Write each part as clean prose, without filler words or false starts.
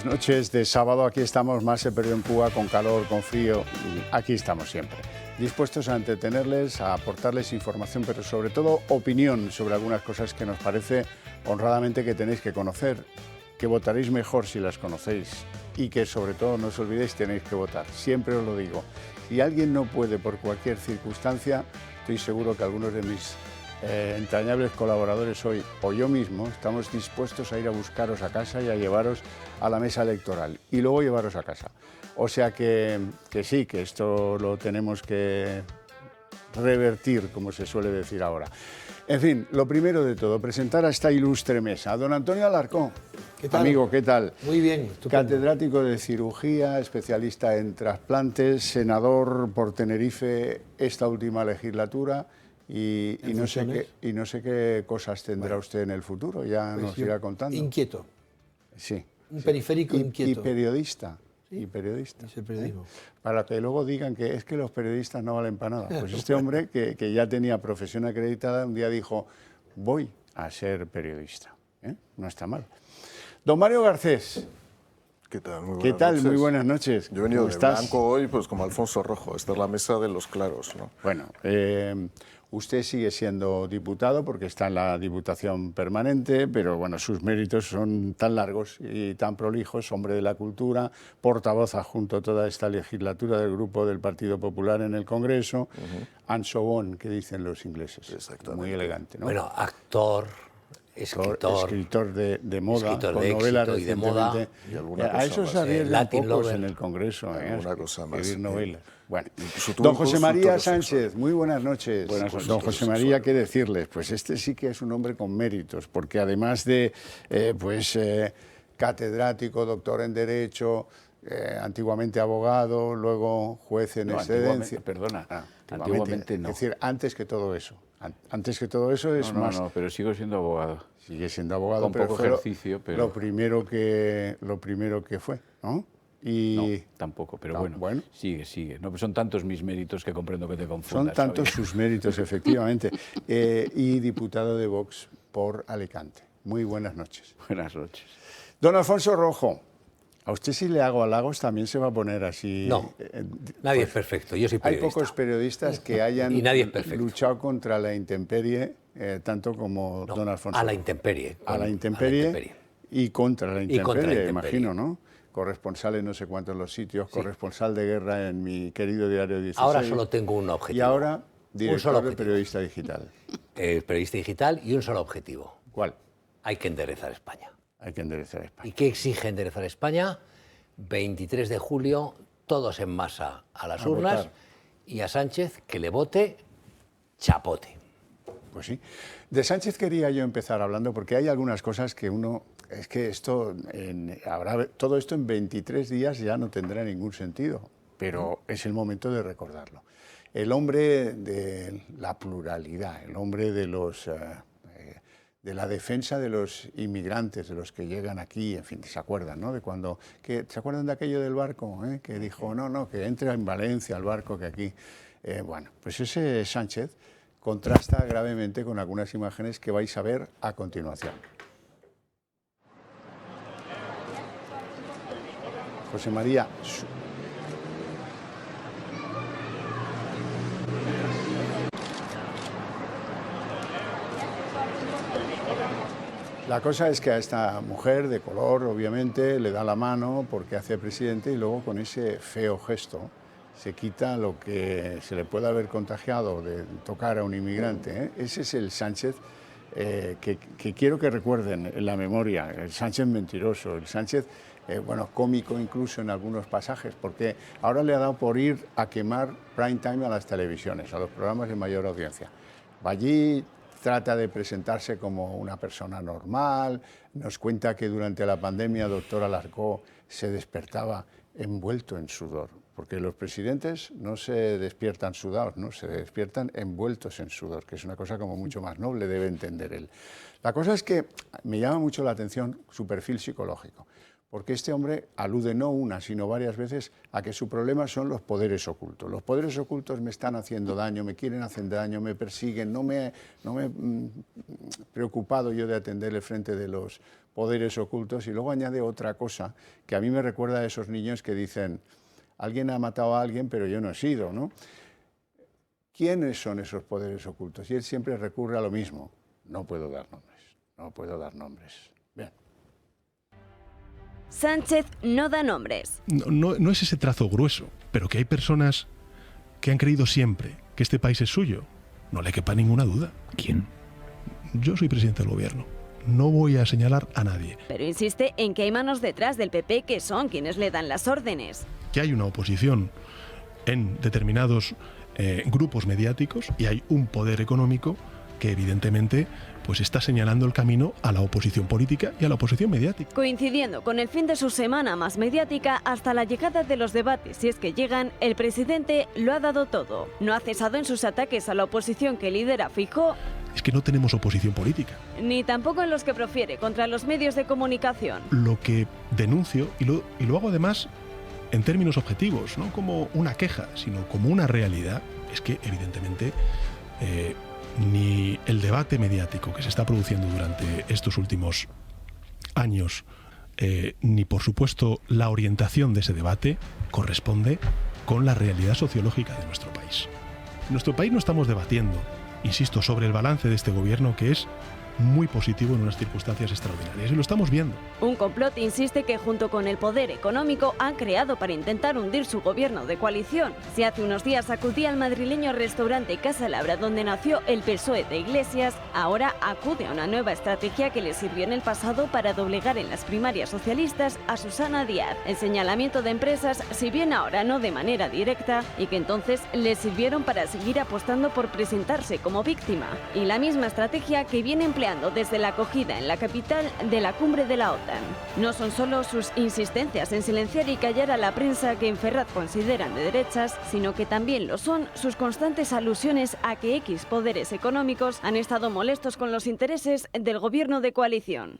buenas noches de sábado. Aquí estamos, más se perdió en Cuba, con calor, con frío. Aquí estamos siempre, dispuestos a entretenerles, a aportarles información, pero sobre todo opinión sobre algunas cosas que nos parece honradamente que tenéis que conocer, que votaréis mejor si las conocéis y que sobre todo no os olvidéis tenéis que votar. Siempre os lo digo. Si alguien no puede por cualquier circunstancia, estoy seguro que algunos de mis entrañables colaboradores hoy o yo mismo estamos dispuestos a ir a buscaros a casa y a llevaros a la mesa electoral y luego llevaros a casa. O sea que sí, que esto lo tenemos que revertir, como se suele decir ahora. En fin, lo primero de todo, presentar a esta ilustre mesa. Don Antonio Alarcón. ¿Qué tal? Amigo, ¿qué tal? Muy bien, estupendo. Catedrático de cirugía, especialista en trasplantes, senador por Tenerife esta última legislatura y no sé qué cosas tendrá usted en el futuro, ya Pues nos irá contando. Inquieto. Sí. Un periférico inquieto. Y periodista. Sí, Y periodista. es el periodismo. Para que luego digan que es que los periodistas no valen para nada. Pues este hombre que ya tenía profesión acreditada, un día dijo, voy a ser periodista. No está mal. Don Mario Garcés. ¿Qué tal? Muy buenas ¿Qué tal? noches. Muy buenas noches. Yo he venido ¿Cómo de estás? blanco hoy, pues como Alfonso Rojo. Esta es la mesa de los claros, ¿no? Bueno, usted sigue siendo diputado porque está en la Diputación Permanente, pero bueno, sus méritos son tan largos y tan prolijos, hombre de la cultura, portavoz adjunto toda esta legislatura del Grupo del Partido Popular en el Congreso, and so on, que dicen los ingleses. Exactamente. Muy elegante, ¿no? Bueno, actor, escritor de moda, escritor con de novelas éxito y de moda. recientemente. Y alguna A cosa eso más. se arriesgan Latin pocos lover. en el Congreso, Alguna cosa más. escribir novelas. Bueno, Incluso tuvo don un José María consultorio Sánchez, sexual. muy buenas noches. Buenas noches. Don José María, ¿qué decirles? Pues este sí que es un hombre con méritos, porque además de catedrático, doctor en Derecho, antiguamente abogado, luego juez en excedencia. Perdona, antiguamente no. Es decir, antes que todo eso. Antes que todo eso es más... No, pero sigo siendo abogado. Sigue siendo abogado, Con pero poco fue ejercicio, pero... lo primero que fue, ¿no? Y No, tampoco, pero bueno, sigue. No, pues son tantos mis méritos que comprendo que te confundas. son tantos Xavier. sus méritos, efectivamente. Y diputado de Vox por Alicante. Muy buenas noches. Buenas noches. Don Alfonso Rojo, a usted si le hago halagos también se va a poner así... No, nadie es perfecto, yo soy Hay periodista. pocos periodistas que hayan Y nadie es perfecto. luchado contra la intemperie, tanto como No, don Alfonso. a la intemperie. A la intemperie y contra la intemperie, contra la intemperie. imagino, ¿no? Corresponsal en no sé cuántos los sitios, corresponsal de guerra en mi querido Diario 16. Ahora solo tengo un objetivo. Y ahora Un solo director de objetivo. Periodista Digital. Periodista digital y un solo objetivo. ¿Cuál? Hay que enderezar España. Hay que enderezar España. ¿Y qué exige enderezar España? 23 de julio, todos en masa a las urnas votar. y a Sánchez que le vote chapote. Pues sí. De Sánchez quería yo empezar hablando porque hay algunas cosas que uno... Es que esto, todo esto en 23 días ya no tendrá ningún sentido, pero es el momento de recordarlo. El hombre de la pluralidad, el hombre de de la defensa de los inmigrantes, de los que llegan aquí, en fin, ¿se acuerdan, no? ¿Se acuerdan de aquello del barco? Que dijo, no, que entre en Valencia el barco, que aquí... bueno, pues ese Sánchez contrasta gravemente con algunas imágenes que vais a ver a continuación. José María, la cosa es que a esta mujer de color, obviamente, le da la mano porque hace presidente y luego con ese feo gesto se quita lo que se le puede haber contagiado de tocar a un inmigrante. Ese es el Sánchez que quiero que recuerden en la memoria, el Sánchez mentiroso, el Sánchez, cómico incluso en algunos pasajes, porque ahora le ha dado por ir a quemar prime time a las televisiones, a los programas de mayor audiencia. Va allí, trata de presentarse como una persona normal, nos cuenta que durante la pandemia, doctor Alarcón, se despertaba envuelto en sudor, porque los presidentes no se despiertan sudados, ¿no? Se despiertan envueltos en sudor, que es una cosa como mucho más noble, debe entender él. La cosa es que me llama mucho la atención su perfil psicológico, porque este hombre alude no una, sino varias veces a que su problema son los poderes ocultos. Los poderes ocultos me están haciendo daño, me quieren hacer daño, me persiguen, no me he preocupado yo de atenderle frente de los poderes ocultos. Y luego añade otra cosa que a mí me recuerda a esos niños que dicen, alguien ha matado a alguien, pero yo no he sido, ¿no? ¿Quiénes son esos poderes ocultos? Y él siempre recurre a lo mismo. No puedo dar nombres, no puedo dar nombres. Bien. Sánchez no da nombres. No es ese trazo grueso, pero que hay personas que han creído siempre que este país es suyo. No le quepa ninguna duda. ¿Quién? Yo soy presidente del gobierno. No voy a señalar a nadie. Pero insiste en que hay manos detrás del PP que son quienes le dan las órdenes. Que hay una oposición en determinados grupos mediáticos y hay un poder económico que evidentemente pues está señalando el camino a la oposición política y a la oposición mediática. Coincidiendo con el fin de su semana más mediática, hasta la llegada de los debates, si es que llegan, el presidente lo ha dado todo. No ha cesado en sus ataques a la oposición que lidera Feijóo. Es que no tenemos oposición política. Ni tampoco en los que profiere contra los medios de comunicación. Lo que denuncio, y lo hago además en términos objetivos, no como una queja, sino como una realidad, es que evidentemente ni el debate mediático que se está produciendo durante estos últimos años, ni por supuesto la orientación de ese debate corresponde con la realidad sociológica de nuestro país. En nuestro país no estamos debatiendo, insisto, sobre el balance de este gobierno, que es muy positivo en unas circunstancias extraordinarias, y lo estamos viendo. Un complot insiste que junto con el poder económico han creado para intentar hundir su gobierno de coalición. Si hace unos días acudía al madrileño restaurante Casa Labra, donde nació el PSOE de Iglesias, ahora acude a una nueva estrategia que le sirvió en el pasado para doblegar en las primarias socialistas a Susana Díaz. El señalamiento de empresas, si bien ahora no de manera directa, y que entonces le sirvieron para seguir apostando por presentarse como víctima. Y la misma estrategia que viene empleando desde la acogida en la capital de la cumbre de la OTAN. No son solo sus insistencias en silenciar y callar a la prensa que en Ferraz consideran de derechas, sino que también lo son sus constantes alusiones a que X poderes económicos han estado molestos con los intereses del gobierno de coalición.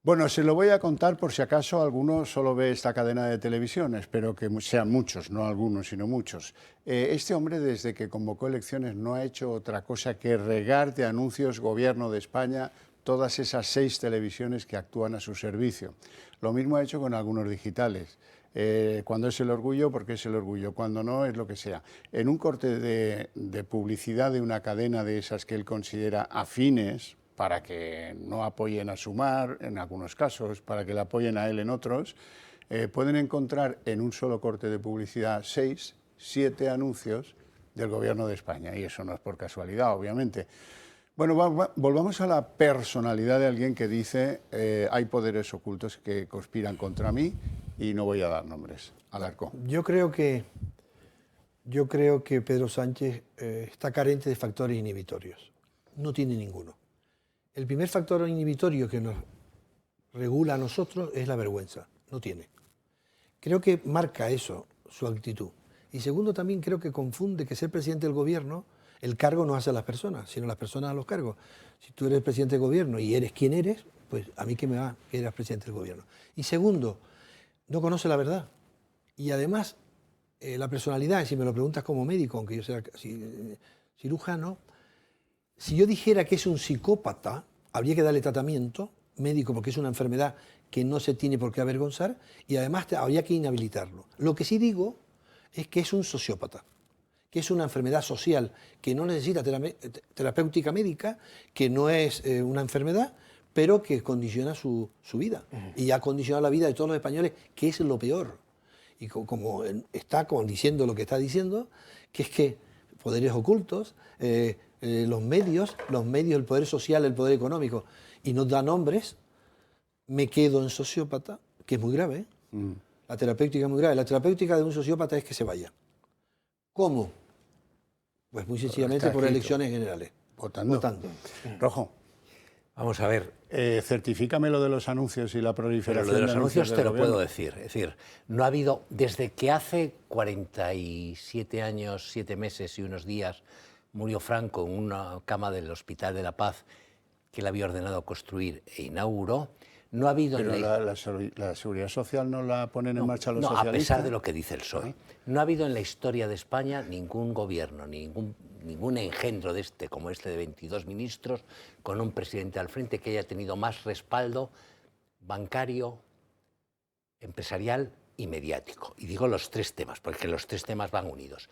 Bueno, se lo voy a contar por si acaso alguno solo ve esta cadena de televisión. Espero que sean muchos, no algunos, sino muchos. Este hombre, desde que convocó elecciones, no ha hecho otra cosa que regar de anuncios Gobierno de España todas esas 6 televisiones que actúan a su servicio. Lo mismo ha hecho con algunos digitales. Cuando es el orgullo, porque es el orgullo. Cuando no, es lo que sea. En un corte de publicidad de una cadena de esas que él considera afines, para que no apoyen a Sumar en algunos casos, para que le apoyen a él en otros, pueden encontrar en un solo corte de publicidad 6, 7 anuncios del Gobierno de España, y eso no es por casualidad, obviamente. Bueno, volvamos a la personalidad de alguien que dice hay poderes ocultos que conspiran contra mí y no voy a dar nombres. Alarcó. Yo creo que Pedro Sánchez está carente de factores inhibitorios. No tiene ninguno. El primer factor inhibitorio que nos regula a nosotros es la vergüenza. No tiene. Creo que marca eso, su actitud. Y segundo, también creo que confunde que ser presidente del gobierno, el cargo no hace a las personas, sino las personas a los cargos. Si tú eres presidente del gobierno y eres quien eres, pues a mí qué me va que eras presidente del gobierno. Y segundo, no conoce la verdad. Y además, la personalidad, si me lo preguntas como médico, aunque yo sea cirujano, si yo dijera que es un psicópata, habría que darle tratamiento médico porque es una enfermedad que no se tiene por qué avergonzar y además habría que inhabilitarlo. Lo que sí digo es que es un sociópata, que es una enfermedad social que no necesita terapéutica médica, que no es una enfermedad, pero que condiciona su vida. Y ha condicionado la vida de todos los españoles, que es lo peor. Y como está diciendo lo que está diciendo, que es que poderes ocultos, los medios, el poder social, el poder económico, y nos da nombres, me quedo en sociópata, que es muy grave. La terapéutica es muy grave. La terapéutica de un sociópata es que se vaya. ¿Cómo? Pues muy sencillamente por elecciones generales. Votando. Rojo. Vamos a ver. Certifícame lo de los anuncios y la proliferación. Pero lo de los anuncios te lo gobierno. puedo decir. Es decir, no ha habido, desde que hace 47 años, 7 meses y unos días, murió Franco en una cama del Hospital de la Paz que él había ordenado construir e inauguró, No ha habido... Pero la seguridad social no la ponen en marcha los socialistas. A pesar de lo que dice el PSOE. No ha habido en la historia de España ningún gobierno, ningún engendro de como este de 22 ministros, con un presidente al frente que haya tenido más respaldo bancario, empresarial y mediático. Y digo los tres temas, porque los tres temas van unidos.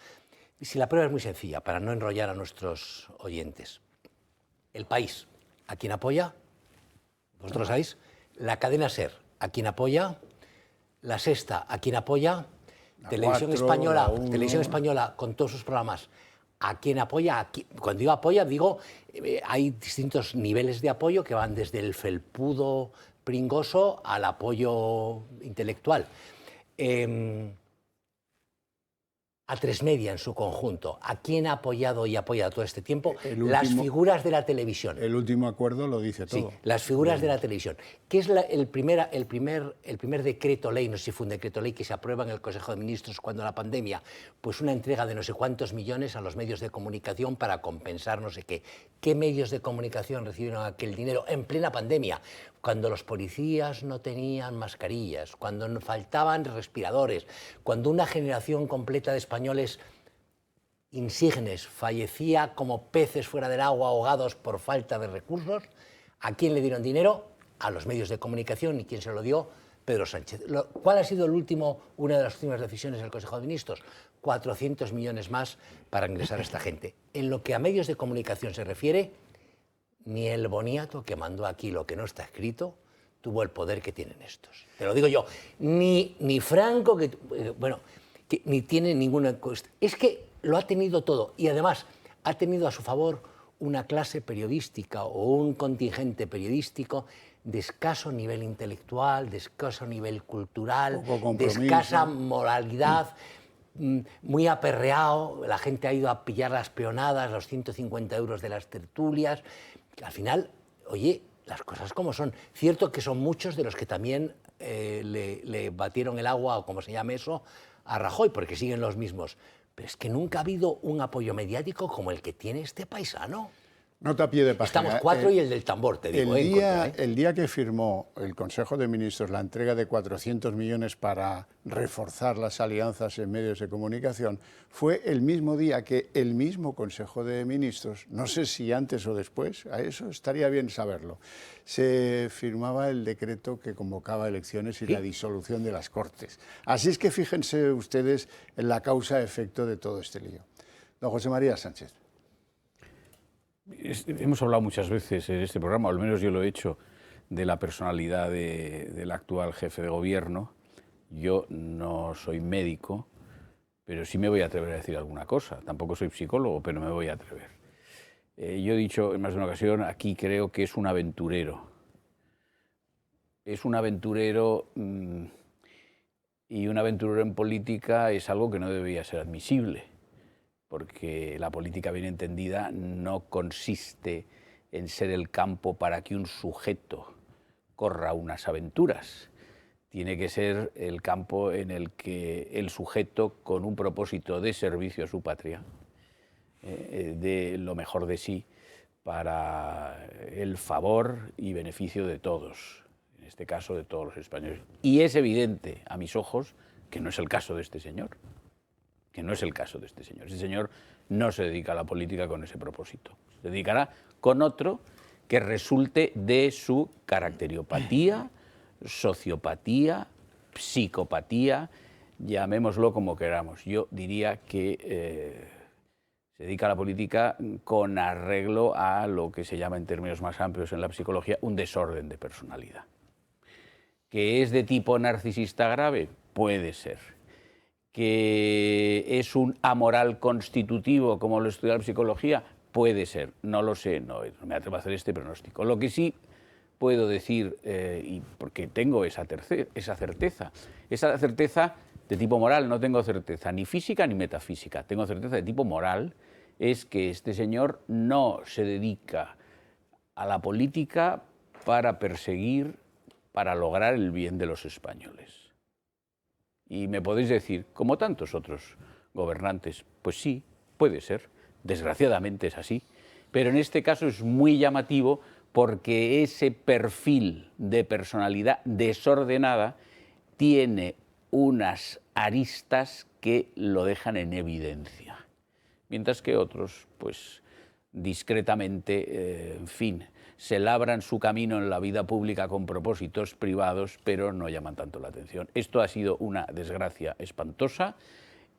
Y si la prueba es muy sencilla, para no enrollar a nuestros oyentes. El País, ¿a quién apoya? Vosotros sabéis. La cadena SER, ¿a quién apoya? La Sexta, ¿a quién apoya? Televisión Española, con todos sus programas, ¿a quién apoya? Cuando digo apoya, digo, hay distintos niveles de apoyo que van desde el felpudo pringoso al apoyo intelectual. A3 Media en su conjunto, ¿a quién ha apoyado y apoya todo este tiempo? Las figuras de la televisión. El último acuerdo lo dice todo. Sí, las figuras de la televisión. ¿Qué es el primer decreto ley, no sé si fue un decreto ley que se aprueba en el Consejo de Ministros cuando la pandemia? Pues una entrega de no sé cuántos millones a los medios de comunicación para compensar no sé qué. ¿Qué medios de comunicación recibieron aquel dinero en plena pandemia? Cuando los policías no tenían mascarillas, cuando faltaban respiradores, cuando una generación completa de españoles insignes fallecía como peces fuera del agua ahogados por falta de recursos. ¿A quién le dieron dinero? A los medios de comunicación. ¿Y quién se lo dio? Pedro Sánchez. ¿Cuál ha sido una de las últimas decisiones del Consejo de Ministros? 400 millones más para ingresar a esta gente. En lo que a medios de comunicación se refiere, ni el boniato que mandó aquí lo que no está escrito tuvo el poder que tienen estos. Te lo digo yo. Ni Franco, que ni tiene ninguna... Es que lo ha tenido todo y además ha tenido a su favor una clase periodística o un contingente periodístico de escaso nivel intelectual, de escaso nivel cultural, de escasa moralidad, muy aperreado. La gente ha ido a pillar las peonadas, los 150 euros de las tertulias. Al final, oye, las cosas como son. Cierto que son muchos de los que también le batieron el agua, o como se llame eso, a Rajoy, porque siguen los mismos. Pero es que nunca ha habido un apoyo mediático como el que tiene este paisano. Nota a pie de página. Estamos cuatro y el del tambor, te digo. El día que firmó el Consejo de Ministros la entrega de 400 millones para reforzar las alianzas en medios de comunicación, fue el mismo día que el mismo Consejo de Ministros, no sé si antes o después, a eso estaría bien saberlo, se firmaba el decreto que convocaba elecciones y la disolución de las Cortes. Así es que fíjense ustedes en la causa-efecto de todo este lío. Don José María Sánchez. Hemos hablado muchas veces en este programa, o al menos yo lo he hecho, de la personalidad del actual jefe de gobierno. Yo no soy médico, pero sí me voy a atrever a decir alguna cosa. Tampoco soy psicólogo, pero me voy a atrever. Yo he dicho en más de una ocasión, aquí creo que es un aventurero. Es un aventurero, y un aventurero en política es algo que no debería ser admisible, porque la política bien entendida no consiste en ser el campo para que un sujeto corra unas aventuras. Tiene que ser el campo en el que el sujeto, con un propósito de servicio a su patria, dé lo mejor de sí para el favor y beneficio de todos, en este caso de todos los españoles. Y es evidente, a mis ojos, que no es el caso de este señor. Que no es el caso de este señor. Este señor no se dedica a la política con ese propósito. Se dedicará con otro que resulte de su caracteriopatía, sociopatía, psicopatía, llamémoslo como queramos. Yo diría que se dedica a la política con arreglo a lo que se llama en términos más amplios en la psicología un desorden de personalidad. ¿Que es de tipo narcisista grave? Puede ser. ¿Que es un amoral constitutivo, como lo estudia la psicología? Puede ser, no lo sé, no me atrevo a hacer este pronóstico. Lo que sí puedo decir, y porque tengo esa certeza de tipo moral, no tengo certeza ni física ni metafísica, tengo certeza de tipo moral, es que este señor no se dedica a la política para perseguir, para lograr el bien de los españoles. Y me podéis decir, como tantos otros gobernantes, pues sí, puede ser, desgraciadamente es así, pero en este caso es muy llamativo porque ese perfil de personalidad desordenada tiene unas aristas que lo dejan en evidencia, mientras que otros, pues discretamente, en fin, se labran su camino en la vida pública con propósitos privados, pero no llaman tanto la atención. Esto ha sido una desgracia espantosa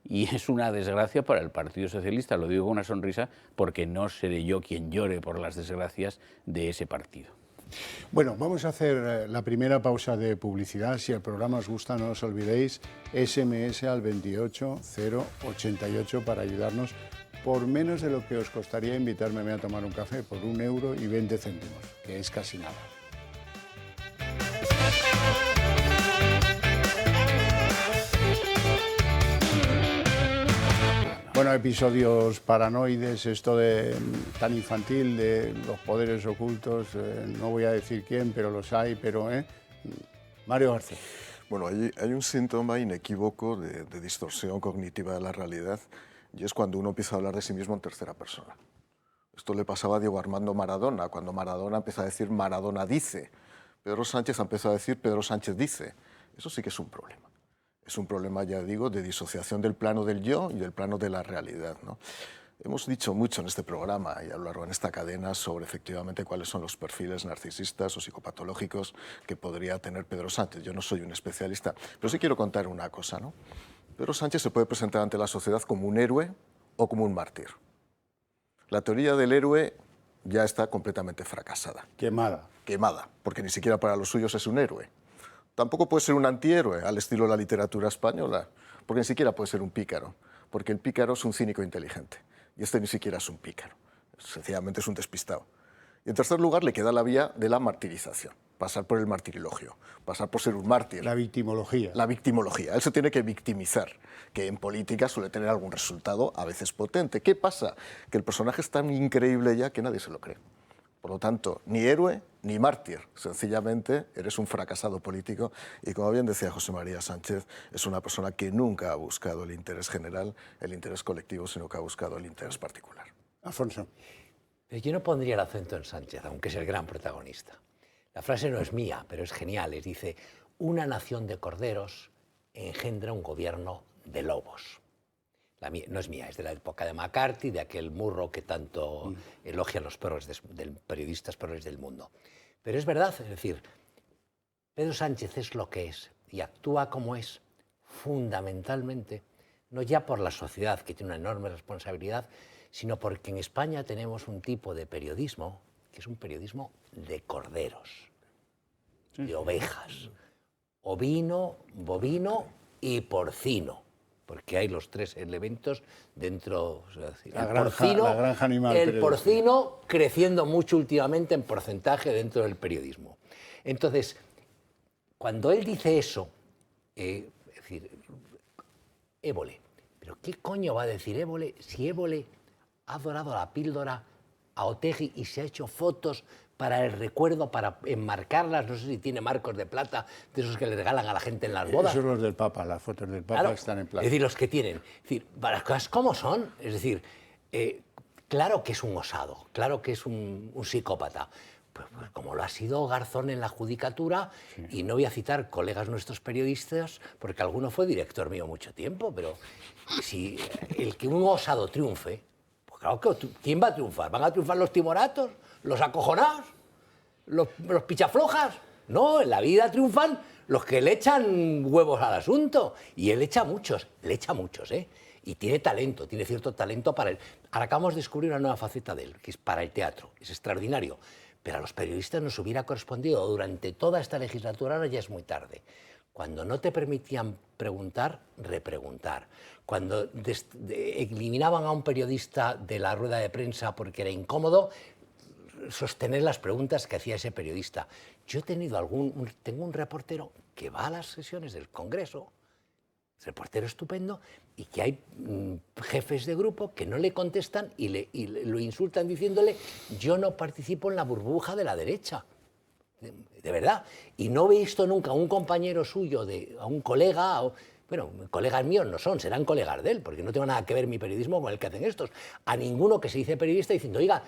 y es una desgracia para el Partido Socialista, lo digo con una sonrisa, porque no seré yo quien llore por las desgracias de ese partido. Bueno, vamos a hacer la primera pausa de publicidad. Si el programa os gusta, no os olvidéis, SMS al 28088 para ayudarnos. Por menos de lo que os costaría invitarme a tomar un café, por 1,20 €, que es casi nada. Bueno, episodios paranoides, esto de tan infantil de los poderes ocultos, no voy a decir quién, pero los hay, pero... Mario García. Bueno, hay un síntoma inequívoco de distorsión cognitiva de la realidad, y es cuando uno empieza a hablar de sí mismo en tercera persona. Esto le pasaba a Diego Armando Maradona, cuando Maradona empieza a decir Maradona dice. Pedro Sánchez empezó a decir Pedro Sánchez dice. Eso sí que es un problema. Es un problema, ya digo, de disociación del plano del yo y del plano de la realidad, ¿no? Hemos dicho mucho en este programa y a lo largo de esta cadena sobre efectivamente cuáles son los perfiles narcisistas o psicopatológicos que podría tener Pedro Sánchez. Yo no soy un especialista, pero sí quiero contar una cosa, ¿no? Pedro Sánchez se puede presentar ante la sociedad como un héroe o como un mártir. La teoría del héroe ya está completamente fracasada. Quemada. Quemada, porque ni siquiera para los suyos es un héroe. Tampoco puede ser un antihéroe al estilo de la literatura española, porque ni siquiera puede ser un pícaro, porque el pícaro es un cínico inteligente, y este ni siquiera es un pícaro, sencillamente es un despistado. Y en tercer lugar le queda la vía de la martirización, pasar por el martirilogio, pasar por ser un mártir. La victimología. La victimología. Él se tiene que victimizar, que en política suele tener algún resultado a veces potente. ¿Qué pasa? Que el personaje es tan increíble ya que nadie se lo cree. Por lo tanto, ni héroe ni mártir. Sencillamente eres un fracasado político y, como bien decía José María Sánchez, es una persona que nunca ha buscado el interés general, el interés colectivo, sino que ha buscado el interés particular. Alfonso. Yo no pondría el acento en Sánchez, aunque es el gran protagonista. La frase no es mía, pero es genial. Dice, una nación de corderos engendra un gobierno de lobos. No es mía, es de la época de McCarthy, de aquel Murrow que tanto elogian los periodistas perros del mundo. Pero es verdad, es decir, Pedro Sánchez es lo que es y actúa como es fundamentalmente, no ya por la sociedad, que tiene una enorme responsabilidad, sino porque en España tenemos un tipo de periodismo que es un periodismo de corderos, de ovejas, ovino, bovino y porcino, porque hay los tres elementos dentro, o sea, la granja animal. El porcino creciendo mucho últimamente en porcentaje dentro del periodismo. Entonces, cuando él dice eso, es decir, Évole, ¿pero qué coño va a decir Évole si Évole ha dorado la píldora a Otegi y se ha hecho fotos para el recuerdo, para enmarcarlas? No sé si tiene marcos de plata, de esos que le regalan a la gente en las bodas. Esos son los del Papa, las fotos del Papa, claro, están en plata. Es decir, los que tienen. Es decir, para las cosas como son. Es decir, claro que es un osado, claro que es un psicópata. Pues como lo ha sido Garzón en la judicatura, sí. Y no voy a citar colegas nuestros periodistas, porque alguno fue director mío mucho tiempo, pero si el que un osado triunfe, pues claro que ¿quién va a triunfar? ¿Van a triunfar los timoratos? ¿Los acojonados? ¿Los pichaflojas? No, en la vida triunfan los que le echan huevos al asunto. Y él le echa muchos, ¿eh? Y tiene talento, tiene cierto talento para él. Ahora acabamos de descubrir una nueva faceta de él, que es para el teatro. Es extraordinario. Pero a los periodistas nos hubiera correspondido durante toda esta legislatura, ahora ya es muy tarde. Cuando no te permitían preguntar, repreguntar. Cuando eliminaban a un periodista de la rueda de prensa porque era incómodo, sostener las preguntas que hacía ese periodista. Yo he tenido tengo un reportero que va a las sesiones del Congreso, reportero estupendo, y que hay jefes de grupo que no le contestan y lo insultan diciéndole yo no participo en la burbuja de la derecha. De verdad. Y no he visto nunca a un compañero suyo, a un colega, bueno, colegas míos no son, serán colegas de él, porque no tengo nada que ver mi periodismo con el que hacen estos. A ninguno que se dice periodista diciendo, oiga,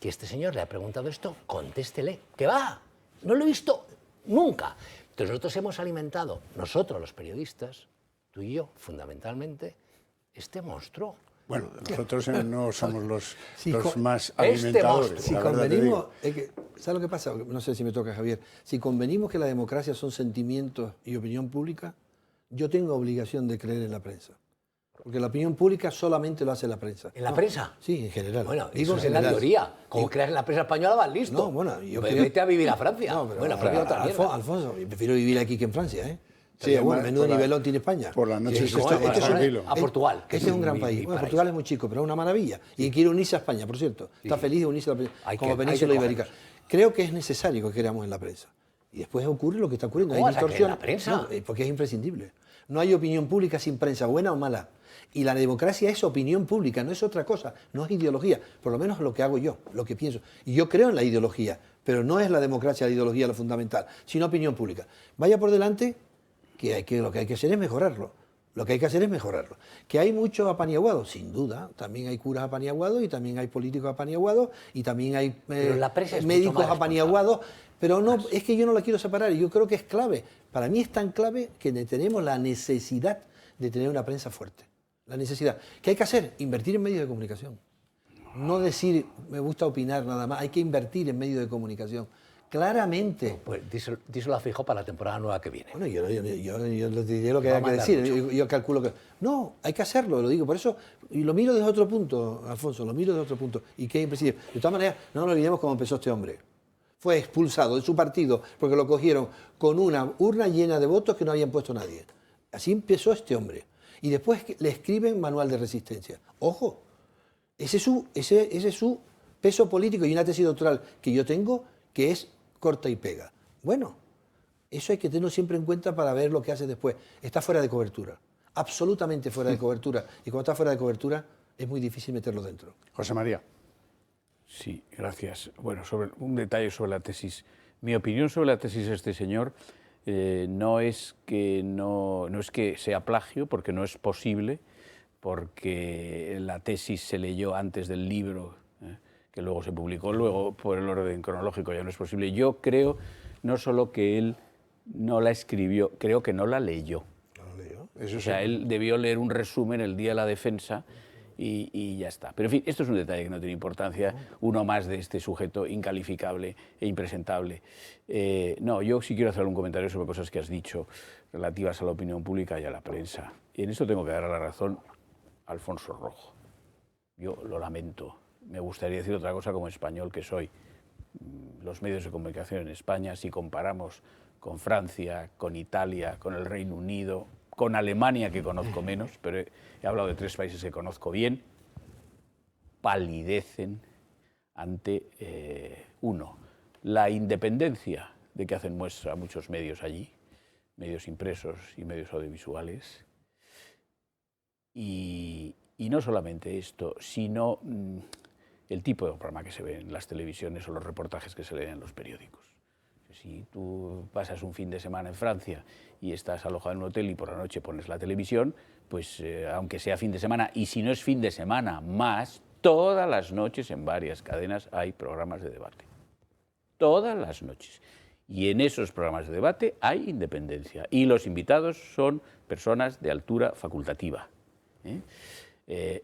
que este señor le ha preguntado esto, contéstele, que va, no lo he visto nunca. Entonces nosotros hemos alimentado, nosotros los periodistas, tú y yo, fundamentalmente, este monstruo. Bueno, nosotros no somos los con- más este alimentadores. monstruo. Si la verdad te convenimos, digo. ¿sabes lo que pasa? No sé si me toca, Javier. Si convenimos que la democracia son sentimientos y opinión pública, yo tengo obligación de creer en la prensa. Porque la opinión pública solamente lo hace la prensa. ¿En la prensa? Sí, en general. Bueno, Digo eso es en en la general. teoría. Como Digo- creas en la prensa española, vas listo. No, bueno, yo Pues creo- vete a vivir a Francia. No, pero, bueno, Francia otra mierda. Alfonso, yo prefiero vivir aquí que en Francia, ¿eh? Sí, Pero bueno, además, menudo por la- nivelón tiene España. por las noches Sí, está más es un- tranquilo. A Portugal, que Este es un gran mi- país. mi Bueno, paraíso. Portugal es muy chico, pero es una maravilla. Y quiere unirse a España, por cierto. Está feliz de unirse a la Hay como que península cogerlos. ibérica. Creo que es necesario que creamos en la prensa. Y después ocurre lo que está ocurriendo. ¿Cómo Hay vas a creer en la distorsiones. prensa? No, porque es imprescindible. No hay opinión pública sin prensa, buena o mala. Y la democracia es opinión pública, no es otra cosa, no es ideología. Por lo menos lo que hago yo, lo que pienso. Y yo creo en la ideología, pero no es la democracia, la ideología lo fundamental, sino opinión pública. Vaya por delante que lo que hay que hacer es mejorarlo. Lo que hay que hacer es mejorarlo. Que hay muchos apaniaguados, sin duda. También hay curas apaniaguados y también hay políticos apaniaguados y también hay Pero la prensa es mucho médicos más apaniaguados. Pero no, es que yo no la quiero separar y yo creo que es clave. Para mí es tan clave que tenemos la necesidad de tener una prensa fuerte. La necesidad. ¿Qué hay que hacer? Invertir en medios de comunicación. No decir, me gusta opinar nada más. Hay que invertir en medios de comunicación. Claramente. Pues díselo a Feijóo para la temporada nueva que viene. Bueno, yo les diré lo que Va a hay que mandar decir. mucho. Yo calculo que... No, hay que hacerlo, lo digo. Por eso, y lo miro desde otro punto, Alfonso, lo miro desde otro punto. Y que es imprescindible. De todas maneras, no nos olvidemos cómo empezó este hombre. Fue expulsado de su partido porque lo cogieron con una urna llena de votos que no habían puesto nadie. Así empezó este hombre. Y después le escriben manual de resistencia. Ojo, ese es su peso político y una tesis doctoral que yo tengo que es corta y pega. Bueno, eso hay que tenerlo siempre en cuenta para ver lo que hace después. Está fuera de cobertura, absolutamente fuera de cobertura. Y cuando está fuera de cobertura es muy difícil meterlo dentro. José María. Sí, gracias. Bueno, sobre un detalle sobre la tesis. Mi opinión sobre la tesis de este señor no es que sea plagio, porque no es posible, porque la tesis se leyó antes del libro, que luego se publicó luego por el orden cronológico, ya no es posible. Yo creo no solo que él no la escribió, creo que no la leyó. Eso O sea, él debió leer un resumen el día de la defensa y ya está. Pero en fin, esto es un detalle que no tiene importancia, uno más de este sujeto incalificable e impresentable. No, yo sí quiero hacer un comentario sobre cosas que has dicho relativas a la opinión pública y a la prensa. Y en esto tengo que dar la razón a Alfonso Rojo. Yo lo lamento. Me gustaría decir otra cosa como español que soy. Los medios de comunicación en España, si comparamos con Francia, con Italia, con el Reino Unido, con Alemania, que conozco menos, pero he hablado de 3 países que conozco bien, palidecen ante, uno, la independencia de que hacen muestra muchos medios allí, medios impresos y medios audiovisuales, y no solamente esto, sino el tipo de programa que se ve en las televisiones o los reportajes que se leen en los periódicos. Si tú pasas un fin de semana en Francia y estás alojado en un hotel y por la noche pones la televisión, pues aunque sea fin de semana, y si no es fin de semana más, todas las noches en varias cadenas hay programas de debate. Todas las noches. Y en esos programas de debate hay independencia. Y los invitados son personas de altura facultativa.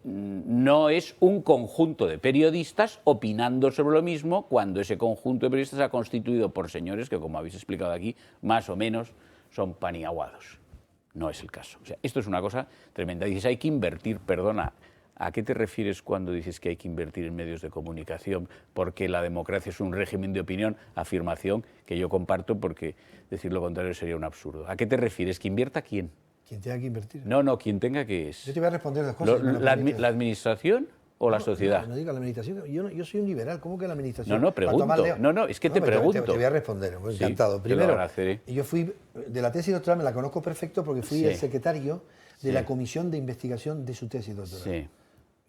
No es un conjunto de periodistas opinando sobre lo mismo cuando ese conjunto de periodistas ha constituido por señores que, como habéis explicado aquí, más o menos son paniaguados. No es el caso. O sea, esto es una cosa tremenda. Dices, hay que invertir, perdona, ¿a qué te refieres cuando dices que hay que invertir en medios de comunicación? Porque la democracia es un régimen de opinión, afirmación que yo comparto porque decir lo contrario sería un absurdo. ¿A qué te refieres? ¿Que invierta quién? Quien tenga que invertir. No, quien tenga que es. Yo te voy a responder dos cosas. ¿La administración o la sociedad? No diga la administración. Yo soy un liberal. ¿Cómo que la administración? No, pregunto. No, es que te pregunto. Te voy a responder. Pues, Sí, encantado. te lo Primero, agradeceré. yo fui de la tesis doctoral, me la conozco perfecto porque fui Sí. el secretario de Sí. la comisión de investigación de su tesis doctoral. Sí.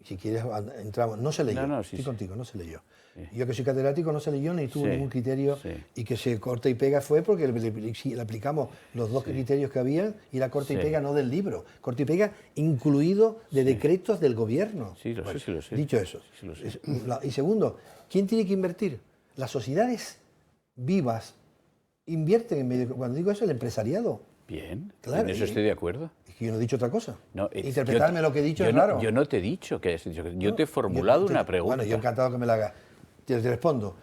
Si quieres, entramos. No se leyó. No, sí, Estoy contigo, no se leyó. Sí. Yo que soy catedrático no se leyó ni tuvo Sí, ningún criterio sí. y que se corta y pega fue porque le aplicamos los dos criterios que había y la corta y Sí. pega no del libro. Corta y pega incluido de decretos del gobierno. Sí, lo sé, sí lo sé. Dicho eso. Sí, lo sé. Y segundo, ¿quién tiene que invertir? Las sociedades vivas invierten en medio. Cuando digo eso, el empresariado. Bien, Claro, en eso estoy de acuerdo. Es que yo no he dicho otra cosa. No, Interpretarme lo que he dicho yo es no, raro. Yo no te he dicho que has dicho. Yo te he formulado una pregunta. Bueno, yo encantado que me la hagas. Te respondo.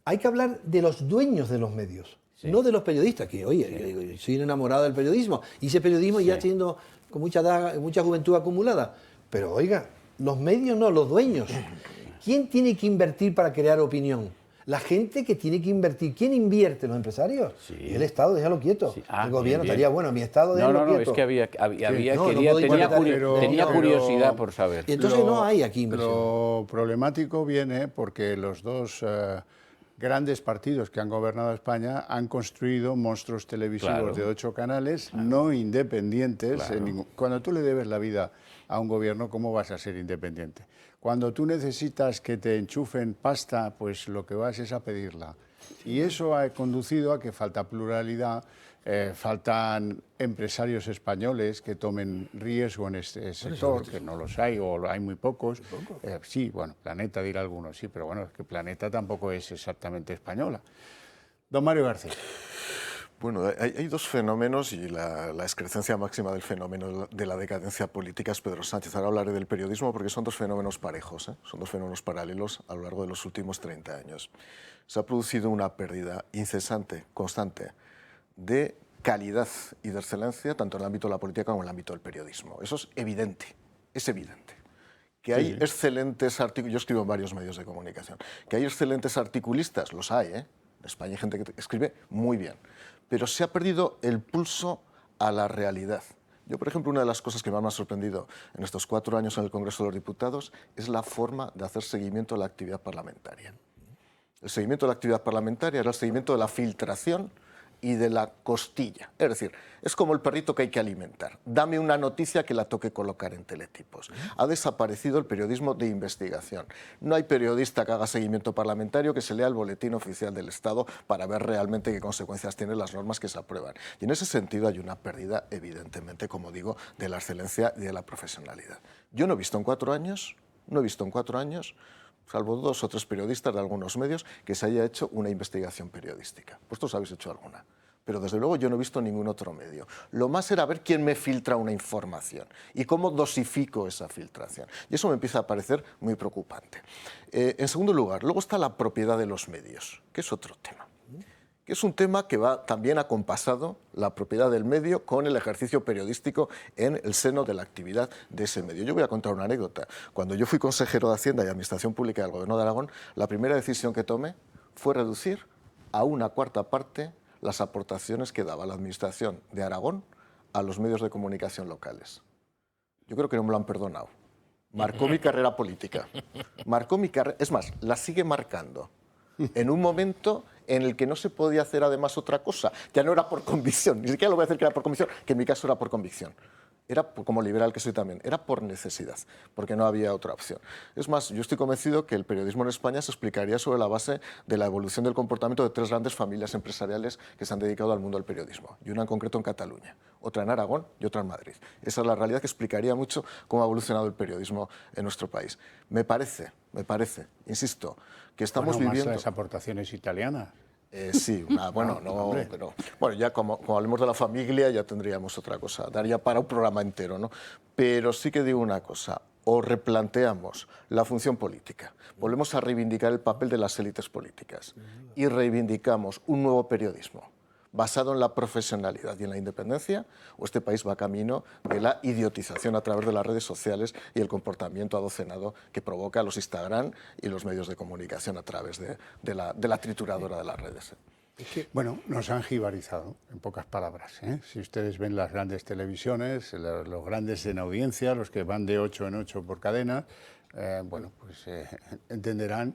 Hay que hablar de los dueños de los medios, Sí. no de los periodistas, que, oye, soy un enamorado del periodismo, hice periodismo ya teniendo con mucha juventud acumulada. Pero, oiga, los medios no, los dueños. ¿Quién tiene que invertir para crear opinión? La gente que tiene que invertir. ¿Quién invierte? ¿Los empresarios? Sí. Y el Estado, déjalo quieto. Sí. Ah, el gobierno bien, bien. estaría bueno, mi Estado, déjalo No, quieto. es que había No, quería, no puedo tenía, interpretar, tenía pero- curiosidad por saber. Y entonces no hay aquí inversión. Lo problemático viene porque los dos grandes partidos que han gobernado España han construido monstruos televisivos Claro. de 8 canales, no independientes. Claro. Cuando tú le debes la vida a un gobierno, ¿cómo vas a ser independiente? Cuando tú necesitas que te enchufen pasta, pues lo que vas es a pedirla. Y eso ha conducido a que falta pluralidad, faltan empresarios españoles que tomen riesgo en este sector, que no los hay o hay muy pocos. Sí, bueno, Planeta dirá algunos, sí, pero bueno, es que Planeta tampoco es exactamente española. Don Mario García. Bueno, hay dos fenómenos y la excrecencia máxima del fenómeno de la decadencia política es Pedro Sánchez. Ahora hablaré del periodismo porque son dos fenómenos parejos, son dos fenómenos paralelos a lo largo de los últimos 30 años. Se ha producido una pérdida incesante, constante, de calidad y de excelencia tanto en el ámbito de la política como en el ámbito del periodismo. Eso es evidente, es evidente. Que hay excelentes artículos, yo escribo en varios medios de comunicación, que hay excelentes articulistas, los hay, En España hay gente que escribe muy bien, pero se ha perdido el pulso a la realidad. Yo, por ejemplo, una de las cosas que más me ha sorprendido en estos 4 años en el Congreso de los Diputados es la forma de hacer seguimiento a la actividad parlamentaria. El seguimiento de la actividad parlamentaria era el seguimiento de la filtración y de la costilla. Es decir, es como el perrito que hay que alimentar. Dame una noticia que la toque colocar en teletipos. Ha desaparecido el periodismo de investigación. No hay periodista que haga seguimiento parlamentario que se lea el boletín oficial del Estado para ver realmente qué consecuencias tienen las normas que se aprueban. Y en ese sentido hay una pérdida, evidentemente, como digo, de la excelencia y de la profesionalidad. Yo no he visto en 4 años, salvo 2 o 3 periodistas de algunos medios, que se haya hecho una investigación periodística. Vosotros habéis hecho alguna, pero desde luego yo no he visto ningún otro medio. Lo más era ver quién me filtra una información y cómo dosifico esa filtración. Y eso me empieza a parecer muy preocupante. En segundo lugar, luego está la propiedad de los medios, que es otro tema. Que es un tema que va también acompasado, la propiedad del medio, con el ejercicio periodístico en el seno de la actividad de ese medio. Yo voy a contar una anécdota. Cuando yo fui consejero de Hacienda y Administración Pública del Gobierno de Aragón, la primera decisión que tomé fue reducir a 1/4 parte las aportaciones que daba la Administración de Aragón a los medios de comunicación locales. Yo creo que no me lo han perdonado. Marcó mi carrera política. Marcó mi carrera, es más, la sigue marcando. En un momento en el que no se podía hacer además otra cosa. Ya no era por convicción, ni siquiera lo voy a decir que era por convicción, que en mi caso era por convicción. Era, como liberal que soy también, era por necesidad, porque no había otra opción. Es más, yo estoy convencido que el periodismo en España se explicaría sobre la base de la evolución del comportamiento de 3 grandes familias empresariales que se han dedicado al mundo del periodismo, y una en concreto en Cataluña, otra en Aragón y otra en Madrid. Esa es la realidad que explicaría mucho cómo ha evolucionado el periodismo en nuestro país. Me parece, insisto, que estamos viviendo... Más las aportaciones italianas. Sí, bueno, no, pero bueno, ya como hablemos de la familia ya tendríamos otra cosa, daría para un programa entero, ¿no? Pero sí que digo una cosa, o replanteamos la función política, volvemos a reivindicar el papel de las élites políticas y reivindicamos un nuevo periodismo basado en la profesionalidad y en la independencia, o este país va camino de la idiotización a través de las redes sociales y el comportamiento adocenado que provoca los Instagram y los medios de comunicación a través de la trituradora de las redes. Bueno, nos han jibarizado, en pocas palabras. Si ustedes ven las grandes televisiones, los grandes en audiencia, los que van de 8 en 8 por cadena, bueno, pues entenderán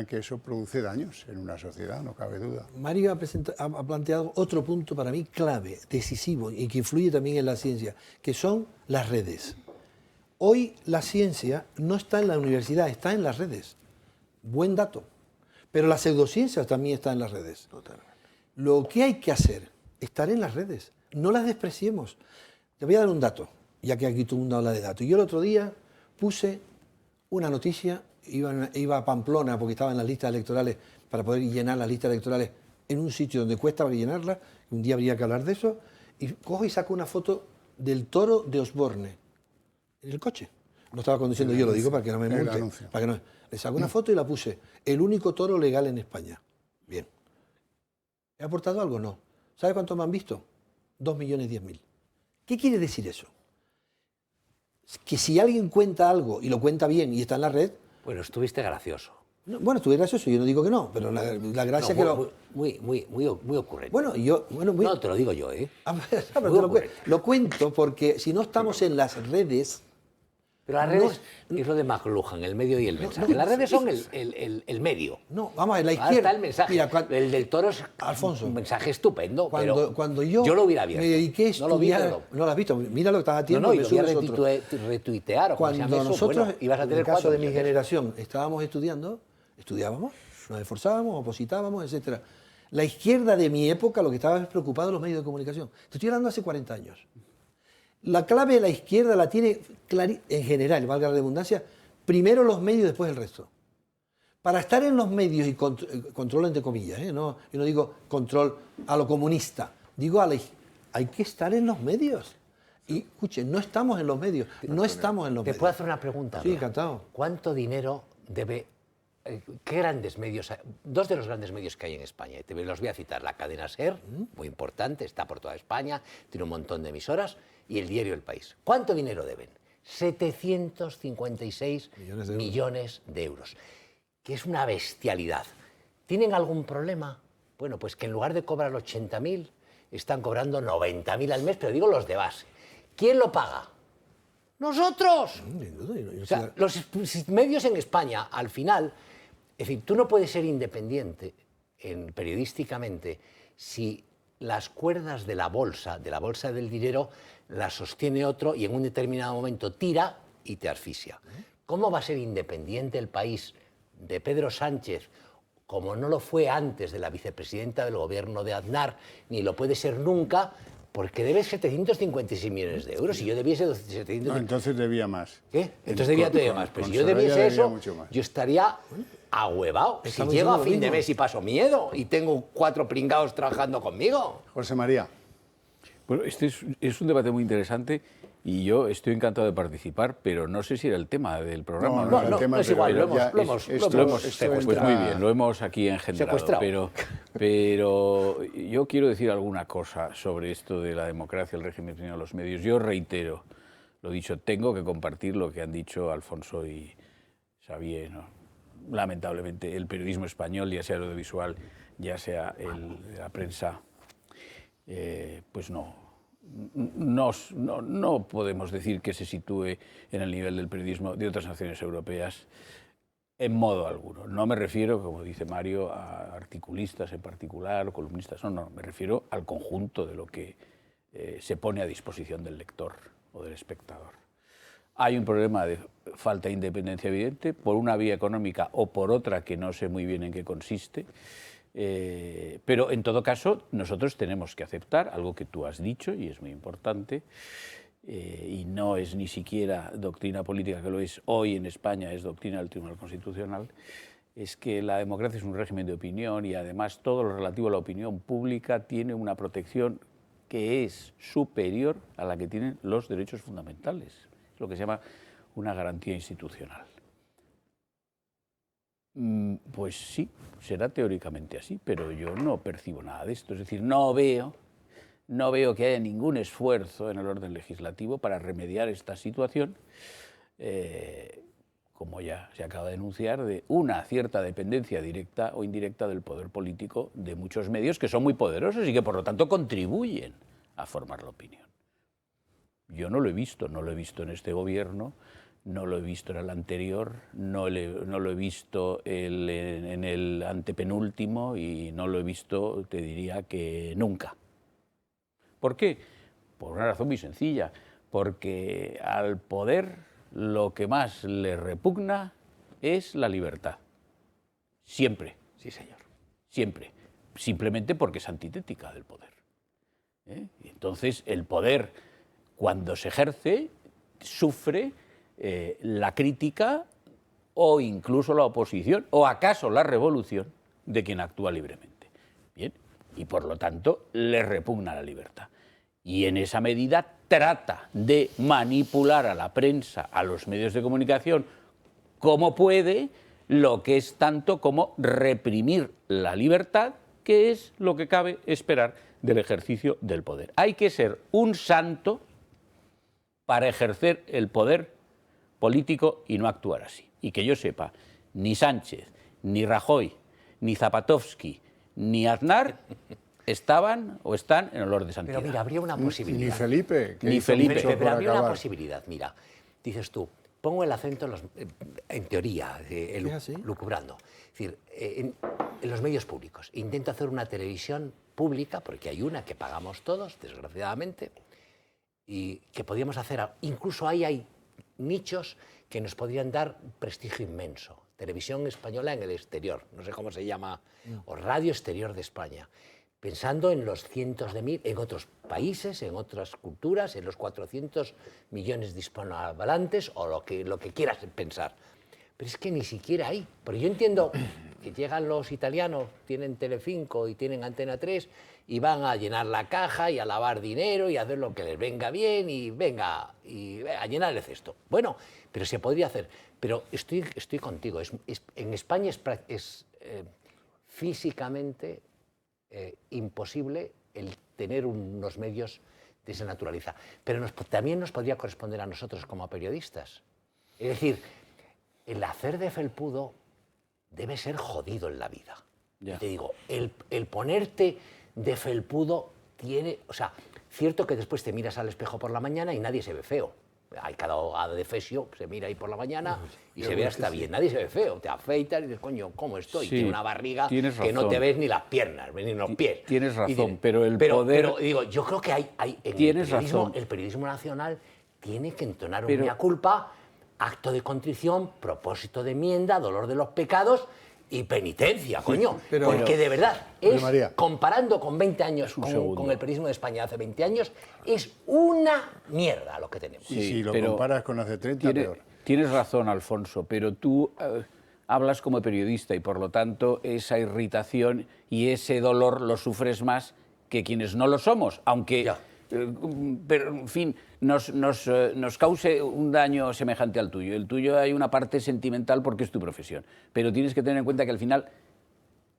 que eso produce daños en una sociedad, no cabe duda. Mario ha planteado otro punto para mí clave, decisivo y que influye también en la ciencia, que son las redes. Hoy la ciencia no está en la universidad, está en las redes. Buen dato. Pero la pseudociencia también está en las redes. Totalmente. Lo que hay que hacer, estar en las redes. No las despreciemos. Te voy a dar un dato, ya que aquí todo el mundo habla de datos. Yo el otro día puse una noticia, iba a Pamplona porque estaba en las listas electorales para poder llenar las listas electorales en un sitio donde cuesta llenarlas, un día habría que hablar de eso, y cojo y saco una foto del toro de Osborne en el coche. No estaba conduciendo yo, lo digo para que no me multe. Para que no, le saco una foto y la puse. El único toro legal en España. Bien. ¿He aportado algo? No. ¿Sabe cuánto me han visto? 2.010.000. ¿Qué quiere decir eso? Que si alguien cuenta algo y lo cuenta bien y está en la red... Bueno, estuviste gracioso. No, bueno, estuve gracioso, yo no digo que no, pero la gracia No, que lo... muy ocurrente. Bueno, No, te lo digo yo, ¿eh? A ver, pero Muy te ocurrente. lo cuento porque si no estamos en las redes... Pero las redes es lo de McLuhan, el medio y el mensaje. Las redes son el medio. No, vamos a ver, la Ahora izquierda... está el mensaje. Mira, el del toro es Alfonso, un mensaje estupendo, pero cuando yo lo hubiera abierto. me dediqué a No lo vi, estudiar... pero No lo has visto, mira lo que estaba a No, tiempo. no, y y me lo voy a subes otro. retuitear o como se llama Cuando eso, nosotros, bueno, ibas a en tener el caso 4 de mi millones. generación, estábamos estudiando, estudiábamos, nos esforzábamos, opositábamos, etcétera. La izquierda de mi época lo que estaba es preocupado los medios de comunicación. Te estoy hablando hace 40 años. La clave de la izquierda la tiene en general, valga la redundancia, primero los medios, después el resto. Para estar en los medios y control entre comillas, no, yo no digo control a lo comunista, digo hay que estar en los medios. Y escuchen, no estamos en los medios, no estamos en los ¿Te medios. puedo hacer una pregunta? Sí, encantado. ¿Cuánto dinero debe... ¿Qué grandes medios hay? Dos de los grandes medios que hay en España, te los voy a citar, la cadena SER, muy importante, está por toda España, tiene un montón de emisoras, y el diario El País. ¿Cuánto dinero deben? 756 millones de euros, que es una bestialidad. ¿Tienen algún problema? Bueno, pues que en lugar de cobrar 80.000, están cobrando 90.000 al mes, pero digo los de base. ¿Quién lo paga? ¡Nosotros! O sea, los medios en España, al final, es decir, tú no puedes ser independiente periodísticamente si las cuerdas de la bolsa del dinero, las sostiene otro y en un determinado momento tira y te asfixia. ¿Cómo va a ser independiente el país de Pedro Sánchez, como no lo fue antes de la vicepresidenta del gobierno de Aznar, ni lo puede ser nunca, porque debe 756 millones de euros? Si yo debiese 700... No, entonces debía más. ¿Qué? Entonces debía todavía más. Pero si yo Soraya debiese debía eso, mucho más. yo estaría ahuevado. Si Estamos llego a diciendo lo fin de mismo. mes y paso miedo y tengo 4 pringados trabajando conmigo. José María. Bueno, este es un debate muy interesante y yo estoy encantado de participar, pero no sé si era el tema del programa. No, No, el tema, es igual, pero lo ya hemos esto secuestrado. Pues muy bien, lo hemos aquí engendrado. Secuestrado. Pero yo quiero decir alguna cosa sobre esto de la democracia, el régimen de los medios. Yo reitero, lo dicho, tengo que compartir lo que han dicho Alfonso y Xavier, ¿no? Lamentablemente, el periodismo español, ya sea el audiovisual, ya sea la prensa, pues no podemos decir que se sitúe en el nivel del periodismo de otras naciones europeas en modo alguno. No me refiero, como dice Mario, a articulistas en particular o columnistas, no, me refiero al conjunto de lo que se pone a disposición del lector o del espectador. Hay un problema de falta de independencia evidente, por una vía económica o por otra que no sé muy bien en qué consiste, pero en todo caso nosotros tenemos que aceptar algo que tú has dicho y es muy importante, y no es ni siquiera doctrina política, que lo es hoy en España, es doctrina del Tribunal Constitucional, es que la democracia es un régimen de opinión y además todo lo relativo a la opinión pública tiene una protección que es superior a la que tienen los derechos fundamentales, lo que se llama una garantía institucional. Pues sí, será teóricamente así, pero yo no percibo nada de esto. Es decir, no veo que haya ningún esfuerzo en el orden legislativo para remediar esta situación, como ya se acaba de denunciar, de una cierta dependencia directa o indirecta del poder político de muchos medios que son muy poderosos y que por lo tanto contribuyen a formar la opinión. Yo no lo he visto en este gobierno, no lo he visto en el anterior, no lo he visto en el antepenúltimo y no lo he visto, te diría que nunca. ¿Por qué? Por una razón muy sencilla, porque al poder lo que más le repugna es la libertad. Siempre. Sí, señor. Siempre. Simplemente porque es antitética del poder. Y entonces el poder, cuando se ejerce, sufre la crítica o incluso la oposición, o acaso la revolución de quien actúa libremente. Bien, y por lo tanto le repugna la libertad. Y en esa medida trata de manipular a la prensa, a los medios de comunicación, como puede, lo que es tanto como reprimir la libertad, que es lo que cabe esperar del ejercicio del poder. Hay que ser un santo para ejercer el poder político y no actuar así. Y que yo sepa, ni Sánchez, ni Rajoy, ni Zapatovsky, ni Aznar estaban o están en olor de santidad. Pero mira, habría una posibilidad. Ni Felipe. Ni Felipe. Pero habría una posibilidad, mira. Dices tú, pongo el acento en teoría, lucubrando. Es decir, en los medios públicos. Intento hacer una televisión pública, porque hay una que pagamos todos, desgraciadamente, y que podríamos hacer, incluso ahí hay nichos que nos podrían dar prestigio inmenso. Televisión española en el exterior, no sé cómo se llama, o Radio Exterior de España. Pensando en los cientos de mil, en otros países, en otras culturas, en los 400 millones de hispanohablantes, o lo que quieras pensar. Pero es que ni siquiera hay. Porque yo entiendo que llegan los italianos, tienen Telecinco y tienen Antena 3, y van a llenar la caja y a lavar dinero y a hacer lo que les venga bien y venga y a llenar el cesto. Bueno, pero se podría hacer. Pero estoy contigo. En España es físicamente imposible el tener unos medios de esa naturaleza. Pero también nos podría corresponder a nosotros como periodistas. Es decir, el hacer de felpudo debe ser jodido en la vida. Ya. Y te digo, el ponerte de felpudo tiene... O sea, cierto que después te miras al espejo por la mañana y nadie se ve feo. Hay cada adefesio, se mira ahí por la mañana y se ve hasta bien. Nadie se ve feo. Te afeitas y dices, coño, ¿cómo estoy? Sí, tiene una barriga que no te ves ni las piernas, ni los pies. Tienes razón, pero el poder... Pero digo, yo creo que hay el periodismo nacional tiene que entonar una mea culpa, acto de contrición, propósito de enmienda, dolor de los pecados y penitencia, coño. Porque de verdad, comparando con 20 años, con el periodismo de España hace 20 años, es una mierda lo que tenemos. Sí, si lo comparas con hace 30, peor. Tienes razón, Alfonso, pero tú hablas como periodista y por lo tanto esa irritación y ese dolor lo sufres más que quienes no lo somos, aunque... pero, en fin, nos cause un daño semejante al tuyo. El tuyo hay una parte sentimental porque es tu profesión, pero tienes que tener en cuenta que al final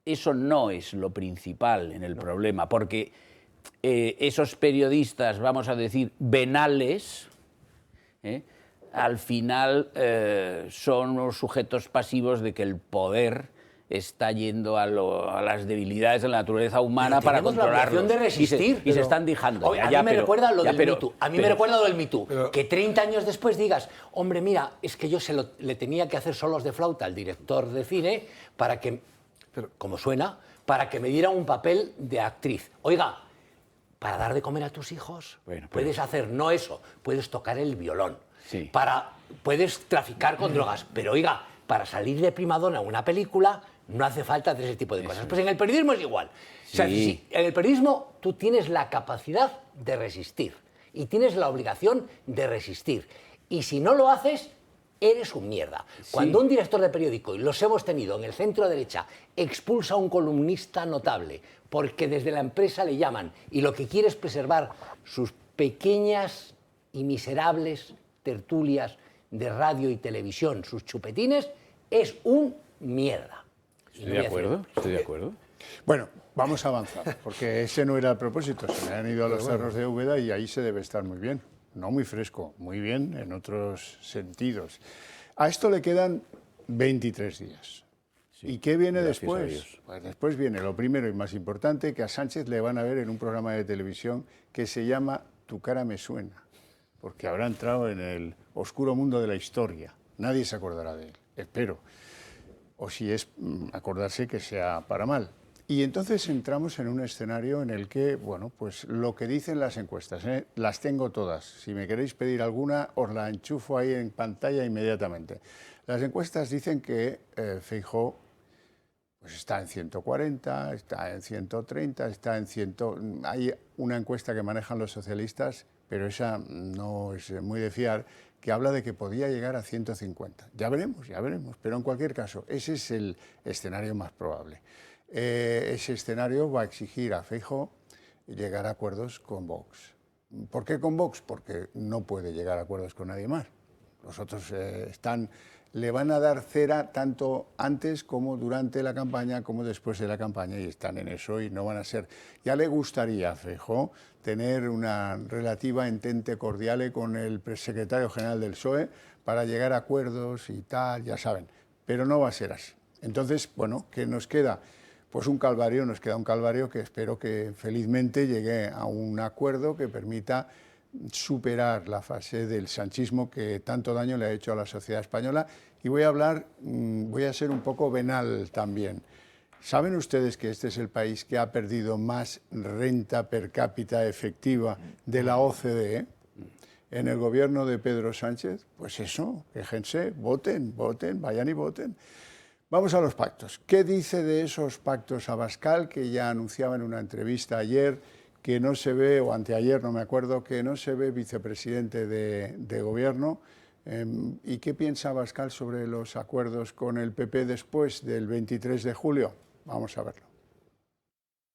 eso no es lo principal en el problema, porque esos periodistas, vamos a decir, venales, al final son unos sujetos pasivos de que el poder está yendo a las debilidades de la naturaleza humana para controlarlos. De resistir. Y se están dejando. A mí me recuerda lo del Me Too. A mí me recuerda lo del Me Too. Que 30 años después digas, hombre, mira, es que yo le tenía que hacer solos de flauta al director de cine para que, como suena, para que me diera un papel de actriz. Oiga, para dar de comer a tus hijos, puedes hacer no eso, puedes tocar el violón. Sí. Puedes traficar con drogas. Pero oiga, para salir de primadona en una película no hace falta hacer ese tipo de cosas. Pues en el periodismo es igual. Sí. O sea, en el periodismo tú tienes la capacidad de resistir y tienes la obligación de resistir. Y si no lo haces, eres un mierda. Sí. Cuando un director de periódico, y los hemos tenido en el centro derecha, expulsa a un columnista notable porque desde la empresa le llaman y lo que quiere es preservar sus pequeñas y miserables tertulias de radio y televisión, sus chupetines, es un mierda. Estoy de acuerdo. Bueno, vamos a avanzar, porque ese no era el propósito. Se me han ido a los cerros de Úbeda y ahí se debe estar muy bien. No muy fresco, muy bien en otros sentidos. A esto le quedan 23 días. Sí, ¿y qué viene después? Pues después viene lo primero y más importante, que a Sánchez le van a ver en un programa de televisión que se llama Tu cara me suena, porque habrá entrado en el oscuro mundo de la historia. Nadie se acordará de él, espero. O si es acordarse, que sea para mal. Y entonces entramos en un escenario en el que, bueno, pues lo que dicen las encuestas, las tengo todas. Si me queréis pedir alguna, os la enchufo ahí en pantalla inmediatamente. Las encuestas dicen que Feijóo pues está en 140, está en 130, está en 100... Hay una encuesta que manejan los socialistas, pero esa no es muy de fiar, que habla de que podía llegar a 150. Ya veremos, pero en cualquier caso, ese es el escenario más probable. Ese escenario va a exigir a Feijóo llegar a acuerdos con Vox. ¿Por qué con Vox? Porque no puede llegar a acuerdos con nadie más. Los otros le van a dar cera tanto antes como durante la campaña como después de la campaña, y están en eso y no van a ser. Ya le gustaría a Feijóo tener una relativa entente cordial con el secretario general del PSOE para llegar a acuerdos y tal, ya saben, pero no va a ser así. Entonces, bueno, ¿qué nos queda? Pues nos queda un calvario que espero que felizmente llegue a un acuerdo que permita superar la fase del sanchismo que tanto daño le ha hecho a la sociedad española. Y voy a ser un poco venal también. ¿Saben ustedes que este es el país que ha perdido más renta per cápita efectiva de la OCDE en el gobierno de Pedro Sánchez? Pues eso, quéjense, voten, vayan y voten. Vamos a los pactos. ¿Qué dice de esos pactos Abascal, que ya anunciaba en una entrevista ayer que no se ve, o anteayer, no me acuerdo, que no se ve vicepresidente de gobierno? ¿Y qué piensa Abascal sobre los acuerdos con el PP después del 23 de julio? Vamos a verlo.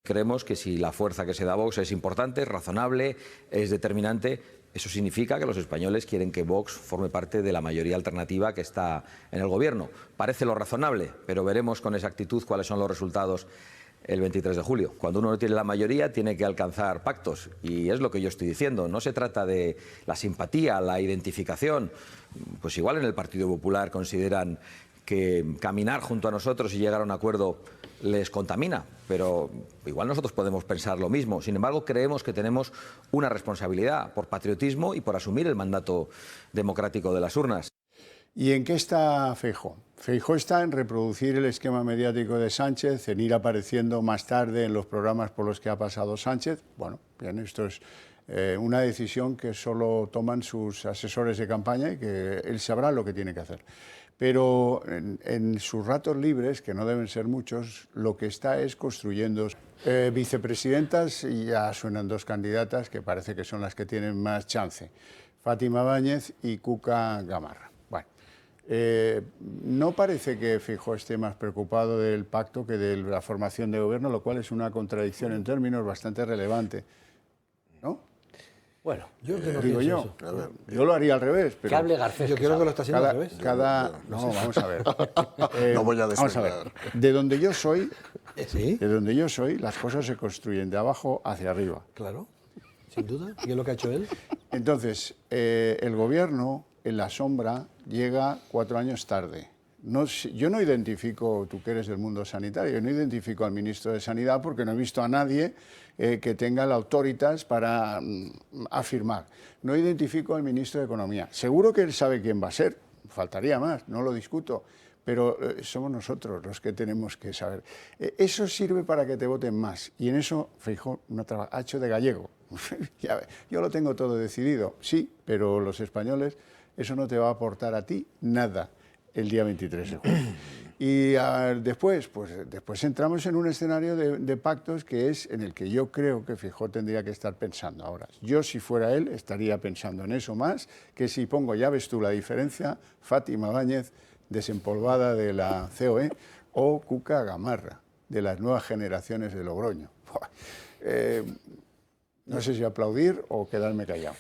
Creemos que si la fuerza que se da a Vox es importante, es razonable, es determinante, eso significa que los españoles quieren que Vox forme parte de la mayoría alternativa que está en el gobierno. Parece lo razonable, pero veremos con exactitud cuáles son los resultados el 23 de julio. Cuando uno no tiene la mayoría, tiene que alcanzar pactos, y es lo que yo estoy diciendo. No se trata de la simpatía, la identificación. Pues igual en el Partido Popular consideran que caminar junto a nosotros y llegar a un acuerdo les contamina, pero igual nosotros podemos pensar lo mismo. Sin embargo, creemos que tenemos una responsabilidad por patriotismo y por asumir el mandato democrático de las urnas. ¿Y en qué está Feijóo? Feijóo está en reproducir el esquema mediático de Sánchez, en ir apareciendo más tarde en los programas por los que ha pasado Sánchez. Bueno, bien, esto es una decisión que solo toman sus asesores de campaña y que él sabrá lo que tiene que hacer. Pero en sus ratos libres, que no deben ser muchos, lo que está es construyendo vicepresidentas, y ya suenan dos candidatas que parece que son las que tienen más chance: Fátima Báñez y Cuca Gamarra. Bueno, no parece que Feijóo esté más preocupado del pacto que de la formación de gobierno, lo cual es una contradicción en términos bastante relevante, ¿no? Bueno, yo que no digo pienso yo, eso. yo lo haría al revés. Pero que hable Garcés. Yo creo que lo está haciendo al revés. No, vamos a ver. No voy a Vamos a ver. desvelar. De donde yo soy, ¿Sí? las cosas se construyen de abajo hacia arriba. Claro, sin duda. ¿Y es lo que ha hecho él? Entonces, el gobierno en la sombra llega 4 años tarde. Yo no identifico, tú que eres del mundo sanitario, no identifico al ministro de Sanidad porque no he visto a nadie que tenga la autoritas para afirmar. No identifico al ministro de Economía. Seguro que él sabe quién va a ser, faltaría más, no lo discuto, pero somos nosotros los que tenemos que saber. Eso sirve para que te voten más, y en eso Feijóo ha hecho de gallego. Yo lo tengo todo decidido, sí, pero los españoles, eso no te va a aportar a ti nada el día 23 de julio. Y después entramos en un escenario de pactos que es en el que yo creo que Feijóo tendría que estar pensando ahora. Yo, si fuera él, estaría pensando en eso más que si pongo, ya ves tú la diferencia, Fátima Báñez, desempolvada de la COE, o Cuca Gamarra, de las nuevas generaciones de Logroño. No sé si aplaudir o quedarme callado.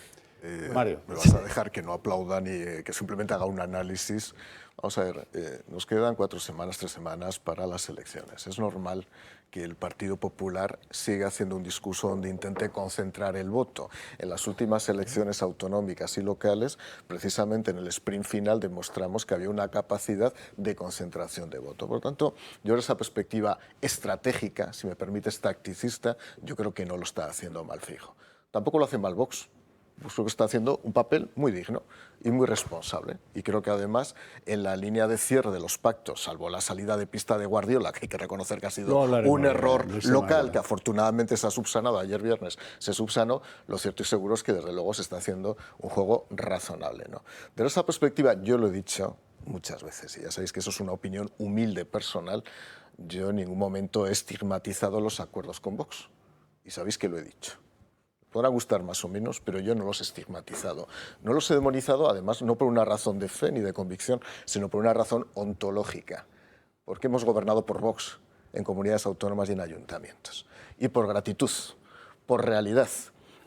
Mario. Me vas a dejar que no aplaudan y que simplemente haga un análisis. Vamos a ver, nos quedan 4 semanas, 3 semanas para las elecciones. Es normal que el Partido Popular siga haciendo un discurso donde intente concentrar el voto. En las últimas elecciones autonómicas y locales, precisamente en el sprint final, demostramos que había una capacidad de concentración de voto. Por lo tanto, yo desde esa perspectiva estratégica, si me permites tacticista, yo creo que no lo está haciendo mal Feijóo. Tampoco lo hace mal Vox. pues creo que está haciendo un papel muy digno y muy responsable. Y creo que además en la línea de cierre de los pactos, salvo la salida de pista de Guardiola, que hay que reconocer que ha sido un error local que afortunadamente se ha subsanado, ayer viernes se subsanó, lo cierto y seguro es que desde luego se está haciendo un juego razonable, ¿no? Desde esa perspectiva, yo lo he dicho muchas veces, y ya sabéis que eso es una opinión humilde personal, yo en ningún momento he estigmatizado los acuerdos con Vox, y sabéis que lo he dicho. Podrá gustar más o menos, pero yo no los he estigmatizado. No los he demonizado, además, no por una razón de fe ni de convicción, sino por una razón ontológica. Porque hemos gobernado por Vox en comunidades autónomas y en ayuntamientos. Y por gratitud, por realidad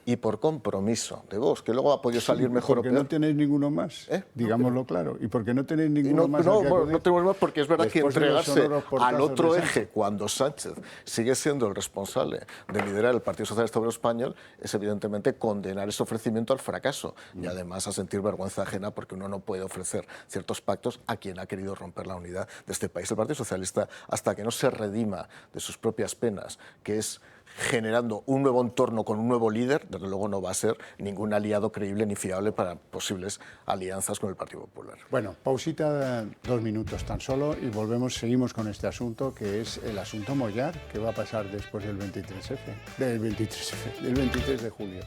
y por compromiso de Vox, que luego ha podido salir mejor o peor. Porque no tenéis ninguno más, digámoslo claro. Y porque no tenéis ninguno más. No tenemos más porque es verdad que entregarse al otro eje cuando Sánchez sigue siendo el responsable de liderar el Partido Socialista Obrero Español es evidentemente condenar ese ofrecimiento al fracaso y además a sentir vergüenza ajena porque uno no puede ofrecer ciertos pactos a quien ha querido romper la unidad de este país. El Partido Socialista, hasta que no se redima de sus propias penas, que es generando un nuevo entorno con un nuevo líder, desde luego no va a ser ningún aliado creíble ni fiable para posibles alianzas con el Partido Popular. Bueno, pausita 2 minutos tan solo y seguimos con este asunto que es el asunto Mollar, que va a pasar después del 23 de julio.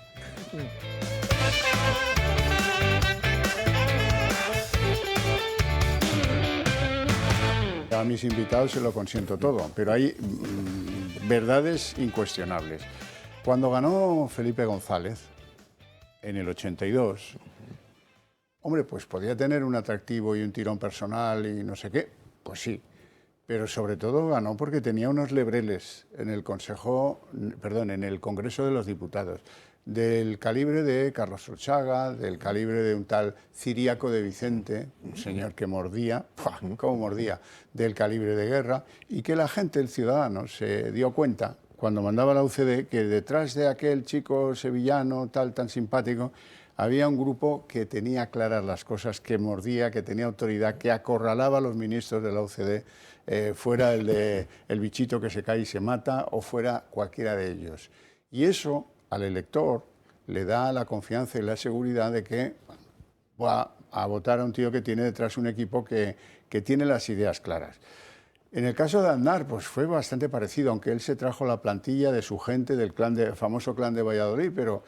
A mis invitados se lo consiento todo, pero hay verdades incuestionables. Cuando ganó Felipe González, en el 82, hombre, pues podía tener un atractivo y un tirón personal y no sé qué, pues sí, pero sobre todo ganó porque tenía unos lebreles en el en el Congreso de los Diputados, del calibre de Carlos Solchaga, del calibre de un tal Ciriaco de Vicente, un señor que mordía, cómo mordía, del calibre de Guerra, y que la gente, el ciudadano, se dio cuenta, cuando mandaba la UCD, que detrás de aquel chico sevillano, tan simpático, había un grupo que tenía claras las cosas, que mordía, que tenía autoridad, que acorralaba a los ministros de la UCD, fuera el bichito que se cae y se mata, o fuera cualquiera de ellos. Y eso al elector le da la confianza y la seguridad de que va a votar a un tío que tiene detrás un equipo que tiene las ideas claras. En el caso de Aznar, pues fue bastante parecido, aunque él se trajo la plantilla de su gente, del famoso clan de Valladolid, pero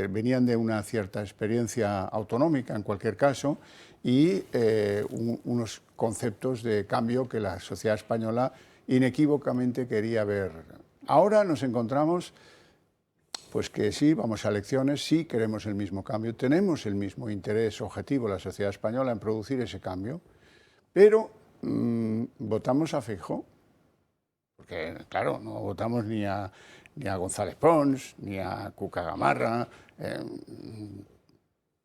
venían de una cierta experiencia autonómica en cualquier caso y unos conceptos de cambio que la sociedad española inequívocamente quería ver. Ahora nos encontramos pues que sí, vamos a elecciones, sí queremos el mismo cambio, tenemos el mismo interés objetivo la sociedad española en producir ese cambio, pero votamos a Feijóo, porque claro, no votamos ni a González Pons, ni a Cuca Gamarra.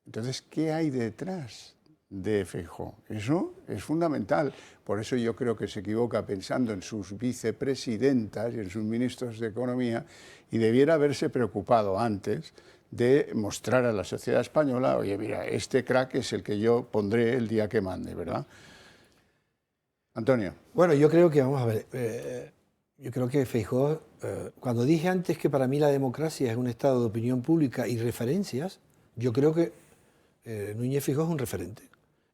Entonces, ¿qué hay detrás de Feijóo? Eso es fundamental. Por eso yo creo que se equivoca pensando en sus vicepresidentas y en sus ministros de Economía y debiera haberse preocupado antes de mostrar a la sociedad española, oye, mira, este crack es el que yo pondré el día que mande, ¿verdad? Antonio. Bueno, yo creo que, vamos a ver, yo creo que Feijóo, cuando dije antes que para mí la democracia es un estado de opinión pública y referencias, yo creo que Núñez Feijóo es un referente.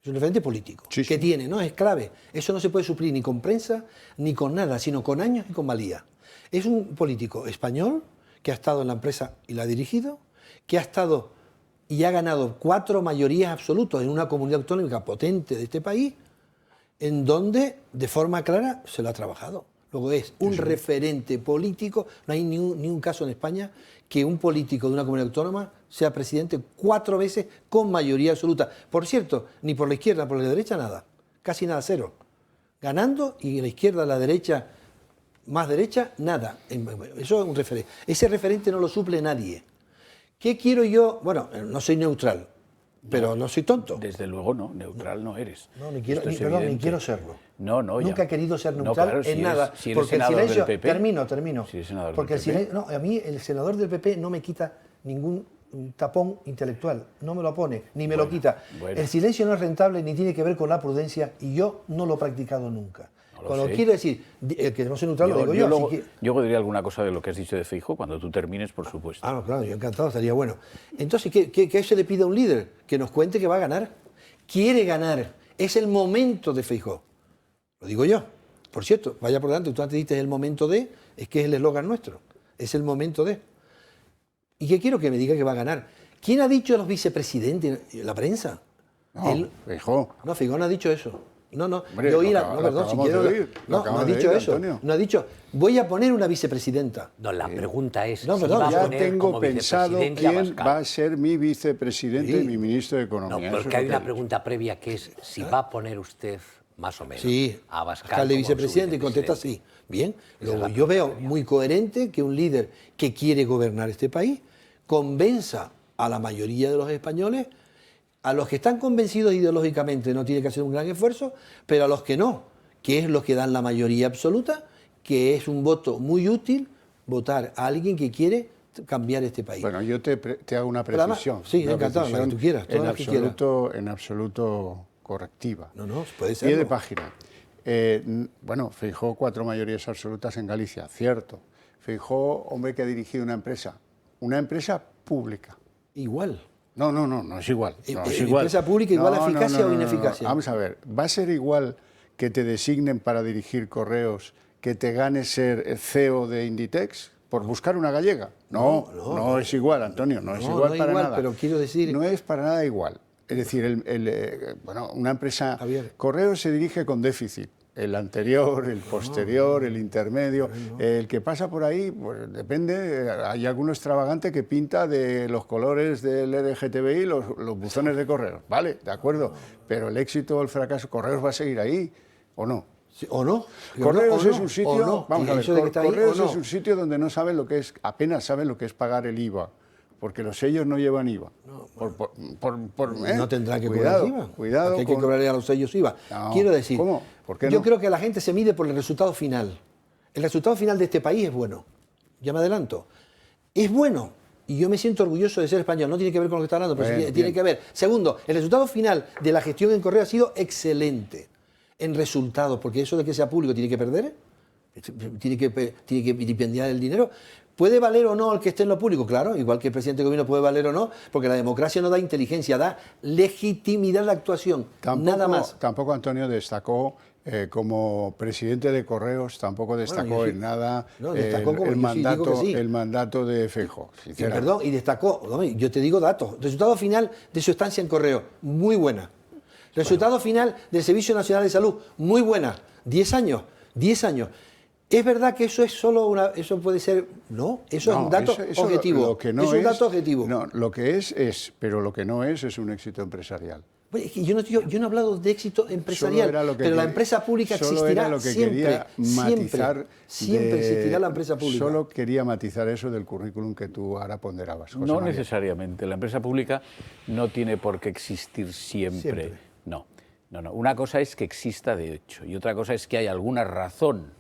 Es un referente político, sí. Que tiene, ¿no? Es clave. Eso no se puede suplir ni con prensa, ni con nada, sino con años y con valía. Es un político español que ha estado en la empresa y la ha dirigido, que ha estado y ha ganado 4 mayorías absolutas en una comunidad autonómica potente de este país, en donde de forma clara se lo ha trabajado. Luego es un referente político. No hay ni un caso en España que un político de una comunidad autónoma sea presidente 4 veces con mayoría absoluta. Por cierto, ni por la izquierda, por la derecha, nada. Casi nada, 0. Ganando y la izquierda, la derecha, más derecha, nada. Eso es un referente. Ese referente no lo suple nadie. ¿Qué quiero yo? Bueno, no soy neutral, pero no soy tonto. Desde luego no, neutral no eres. No, ni quiero serlo. No, Nunca he querido ser neutral claro, en nada. Si eres porque el silencio, del PP, termino. Si eres senador porque del el silencio, no, a mí el senador del PP no me quita ningún tapón intelectual, no me lo pone, ni me lo quita. El silencio no es rentable ni tiene que ver con la prudencia y yo no lo he practicado nunca. Cuando quiero decir, el que no soy neutral lo digo yo. Luego, yo diría alguna cosa de lo que has dicho de Feijóo cuando tú termines, por supuesto. Ah, no, claro, yo encantado, estaría bueno. Entonces, ¿qué se le pide a un líder? Que nos cuente que va a ganar. Quiere ganar. Es el momento de Feijóo. Lo digo yo. Por cierto, vaya por delante, tú antes dijiste el momento de, es que es el eslogan nuestro. Es el momento de. ¿Y qué quiero que me diga que va a ganar? ¿Quién ha dicho a los vicepresidentes? ¿La prensa? No, Feijóo. No, Feijóo no ha dicho eso. No, Hombre, yo oí no, ha dicho eso. Antonio. No ha dicho, voy a poner una vicepresidenta. No, la pregunta es, No, si perdón, va a Ya poner tengo como pensado vicepresidente a quién Abascal. va a ser mi vicepresidente y mi ministro de No, Economía. Eso porque es hay lo una que he pregunta previa que es si va a poner usted, más o menos, Sí, a Abascal Abascal de como su vicepresidente y contesta sí. Bien, luego yo veo muy coherente que un líder que quiere gobernar este país convenza a la mayoría de los españoles, a los que están convencidos ideológicamente no tiene que hacer un gran esfuerzo, pero a los que no, que es los que dan la mayoría absoluta, que es un voto muy útil votar a alguien que quiere cambiar este país. Bueno, yo te hago una Pero además, precisión. sí, una encantado, la que tú quieras, todas las que quieras. En absoluto correctiva. No, puede ser. Pie de página. Bueno, Feijóo 4 mayorías absolutas en Galicia, cierto. Feijóo, hombre que ha dirigido una empresa pública. Igual. No es igual. No es ¿En igual. empresa pública igual a eficacia o ineficacia? Vamos a ver, ¿va a ser igual que te designen para dirigir correos que te gane ser CEO de Inditex por buscar una gallega? No es igual, Antonio, no es igual para nada. Pero quiero decir... No es para nada igual. Es decir, una empresa... Javier. Correos se dirige con déficit. El anterior, el posterior, el intermedio. El que pasa por ahí, pues depende. Hay alguno extravagante que pinta de los colores del LGTBI los buzones de correos. Vale, de acuerdo. Pero el éxito o el fracaso, Correos va a seguir ahí, ¿o no? Sí, ¿o no? Correos ¿O es no? un sitio, ¿O no? vamos ¿Y a ver, eso de que está ahí, Correos o no? es un sitio donde no saben lo que es, apenas saben lo que es pagar el IVA, porque los sellos no llevan IVA. No tendrá que cuidado, cobrar IVA. Cuidado. Porque hay que cobrarle a los sellos IVA. No, Quiero decir, ¿cómo? ¿Por qué yo no? creo que la gente se mide por el resultado final. El resultado final de este país es bueno. Ya me adelanto. Es bueno. Y yo me siento orgulloso de ser español. No tiene que ver con lo que está hablando, pero Bueno, sí tiene bien. que ver. Segundo, el resultado final de la gestión en Correo ha sido excelente. En resultados, porque eso de que sea público tiene que perder, tiene que vilipendiar el dinero. ¿Puede valer o no el que esté en lo público? Claro, igual que el presidente de gobierno puede valer o no, porque la democracia no da inteligencia, da legitimidad a la actuación, nada más. Tampoco Antonio destacó como presidente de Correos, tampoco destacó yo sí. en nada No, destacó como yo sí digo que sí. el mandato de Feijóo. Y, perdón, y destacó, yo te digo datos, resultado final de su estancia en Correo, muy buena. Resultado final del Servicio Nacional de Salud, muy buena. 10 años. ¿Es verdad que eso es solo eso puede ser? No, eso es un dato objetivo. Lo que no es un dato objetivo. No, lo que es, pero lo que no es un éxito empresarial. Bueno, es que yo no he hablado de éxito empresarial, pero la empresa pública existirá siempre existirá la empresa pública. Solo quería matizar eso del currículum que tú ahora ponderabas, José No María. necesariamente. La empresa pública no tiene por qué existir siempre. No. Una cosa es que exista de hecho y otra cosa es que hay alguna razón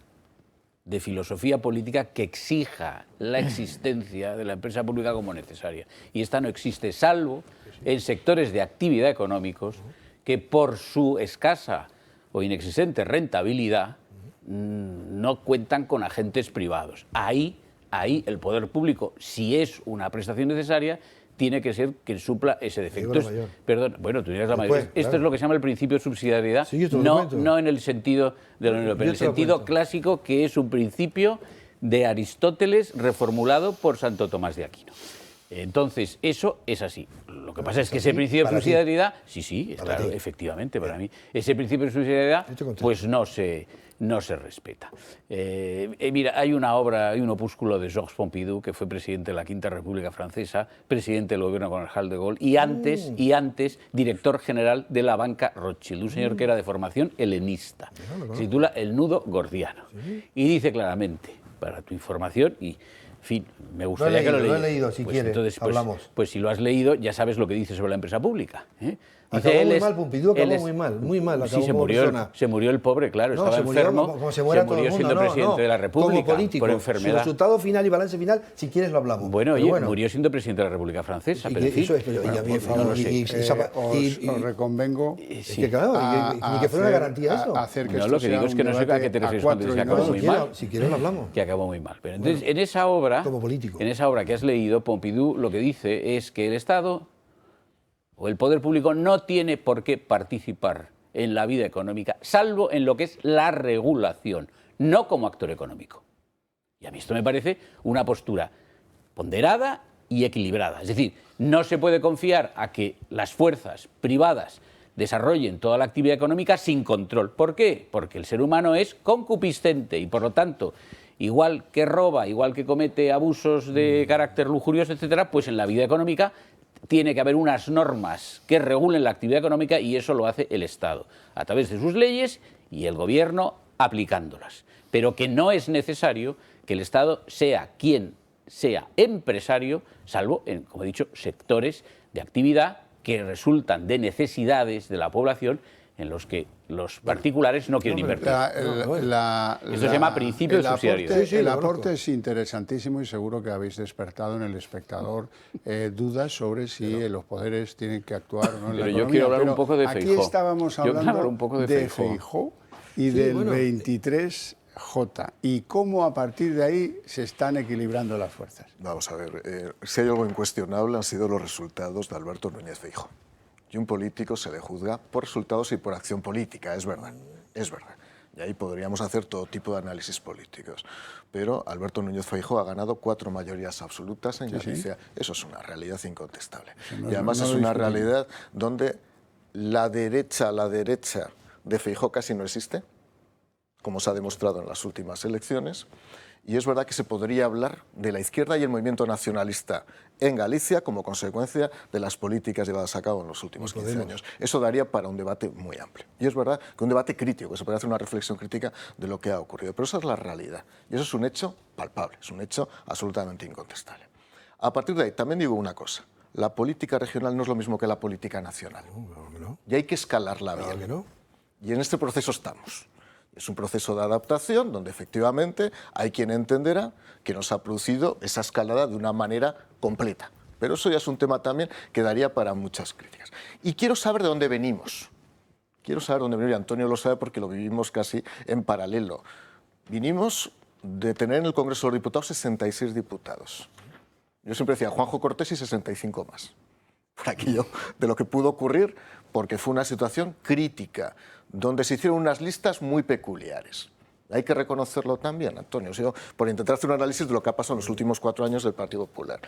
de filosofía política que exija la existencia de la empresa pública como necesaria. Y esta no existe, salvo en sectores de actividad económicos que por su escasa o inexistente rentabilidad no cuentan con agentes privados. Ahí el poder público, si es una prestación necesaria, tiene que ser quien supla ese defecto. Perdón, bueno, tú dirás la mayoría. Esto es lo que se llama el principio de subsidiariedad, Sí, no en el sentido de la Unión Europea, en el sentido clásico, que es un principio de Aristóteles reformulado por Santo Tomás de Aquino. Entonces, eso es así. Lo que pasa es que ese principio de subsidiariedad, sí, claro, efectivamente, para mí, ese principio de subsidiariedad, pues no se respeta. Mira, hay un opúsculo de Georges Pompidou, que fue presidente de la Quinta República Francesa, presidente del gobierno con el Charles de Gaulle, y antes director general de la banca Rothschild, un señor que era de formación helenista. Se titula El nudo gordiano. Y dice claramente, para tu información, y en fin, me gustaría que lo leyeras. Lo he leído, si quieres, entonces, hablamos. Pues si lo has leído, ya sabes lo que dice sobre la empresa pública. Acabó muy mal, Pompidou acabó muy mal. Sí, se murió el pobre, claro, No, estaba enfermo, como se todo el murió mundo, siendo presidente de la República como político, por enfermedad. Su resultado final y balance final, si quieres lo hablamos. Bueno, oye, murió siendo presidente de la República Francesa, pero en fin. Os reconvengo ni que fuera una garantía eso. Hacer que no, lo que digo es que no sé a qué te refieres cuando dices que acabó muy mal. Si quieres lo hablamos. Que acabó muy mal. Pero entonces, en esa obra, como político. En esa obra que has leído, Pompidou lo que dice es que el Estado o el poder público no tiene por qué participar en la vida económica, salvo en lo que es la regulación, no como actor económico. Y a mí esto me parece una postura ponderada y equilibrada. Es decir, no se puede confiar a que las fuerzas privadas desarrollen toda la actividad económica sin control. ¿Por qué? Porque el ser humano es concupiscente y, por lo tanto, igual que roba, igual que comete abusos de carácter lujurioso, etcétera, pues en la vida económica tiene que haber unas normas que regulen la actividad económica y eso lo hace el Estado, a través de sus leyes y el Gobierno aplicándolas. Pero que no es necesario que el Estado sea quien sea empresario, salvo en, como he dicho, sectores de actividad que resultan de necesidades de la población en los que los particulares no quieren invertir. Esto se llama principio de subsidiariedad. El aporte es interesantísimo y seguro que habéis despertado en el espectador dudas sobre si los poderes tienen que actuar o no en la economía. Yo quiero hablar un poco de Feijóo. Aquí estábamos hablando de Feijóo y del 23J y cómo a partir de ahí se están equilibrando las fuerzas. Vamos a ver, si hay algo incuestionable han sido los resultados de Alberto Núñez Feijóo. Y un político se le juzga por resultados y por acción política, es verdad, es verdad. Y ahí podríamos hacer todo tipo de análisis políticos. Pero Alberto Núñez Feijóo ha ganado 4 mayorías absolutas en Galicia. Sí. Eso es una realidad incontestable. Y además es una realidad donde la derecha de Feijóo casi no existe, como se ha demostrado en las últimas elecciones. Y es verdad que se podría hablar de la izquierda y el movimiento nacionalista en Galicia como consecuencia de las políticas llevadas a cabo en los últimos 15 años. Eso daría para un debate muy amplio. Y es verdad que un debate crítico, que se puede hacer una reflexión crítica de lo que ha ocurrido. Pero esa es la realidad. Y eso es un hecho palpable, es un hecho absolutamente incontestable. A partir de ahí, también digo una cosa. La política regional no es lo mismo que la política nacional. No. Y hay que escalarla bien. Y en este proceso estamos. Es un proceso de adaptación donde efectivamente hay quien entenderá que nos ha producido esa escalada de una manera completa. Pero eso ya es un tema también que daría para muchas críticas. Y quiero saber de dónde venimos. Quiero saber dónde venimos, y Antonio lo sabe porque lo vivimos casi en paralelo. Vinimos de tener en el Congreso de los Diputados 66 diputados. Yo siempre decía Juanjo Cortés y 65 más. Por aquello de lo que pudo ocurrir, porque fue una situación crítica, donde se hicieron unas listas muy peculiares. Hay que reconocerlo también, Antonio, por intentar hacer un análisis de lo que ha pasado en los últimos 4 años del Partido Popular.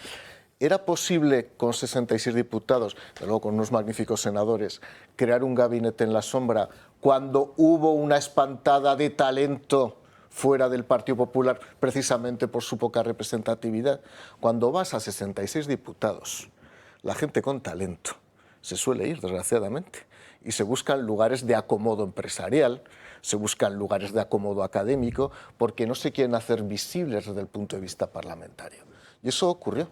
¿Era posible con 66 diputados, y luego con unos magníficos senadores, crear un gabinete en la sombra cuando hubo una espantada de talento fuera del Partido Popular precisamente por su poca representatividad? Cuando vas a 66 diputados, la gente con talento se suele ir, desgraciadamente, y se buscan lugares de acomodo empresarial, se buscan lugares de acomodo académico, porque no se quieren hacer visibles desde el punto de vista parlamentario. Y eso ocurrió.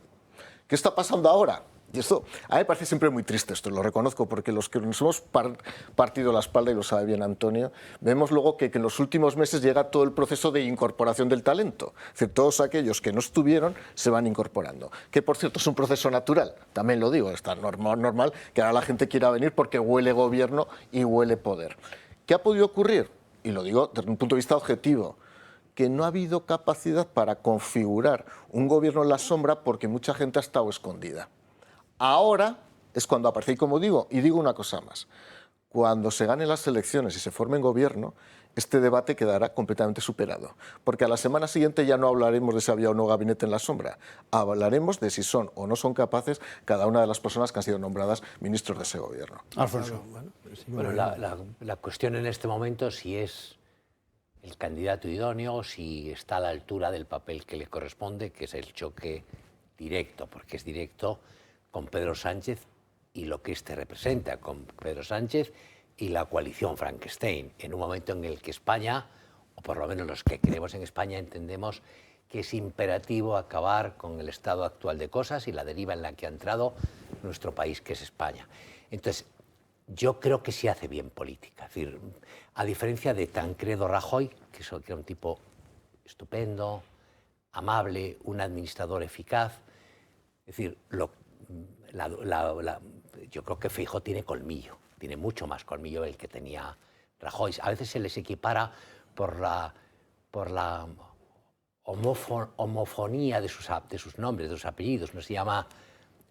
¿Qué está pasando ahora? Y esto, a mí me parece siempre muy triste esto, lo reconozco, porque los que nos hemos partido la espalda, y lo sabe bien Antonio, vemos luego que en los últimos meses llega todo el proceso de incorporación del talento. Es decir, todos aquellos que no estuvieron se van incorporando. Que, por cierto, es un proceso natural, también lo digo, está normal que ahora la gente quiera venir porque huele gobierno y huele poder. ¿Qué ha podido ocurrir? Y lo digo desde un punto de vista objetivo, que no ha habido capacidad para configurar un gobierno en la sombra porque mucha gente ha estado escondida. Ahora es cuando aparece, y como digo, y digo una cosa más, cuando se ganen las elecciones y se forme gobierno, este debate quedará completamente superado. Porque a la semana siguiente ya no hablaremos de si había o no gabinete en la sombra, hablaremos de si son o no son capaces cada una de las personas que han sido nombradas ministros de ese gobierno. Alfonso. Bueno, la cuestión en este momento si es el candidato idóneo, si está a la altura del papel que le corresponde, que es el choque directo, porque es directo con Pedro Sánchez y lo que éste representa, con Pedro Sánchez y la coalición Frankenstein, en un momento en el que España, o por lo menos los que creemos en España, entendemos que es imperativo acabar con el estado actual de cosas y la deriva en la que ha entrado nuestro país, que es España. Entonces, yo creo que sí hace bien política. Es decir, a diferencia de Tancredo Rajoy, que era un tipo estupendo, amable, un administrador eficaz. Es decir, yo creo que Feijóo tiene colmillo, tiene mucho más colmillo del que tenía Rajoy. A veces se les equipara por la homofonía de sus nombres, de sus apellidos. Uno se llama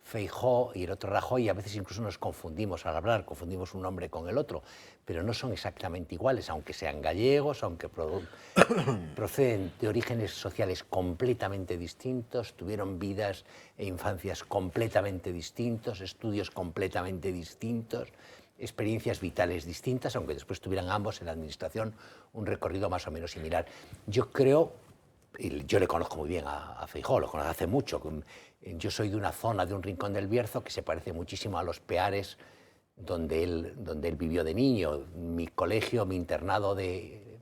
Feijóo y el otro Rajoy, y a veces incluso nos confundimos al hablar, confundimos un nombre con el otro, pero no son exactamente iguales, aunque sean gallegos, aunque proceden de orígenes sociales completamente distintos, tuvieron vidas e infancias completamente distintos, estudios completamente distintos, experiencias vitales distintas, aunque después tuvieran ambos en la administración un recorrido más o menos similar. Yo creo, y yo le conozco muy bien a Feijóo, lo conozco hace mucho. Yo soy de una zona, de un rincón del Bierzo, que se parece muchísimo a Los Peares, donde él vivió de niño. Mi colegio, mi internado del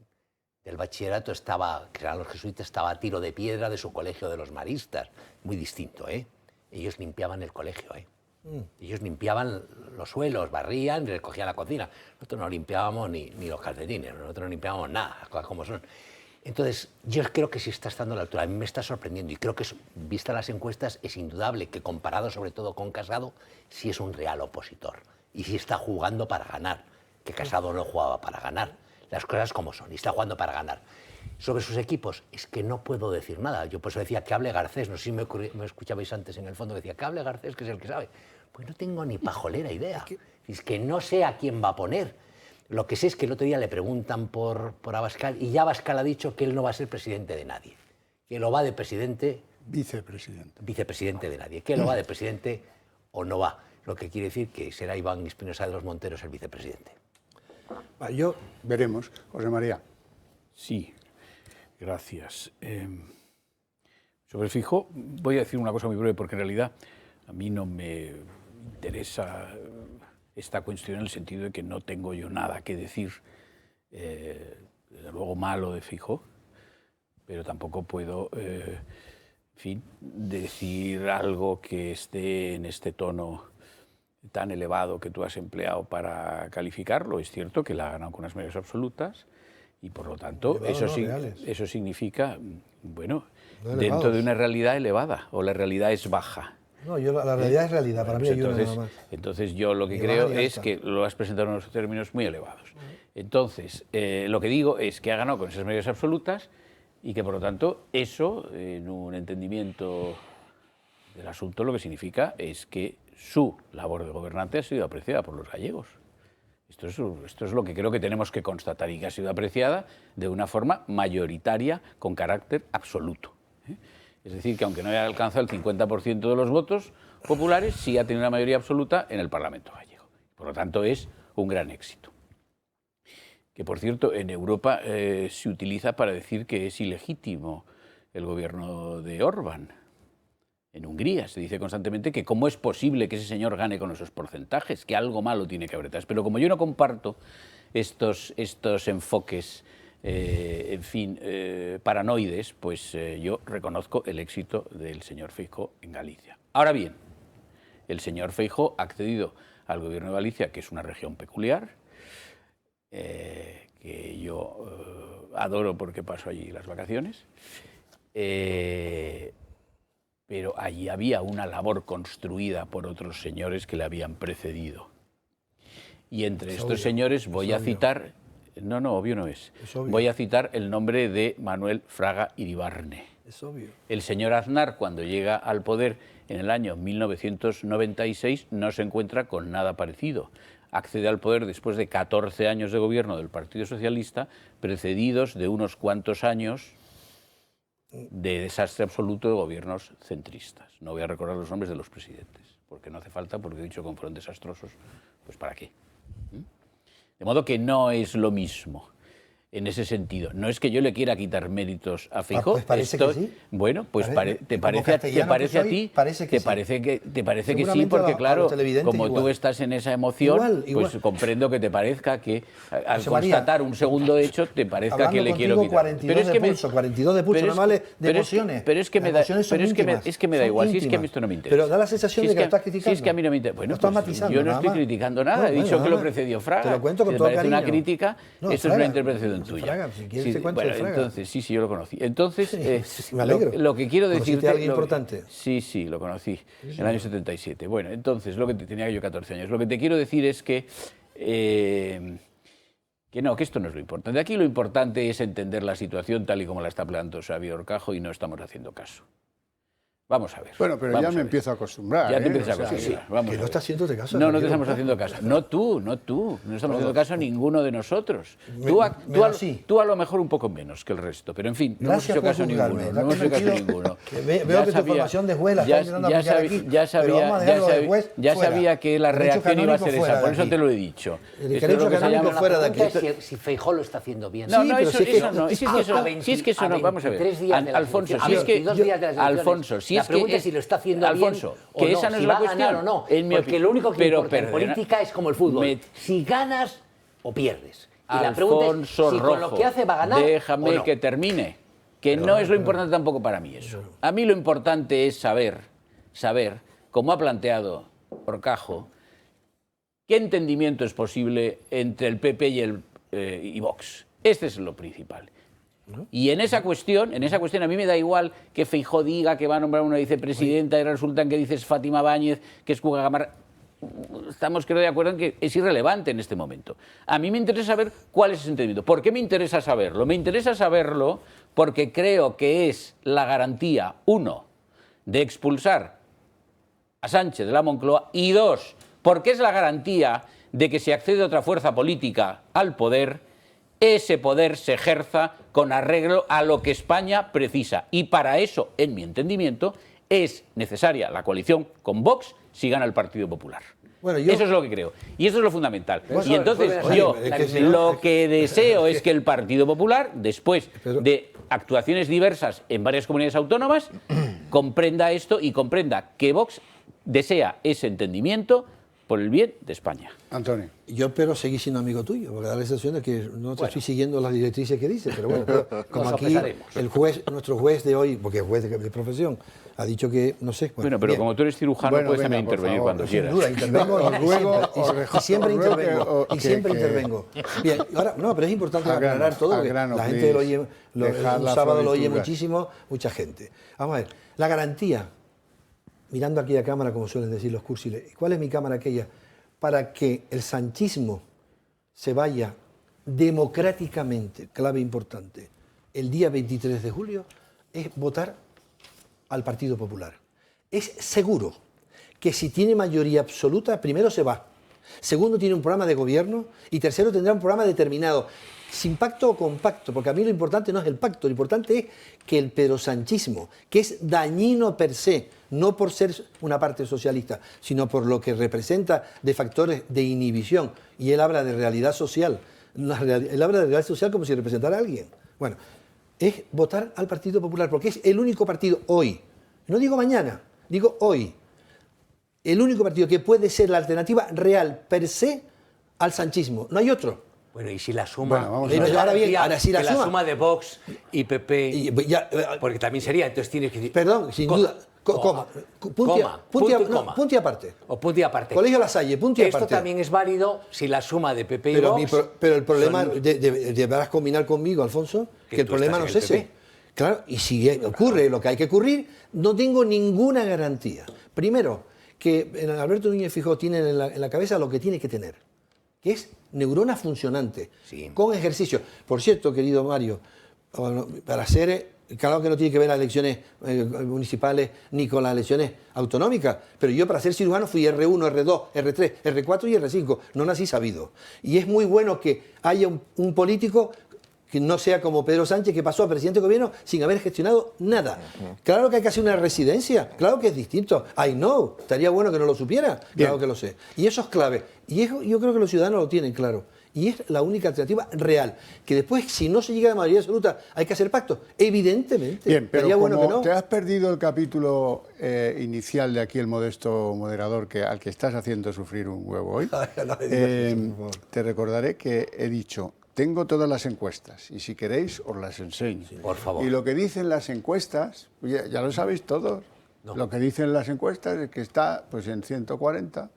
bachillerato estaba, que eran los jesuitas, estaba a tiro de piedra de su colegio de los maristas. Muy distinto, ¿eh? Ellos limpiaban el colegio, ¿eh? Ellos limpiaban los suelos, barrían y recogían la cocina. Nosotros no limpiábamos ni los calcetines, nosotros no limpiábamos nada, las cosas como son. Entonces, yo creo que sí está estando a la altura. A mí me está sorprendiendo y creo que, vista las encuestas, es indudable que, comparado sobre todo con Casado, sí es un real opositor. Y sí está jugando para ganar, que Casado no jugaba para ganar. Las cosas como son, y está jugando para ganar. Sobre sus equipos, es que no puedo decir nada. Yo por eso decía que hable Garcés, no sé si me escuchabais antes en el fondo, decía que hable Garcés, que es el que sabe. Pues no tengo ni pajolera idea. Es que no sé a quién va a poner. Lo que sé es que el otro día le preguntan por Abascal y ya Abascal ha dicho que él no va a ser presidente de nadie, que lo va de presidente... Vicepresidente de nadie, que lo va de presidente o no va. Lo que quiere decir que será Iván Espinosa de los Monteros el vicepresidente. Yo veremos. José María. Sí, gracias. Sobre Feijóo voy a decir una cosa muy breve, porque en realidad a mí no me interesa esta cuestión en el sentido de que no tengo yo nada que decir, desde luego malo de Feijóo, pero tampoco puedo, en fin, decir algo que esté en este tono tan elevado que tú has empleado para calificarlo. Es cierto que la ha ganado con unas mayorías absolutas y, por lo tanto, eso significa, bueno, no dentro de una realidad elevada, o la realidad es baja. No, la realidad es realidad, para mí hay una nada más. Entonces yo lo que creo es que lo has presentado en unos términos muy elevados. Entonces, lo que digo es que ha ganado con esas mayorías absolutas y que, por lo tanto, eso, en un entendimiento del asunto, lo que significa es que su labor de gobernante ha sido apreciada por los gallegos. Esto es lo que creo que tenemos que constatar, y que ha sido apreciada de una forma mayoritaria, con carácter absoluto. Es decir, que aunque no haya alcanzado el 50% de los votos populares, sí ha tenido una mayoría absoluta en el Parlamento gallego. Por lo tanto, es un gran éxito. Que, por cierto, en Europa se utiliza para decir que es ilegítimo el gobierno de Orbán. En Hungría se dice constantemente que cómo es posible que ese señor gane con esos porcentajes, que algo malo tiene que haber detrás. Pero como yo no comparto estos enfoques, en fin, paranoides, pues yo reconozco el éxito del señor Feijóo en Galicia. Ahora bien, el señor Feijóo ha accedido al gobierno de Galicia, que es una región peculiar, que yo adoro porque paso allí las vacaciones, pero allí había una labor construida por otros señores que le habían precedido. Y entre estos señores voy a citar... No, obvio no es. Voy a citar el nombre de Manuel Fraga Iribarne. Es obvio. El señor Aznar, cuando llega al poder en el año 1996, no se encuentra con nada parecido. Accede al poder después de 14 años de gobierno del Partido Socialista, precedidos de unos cuantos años de desastre absoluto de gobiernos centristas. No voy a recordar los nombres de los presidentes, porque no hace falta, porque he dicho que fueron desastrosos, pues ¿para qué? De modo que no es lo mismo. en ese sentido. No es que yo le quiera quitar méritos a Feijóo. Pues parece que sí. Bueno, pues te parece a ti, te parece que sí, porque claro, como tú estás en esa emoción, pues comprendo que te parezca que al constatar un segundo hecho te parezca que le quiero quitar. 42 de pulso, no vale de emociones. Pero es que me da igual, si es que a mí esto no me interesa. Pero da la sensación de que lo estás criticando. Si es que a mí no me interesa. Bueno, pues yo no estoy criticando nada, he dicho que lo precedió Fraga. Te lo cuento con todo cariño. Una crítica, esto es una interpretación tuya. Fraga, si quieres te cuento de Fraga. Entonces, sí, yo lo conocí. Entonces, me alegro. Lo que quiero decirte... alguien importante? Sí, lo conocí en el año 77. Bueno, entonces, tenía yo 14 años. Lo que te quiero decir es que no, que esto no es lo importante. Aquí lo importante es entender la situación tal y como la está planteando Xavier Horcajo y no estamos haciendo caso. Vamos a ver. Bueno, pero ya me empiezo a acostumbrar. Ya te empiezas a acostumbrar. Vamos que no estás haciendo caso. No te estamos haciendo caso. No tú. No estamos haciendo caso ninguno de nosotros. Tú a lo mejor un poco menos que el resto, pero en fin, no hemos hecho caso ninguno. No hemos hecho caso ninguno. Veo que tu formación de juez la está intentando aplicar aquí. Ya sabía que la reacción iba a ser esa, por eso te lo he dicho. El derecho canónico fuera de aquí. Si Feijóo lo está haciendo bien. No, eso no. Si es que eso no, vamos a ver. Alfonso, si es que... Alfonso, la pregunta es si lo está haciendo Alfonso, bien que o esa no, no si es la va a cuestión. ganar o no, porque lo único que importa en política es como el fútbol, si ganas o pierdes. Y la pregunta es si con lo que hace va a ganar déjame o no. que termine, que no es lo importante tampoco para mí eso. A mí lo importante es saber, como ha planteado Horcajo, qué entendimiento es posible entre el PP y Vox. Este es lo principal. Y en esa cuestión a mí me da igual que Feijóo diga que va a nombrar una vicepresidenta y resulta que dices Fátima Báñez, que es Cuca Gamarra. Estamos creo de acuerdo en que es irrelevante en este momento. A mí me interesa saber cuál es ese entendimiento. ¿Por qué me interesa saberlo? Me interesa saberlo porque creo que es la garantía, 1, de expulsar a Sánchez de la Moncloa y 2, porque es la garantía de que si accede otra fuerza política al poder, ese poder se ejerza con arreglo a lo que España precisa. Y para eso, en mi entendimiento, es necesaria la coalición con Vox si gana el Partido Popular. Bueno, eso es lo que creo. Y eso es lo fundamental. Y entonces yo lo que deseo es que el Partido Popular, después de actuaciones diversas en varias comunidades autónomas, comprenda esto y comprenda que Vox desea ese entendimiento por el bien de España. Antonio. Yo espero seguir siendo amigo tuyo, porque da la sensación de que no te estoy siguiendo las directrices que dices, pero bueno, como aquí nuestro juez de hoy, porque es juez de profesión, ha dicho que, no sé... Bueno, pero bien. Como tú eres cirujano, puedes también intervenir cuando quieras. Sin duda, intervengo, y siempre intervengo. Bien, ahora, no, pero es importante aclarar todo, porque la gente lo oye, un sábado lo oye muchísimo, mucha gente. Vamos a ver, la garantía, mirando aquí a cámara, como suelen decir los cursiles, ¿cuál es mi cámara aquella? Para que el sanchismo se vaya democráticamente, clave importante, el día 23 de julio, es votar al Partido Popular. Es seguro que si tiene mayoría absoluta, primero se va, segundo tiene un programa de gobierno y tercero tendrá un programa determinado, sin pacto o con pacto, porque a mí lo importante no es el pacto, lo importante es que el pedrosanchismo, que es dañino per se, no por ser una parte socialista, sino por lo que representa de factores de inhibición, y él habla de realidad social, él habla de realidad social como si representara a alguien. Bueno, es votar al Partido Popular, porque es el único partido hoy, no digo mañana, digo hoy, el único partido que puede ser la alternativa real per se al sanchismo, no hay otro. Bueno, y si la suma, la suma de Vox y PP, porque también sería, entonces tienes que decir... Perdón, sin duda, punto y aparte. O punto y aparte. Colegio La Salle, punto y aparte. Esto también es válido si la suma de PP y Vox... Pero el problema, deberás combinar conmigo, Alfonso, que el problema no es ese. Claro, y si ocurre lo que hay que ocurrir, no tengo ninguna garantía. Primero, que Alberto Núñez Feijóo tiene en la cabeza lo que tiene que tener, que es neurona funcionante, con ejercicio. Por cierto, querido Mario, para ser, claro que no tiene que ver las elecciones municipales ni con las elecciones autonómicas, pero yo para ser cirujano fui R1, R2, R3, R4 y R5, no nací sabido. Y es muy bueno que haya un político que no sea como Pedro Sánchez, que pasó a presidente de gobierno sin haber gestionado nada. Claro que hay que hacer una residencia, claro que es distinto. I know, estaría bueno que no lo supiera, claro que lo sé. Y eso es clave. Y eso, yo creo que los ciudadanos lo tienen claro. Y es la única alternativa real. Que después, si no se llega a mayoría absoluta, hay que hacer pactos. Evidentemente. Bien, pero sería como bueno que no. te has perdido el capítulo inicial de Aquí el modesto moderador, al que estás haciendo sufrir un huevo hoy, No me digas eso, por favor. te recordaré que he dicho, tengo todas las encuestas y si queréis os las enseño. Por favor. Y lo que dicen las encuestas, ya lo sabéis todos, No. lo que dicen las encuestas es que está pues en 140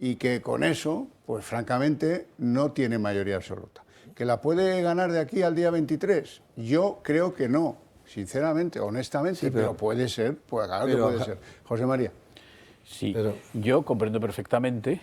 y que con eso, pues francamente, no tiene mayoría absoluta. ¿Que la puede ganar de aquí al día 23? Yo creo que no, sinceramente, honestamente, Sí, pero puede ser, pues claro que puede ser. José María. Sí, Pero- yo comprendo perfectamente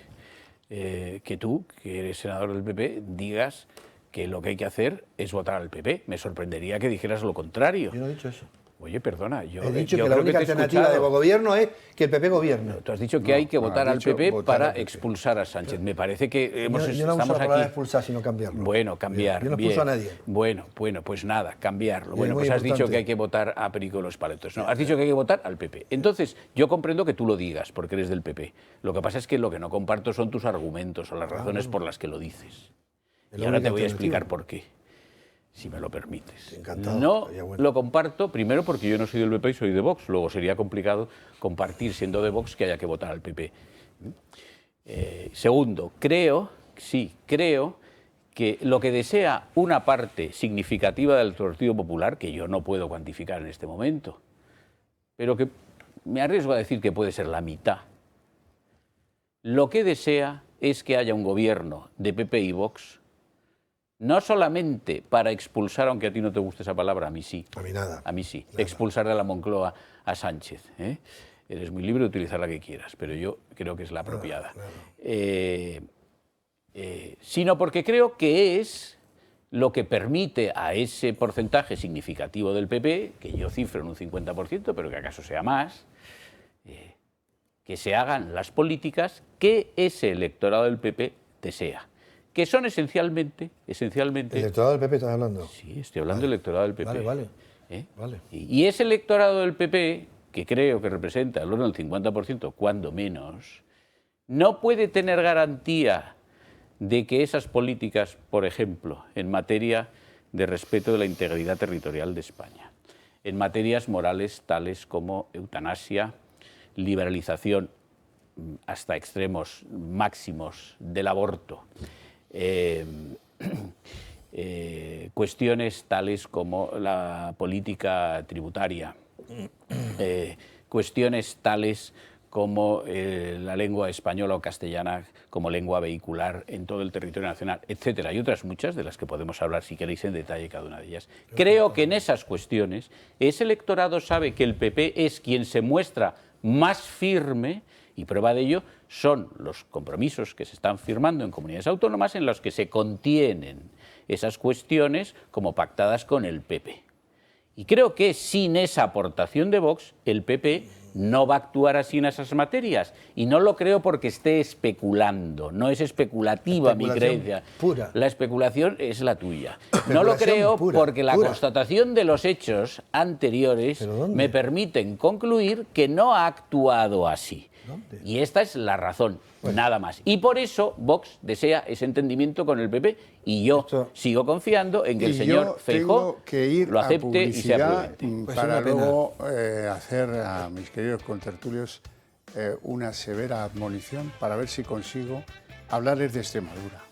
que tú, que eres senador del PP, digas que lo que hay que hacer es votar al PP. Me sorprendería que dijeras lo contrario. Yo no he dicho eso. Oye, perdona, yo He dicho yo que la creo única te he alternativa de escuchado. gobierno es que el PP gobierne. Tú has dicho que hay que no, votar has al dicho PP votar para al PP. expulsar a Sánchez. Me parece que Yo no uso estamos la palabra aquí. expulsar, sino cambiarlo. Bueno, cambiar. Yo no bien. expulso a nadie. Bueno, pues nada, cambiarlo. Y Bueno, es muy pues has dicho importante. que hay que votar a Perico los Paletos. No, has dicho que hay que votar al PP. Entonces, yo comprendo que tú lo digas, porque eres del PP. Lo que pasa es que lo que no comparto son tus argumentos o las razones por las que lo dices. Es Y la ahora única te voy a alternativa. explicar por qué, si me lo permites. Encantado, No estaría bueno. lo comparto, primero porque yo no soy del PP y soy de Vox. Luego sería complicado compartir, siendo de Vox, que haya que votar al PP. Segundo, creo que lo que desea una parte significativa del Partido Popular, que yo no puedo cuantificar en este momento, pero que me arriesgo a decir que puede ser la mitad, lo que desea es que haya un gobierno de PP y Vox, no solamente para expulsar, aunque a ti no te guste esa palabra, a mí sí. A mí nada. A mí sí. Expulsar de la Moncloa a Sánchez. Eres muy libre de utilizar la que quieras, pero yo creo que es la apropiada. Sino porque creo que es lo que permite a ese porcentaje significativo del PP, que yo cifro en un 50%, pero que acaso sea más, que se hagan las políticas que ese electorado del PP desea, que son esencialmente... ¿El electorado del PP estás hablando? Sí, estoy hablando del electorado del PP. Vale. ¿Eh? Vale. Y ese electorado del PP, que creo que representa al orden del 50%, cuando menos, no puede tener garantía de que esas políticas, por ejemplo, en materia de respeto de la integridad territorial de España, en materias morales tales como eutanasia, liberalización hasta extremos máximos del aborto, cuestiones tales como la política tributaria, cuestiones tales como la lengua española o castellana como lengua vehicular en todo el territorio nacional, etcétera, y otras muchas de las que podemos hablar si queréis en detalle cada una de ellas. Creo que en esas cuestiones ese electorado sabe que el PP es quien se muestra más firme, y prueba de ello son los compromisos que se están firmando en comunidades autónomas en los que se contienen esas cuestiones como pactadas con el PP. Y creo que sin esa aportación de Vox, el PP no va a actuar así en esas materias. Y no lo creo porque esté especulando, no es especulativa mi Especulación creencia. pura. La especulación es la tuya. No lo Especulación creo pura, porque la pura. constatación de los hechos anteriores ¿Pero dónde? me permiten concluir que no ha actuado así. ¿Dónde? Y esta es la razón, nada más. Y por eso Vox desea ese entendimiento con el PP y yo Esto- sigo confiando en que el Y señor yo Feijóo tengo que ir lo a acepte y sea publicidad prudente. Pues para una pena. luego hacer a mis queridos contertulios una severa admonición para ver si consigo hablarles de Extremadura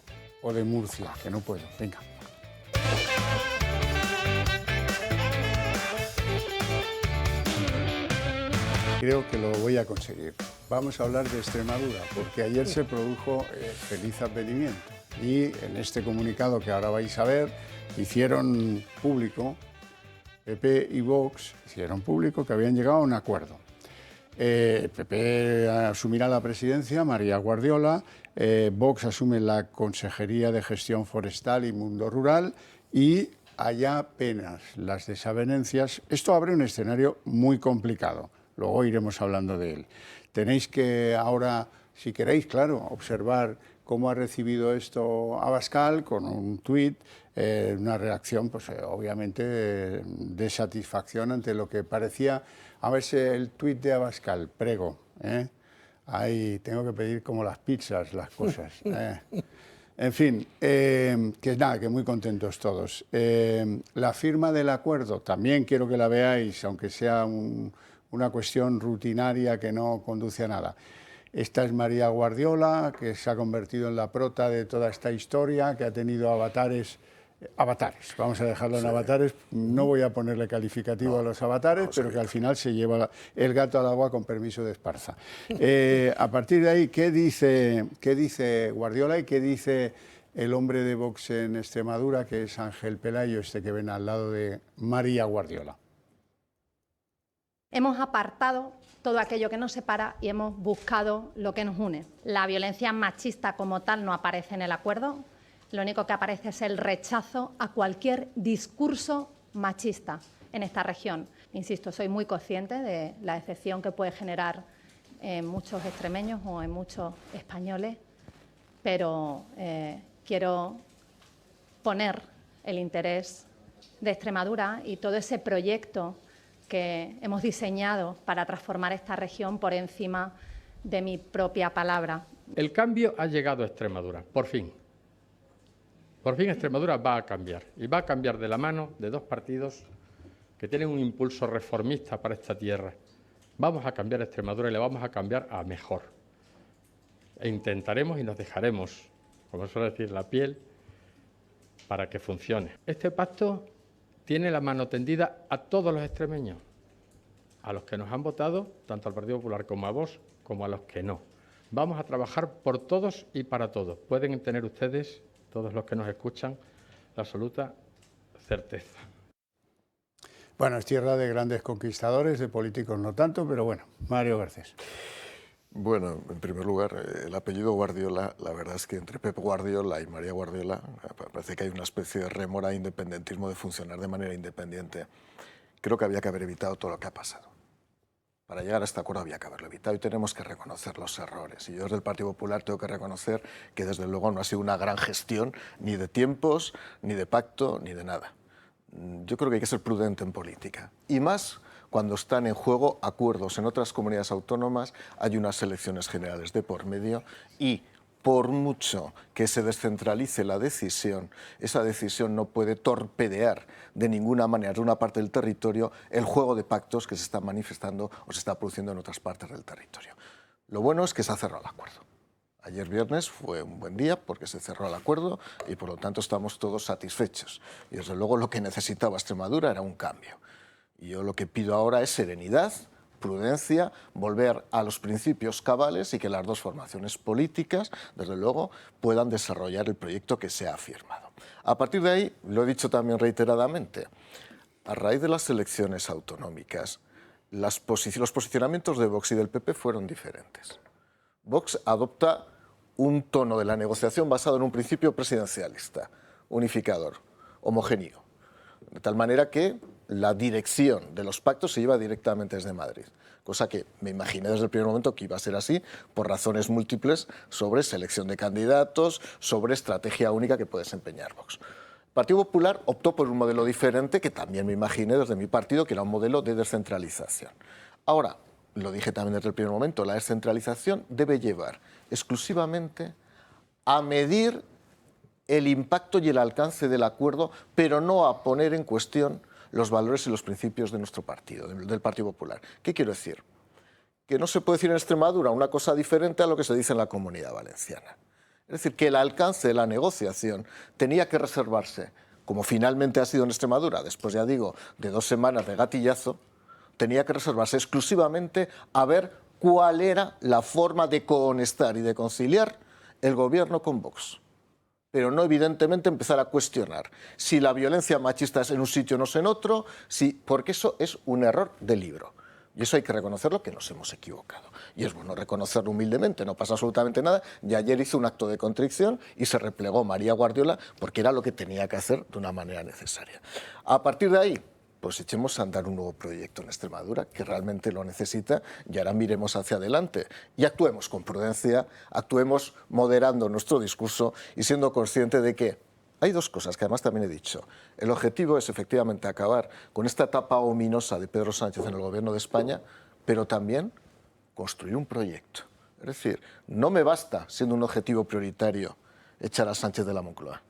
o de Murcia, que no puedo. Venga. Creo que lo voy a conseguir. Vamos a hablar de Extremadura, porque ayer se produjo feliz advenimiento. Y en este comunicado que ahora vais a ver, hicieron público, PP y Vox hicieron público que habían llegado a un acuerdo. PP asumirá la presidencia, María Guardiola, Vox asume la Consejería de Gestión Forestal y Mundo Rural y haya apenas las desavenencias. Esto abre un escenario muy complicado, luego iremos hablando de él. Tenéis que ahora, si queréis, claro, observar cómo ha recibido esto Abascal con un tuit, una reacción, pues obviamente, de satisfacción ante lo que parecía. A ver si el tuit de Abascal, prego, ahí tengo que pedir como las pizzas, las cosas. En fin, que nada, que muy contentos todos. La firma del acuerdo, también quiero que la veáis, aunque sea una cuestión rutinaria que no conduce a nada. Esta es María Guardiola, que se ha convertido en la prota de toda esta historia, que ha tenido avatares, vamos a dejarlo en avatares, no voy a ponerle calificativo a los avatares, pero que al final se lleva el gato al agua con permiso de Esparza. A partir de ahí, ¿qué dice Guardiola y qué dice el hombre de Vox en Extremadura, que es Ángel Pelayo, este que ven al lado de María Guardiola? Hemos apartado todo aquello que nos separa y hemos buscado lo que nos une. La violencia machista como tal no aparece en el acuerdo. Lo único que aparece es el rechazo a cualquier discurso machista en esta región. Insisto, soy muy consciente de la decepción que puede generar en muchos extremeños o en muchos españoles, pero quiero poner el interés de Extremadura y todo ese proyecto que hemos diseñado para transformar esta región por encima de mi propia palabra. El cambio ha llegado a Extremadura, por fin. Por fin Extremadura va a cambiar, y va a cambiar de la mano de dos partidos que tienen un impulso reformista para esta tierra. Vamos a cambiar Extremadura y la vamos a cambiar a mejor. E intentaremos y nos dejaremos, como suele decir, la piel para que funcione. Este pacto tiene la mano tendida a todos los extremeños, a los que nos han votado, tanto al Partido Popular como a Vox, como a los que no. Vamos a trabajar por todos y para todos. Pueden tener ustedes, todos los que nos escuchan, la absoluta certeza. Bueno, es tierra de grandes conquistadores, de políticos no tanto, pero bueno, Mario Garcés. Bueno, en primer lugar, el apellido Guardiola, la verdad es que entre Pep Guardiola y María Guardiola parece que hay una especie de rémora de independentismo, de funcionar de manera independiente. Creo que había que haber evitado todo lo que ha pasado. Para llegar a este acuerdo había que haberlo evitado y tenemos que reconocer los errores. Y yo desde el Partido Popular tengo que reconocer que desde luego no ha sido una gran gestión ni de tiempos, ni de pacto, ni de nada. Yo creo que hay que ser prudente en política. Y más cuando están en juego acuerdos en otras comunidades autónomas, hay unas elecciones generales de por medio y por mucho que se descentralice la decisión, esa decisión no puede torpedear de ninguna manera de una parte del territorio el juego de pactos que se está manifestando o se está produciendo en otras partes del territorio. Lo bueno es que se ha cerrado el acuerdo. Ayer viernes fue un buen día porque se cerró el acuerdo y por lo tanto estamos todos satisfechos. Y desde luego lo que necesitaba Extremadura era un cambio. Y yo lo que pido ahora es serenidad, prudencia, volver a los principios cabales y que las dos formaciones políticas, desde luego, puedan desarrollar el proyecto que se ha firmado. A partir de ahí, lo he dicho también reiteradamente, a raíz de las elecciones autonómicas, los posicionamientos de Vox y del PP fueron diferentes. Vox adopta un tono de la negociación basado en un principio presidencialista, unificador, homogéneo, de tal manera que la dirección de los pactos se lleva directamente desde Madrid, cosa que me imaginé desde el primer momento que iba a ser así por razones múltiples sobre selección de candidatos, sobre estrategia única que puede desempeñar Vox. El Partido Popular optó por un modelo diferente que también me imaginé desde mi partido, que era un modelo de descentralización. Ahora, lo dije también desde el primer momento, la descentralización debe llevar exclusivamente a medir el impacto y el alcance del acuerdo, pero no a poner en cuestión los valores y los principios de nuestro partido, del Partido Popular. ¿Qué quiero decir? Que no se puede decir en Extremadura una cosa diferente a lo que se dice en la Comunidad Valenciana. Es decir, que el alcance de la negociación tenía que reservarse, como finalmente ha sido en Extremadura, después, ya digo, de 2 semanas de gatillazo, tenía que reservarse exclusivamente a ver cuál era la forma de conectar y de conciliar el gobierno con Vox. Pero no, evidentemente, empezar a cuestionar si la violencia machista es en un sitio o no es en otro, porque eso es un error de libro. Y eso hay que reconocerlo, que nos hemos equivocado. Y es bueno reconocerlo humildemente, no pasa absolutamente nada. Y ayer hizo un acto de contrición y se replegó María Guardiola porque era lo que tenía que hacer de una manera necesaria. A partir de ahí, pues echemos a andar un nuevo proyecto en Extremadura que realmente lo necesita y ahora miremos hacia adelante y actuemos con prudencia, actuemos moderando nuestro discurso y siendo conscientes de que hay 2 cosas que además también he dicho. El objetivo es efectivamente acabar con esta etapa ominosa de Pedro Sánchez en el gobierno de España, pero también construir un proyecto. Es decir, no me basta, siendo un objetivo prioritario, echar a Sánchez de la Moncloa,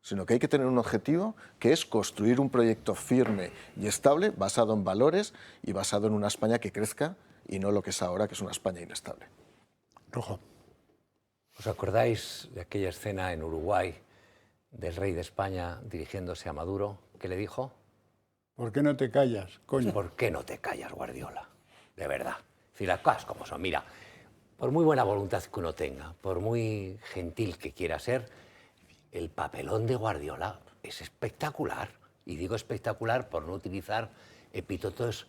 sino que hay que tener un objetivo que es construir un proyecto firme y estable basado en valores y basado en una España que crezca y no lo que es ahora, que es una España inestable. Rojo. ¿Os acordáis de aquella escena en Uruguay del rey de España dirigiéndose a Maduro? ¿Qué le dijo? ¿Por qué no te callas, coño? ¿Por qué no te callas, Guardiola? De verdad. Si las cosas como son. Mira, por muy buena voluntad que uno tenga, por muy gentil que quiera ser, el papelón de Guardiola es espectacular. Y digo espectacular por no utilizar epítetos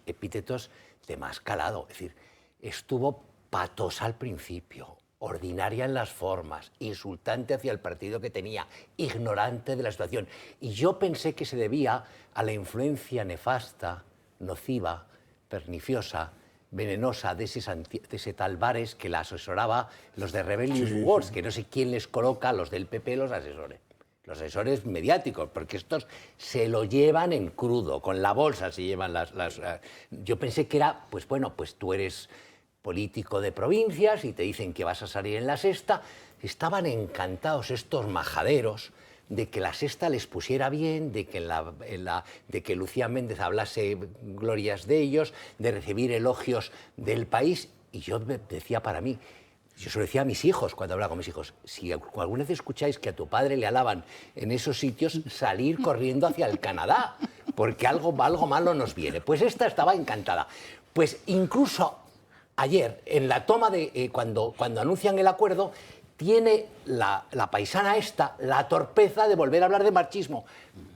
de más calado. Es decir, estuvo patosa al principio, ordinaria en las formas, insultante hacia el partido que tenía, ignorante de la situación. Y yo pensé que se debía a la influencia nefasta, nociva, perniciosa, venenosa de ese tal Bares que la asesoraba los de Rebellious Wars, que no sé quién les coloca a los del PP los asesores. Los asesores mediáticos, porque estos se lo llevan en crudo, con la bolsa se llevan Yo pensé que era, pues bueno, pues tú eres político de provincias y te dicen que vas a salir en La Sexta. Estaban encantados estos majaderos de que La Sexta les pusiera bien, de que Lucía Méndez hablase glorias de ellos, de recibir elogios del país. Y yo decía para mí, yo se lo decía a mis hijos cuando hablaba con mis hijos, si alguna vez escucháis que a tu padre le alaban en esos sitios, salir corriendo hacia el Canadá, porque algo malo nos viene. Pues esta estaba encantada. Pues incluso ayer, en la toma de cuando anuncian el acuerdo, tiene la paisana esta la torpeza de volver a hablar de marxismo.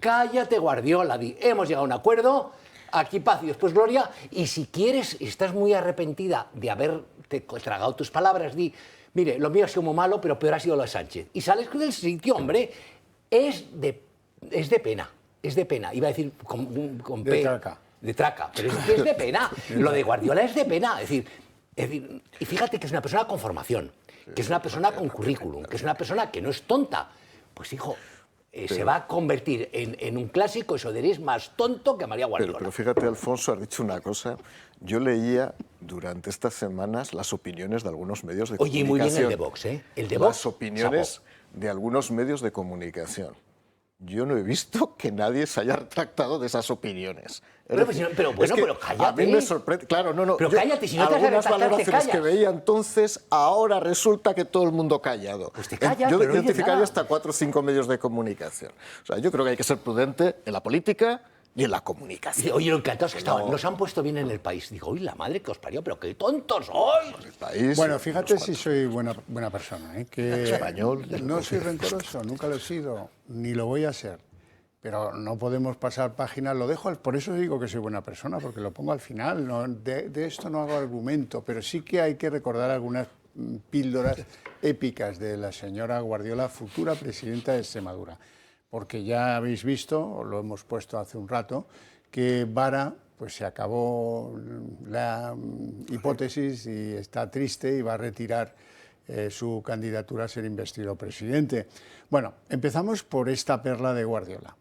Cállate, Guardiola, hemos llegado a un acuerdo, aquí paz y después gloria, y si quieres, estás muy arrepentida de haberte tragado tus palabras, mire, lo mío ha sido muy malo, pero peor ha sido lo de Sánchez. Y sales del sitio, hombre, es de pena, es de pena. Iba a decir con de traca. De traca, pero es de pena. Lo de Guardiola es de pena, es decir, y fíjate que es una persona con formación, que es una persona con currículum, que es una persona que no es tonta. Pues hijo, se va a convertir en un clásico, eso de eres más tonto que María Guardiola. Pero fíjate, Alfonso, has dicho una cosa. Yo leía durante estas semanas las opiniones de algunos medios de comunicación. Oye, muy bien el de Vox, ¿eh? El de Vox, las opiniones de algunos medios de comunicación. Yo no he visto que nadie se haya retractado de esas opiniones. Pero cállate. A mí me sorprende. Claro, no. Pero cállate, si no te has algunas retractado, valoraciones que veía entonces, ahora resulta que todo el mundo callado. Pues te callas, yo pero identificaría hasta 4 o 5 medios de comunicación. O sea, yo creo que hay que ser prudente en la política y en la comunicación. Oye, lo encantados que estaban. Nos han puesto bien en el país. Digo, uy, la madre que os parió, pero qué tontos sois. El país, bueno, fíjate si soy buena persona, ¿eh? Que español. No soy rencoroso, nunca lo he sido, ni lo voy a ser. Pero no podemos pasar páginas, lo dejo, por eso digo que soy buena persona, porque lo pongo al final, no, de esto no hago argumento, pero sí que hay que recordar algunas píldoras épicas de la señora Guardiola, futura presidenta de Extremadura, porque ya habéis visto, lo hemos puesto hace un rato, que Vara pues se acabó la hipótesis y está triste y va a retirar su candidatura a ser investido presidente. Bueno, empezamos por esta perla de Guardiola.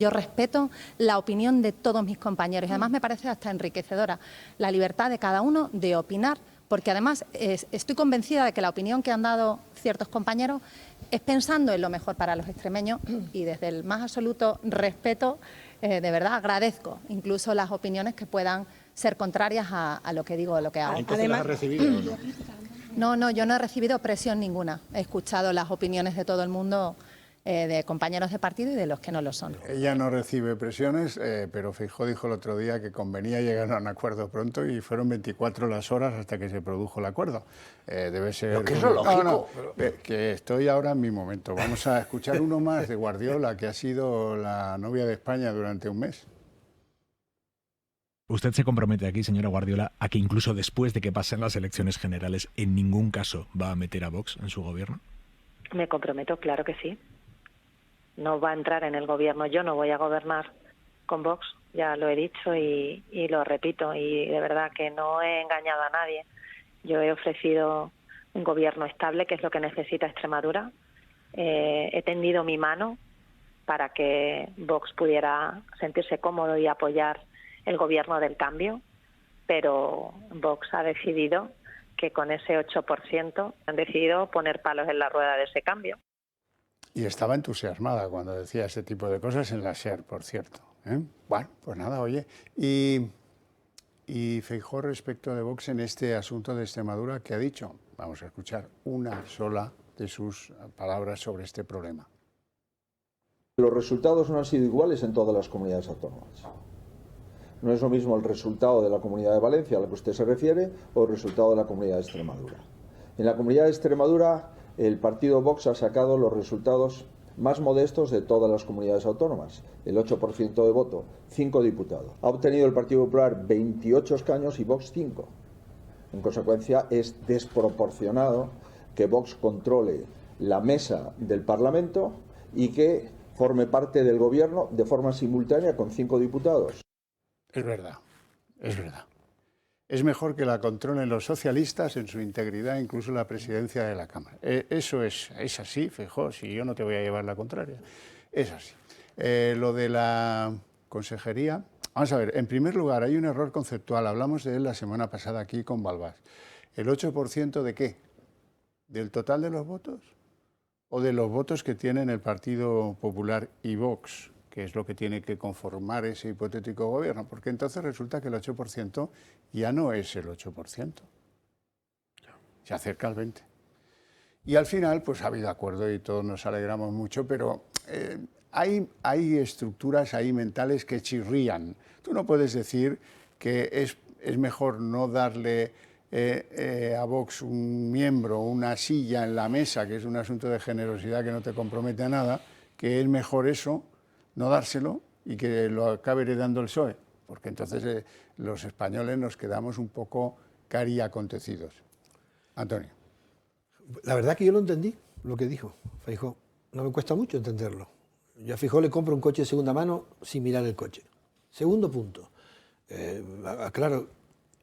Yo respeto la opinión de todos mis compañeros y además me parece hasta enriquecedora la libertad de cada uno de opinar, porque además estoy convencida de que la opinión que han dado ciertos compañeros es pensando en lo mejor para los extremeños y desde el más absoluto respeto, de verdad agradezco incluso las opiniones que puedan ser contrarias a lo que digo o lo que hago. Entonces, ¿las has recibido? No, yo no he recibido presión ninguna. He escuchado las opiniones de todo el mundo, de compañeros de partido y de los que no lo son. Ella no recibe presiones, pero Feijóo dijo el otro día que convenía llegar a un acuerdo pronto y fueron 24 las horas hasta que se produjo el acuerdo. Debe ser... Lo que es lo lógico. Que estoy ahora en mi momento. Vamos a escuchar uno más de Guardiola, que ha sido la novia de España durante un mes. ¿Usted se compromete aquí, señora Guardiola, a que incluso después de que pasen las elecciones generales, en ningún caso va a meter a Vox en su gobierno? Me comprometo, claro que sí. No va a entrar en el gobierno. Yo no voy a gobernar con Vox, ya lo he dicho y lo repito. Y de verdad que no he engañado a nadie. Yo he ofrecido un gobierno estable, que es lo que necesita Extremadura. He tendido mi mano para que Vox pudiera sentirse cómodo y apoyar el gobierno del cambio, pero Vox ha decidido que con ese 8% han decidido poner palos en la rueda de ese cambio. Y estaba entusiasmada cuando decía ese tipo de cosas en la SER, por cierto. Bueno, pues nada, oye. Y Feijóo, respecto de Vox en este asunto de Extremadura, ¿qué ha dicho? Vamos a escuchar una sola de sus palabras sobre este problema. Los resultados no han sido iguales en todas las comunidades autónomas. No es lo mismo el resultado de la Comunidad de Valencia a la que usted se refiere o el resultado de la Comunidad de Extremadura. En la Comunidad de Extremadura, el partido Vox ha sacado los resultados más modestos de todas las comunidades autónomas, el 8% de voto, 5 diputados. Ha obtenido el Partido Popular 28 escaños y Vox 5. En consecuencia, es desproporcionado que Vox controle la mesa del Parlamento y que forme parte del gobierno de forma simultánea con 5 diputados. Es verdad, es verdad. Es mejor que la controlen los socialistas en su integridad, incluso la presidencia de la Cámara. Eso es así, Feijóo, si yo no te voy a llevar la contraria. Es así. Lo de la consejería, vamos a ver, en primer lugar hay un error conceptual, hablamos de él la semana pasada aquí con Balbás. ¿El 8% de qué? ¿Del total de los votos? ¿O de los votos que tienen el Partido Popular y Vox, que es lo que tiene que conformar ese hipotético gobierno? Porque entonces resulta que el 8% ya no es el 8%. Se acerca al 20%. Y al final, pues ha habido acuerdo y todos nos alegramos mucho, pero hay estructuras ahí mentales que chirrían. Tú no puedes decir que es mejor no darle a Vox un miembro, una silla en la mesa, que es un asunto de generosidad que no te compromete a nada, que es mejor eso, no dárselo y que lo acabe heredando el PSOE, porque entonces los españoles nos quedamos un poco cariacontecidos. Antonio. La verdad que yo lo entendí, lo que dijo Feijóo. No me cuesta mucho entenderlo. Yo a Feijóo le compro un coche de segunda mano sin mirar el coche. Segundo punto. Claro,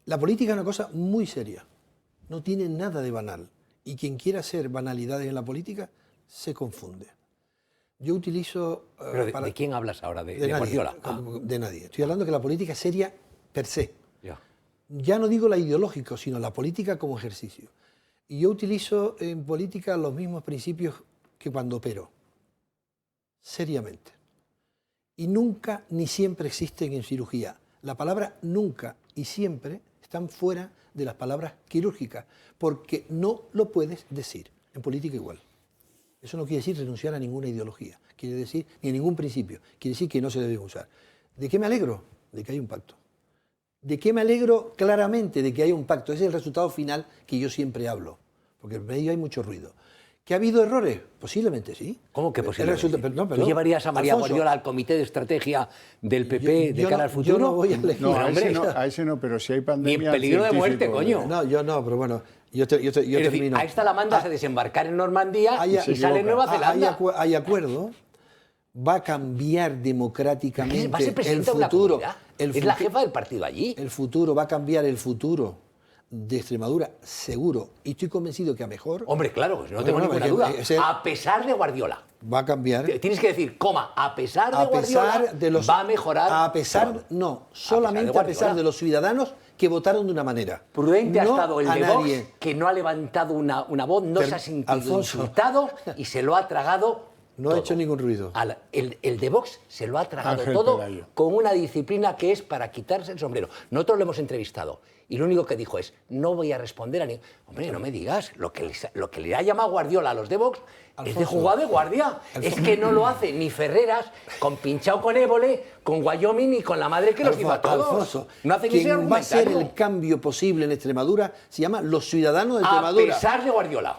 la política es una cosa muy seria. No tiene nada de banal. Y quien quiera hacer banalidades en la política se confunde. Yo utilizo... ¿Pero de quién hablas ahora? ¿De Guardiola? De nadie. Estoy hablando que la política es seria per se. Ya No digo la ideológica, sino la política como ejercicio. Y yo utilizo en política los mismos principios que cuando opero. Seriamente. Y nunca ni siempre existen en cirugía. La palabra nunca y siempre están fuera de las palabras quirúrgicas, porque no lo puedes decir. En política igual. Eso no quiere decir renunciar a ninguna ideología, quiere decir ni a ningún principio, quiere decir que no se deben usar. ¿De qué me alegro? De que hay un pacto. ¿De qué me alegro? Claramente de que haya un pacto. Ese es el resultado final que yo siempre hablo, porque en medio hay mucho ruido. ¿Que ha habido errores? Posiblemente sí. ¿Cómo que posiblemente? ¿Tú llevarías a María Guardiola al comité de estrategia del PP de cara al futuro? Yo no voy a elegir. No, a ese no, pero si hay pandemia... Ni en peligro de muerte, coño. No, yo no, pero bueno, yo termino. A esta la mandas a desembarcar en Normandía y sale en Nueva Zelanda. Hay acuerdo, va a cambiar democráticamente ¿Va a ser presidenta el futuro. Es la jefa del partido allí. El futuro, va a cambiar el futuro de Extremadura, seguro, y estoy convencido que a mejor... Hombre, claro, no tengo ninguna duda. A pesar de Guardiola. Va a cambiar. Tienes que decir, a pesar de Guardiola, va a mejorar... A pesar, no, solamente a pesar de los ciudadanos que votaron de una manera. Prudente ha estado el de Vox, que no ha levantado una voz, no se ha sentido insultado y se lo ha tragado... No ha hecho ningún ruido. El de Vox se lo ha tragado todo con una disciplina que es para quitarse el sombrero. Nosotros lo hemos entrevistado y lo único que dijo es, no voy a responder a ningún... Hombre, no me digas, lo que le ha llamado Guardiola a los de Vox es de jugada de guardia. Es que no lo hace ni Ferreras, con pinchado con Évole, con Wyoming y con la madre que los hizo a todos. Alfonso, no hace ni quien va a ser el cambio posible en Extremadura se llama los ciudadanos de Extremadura. A pesar de Guardiola.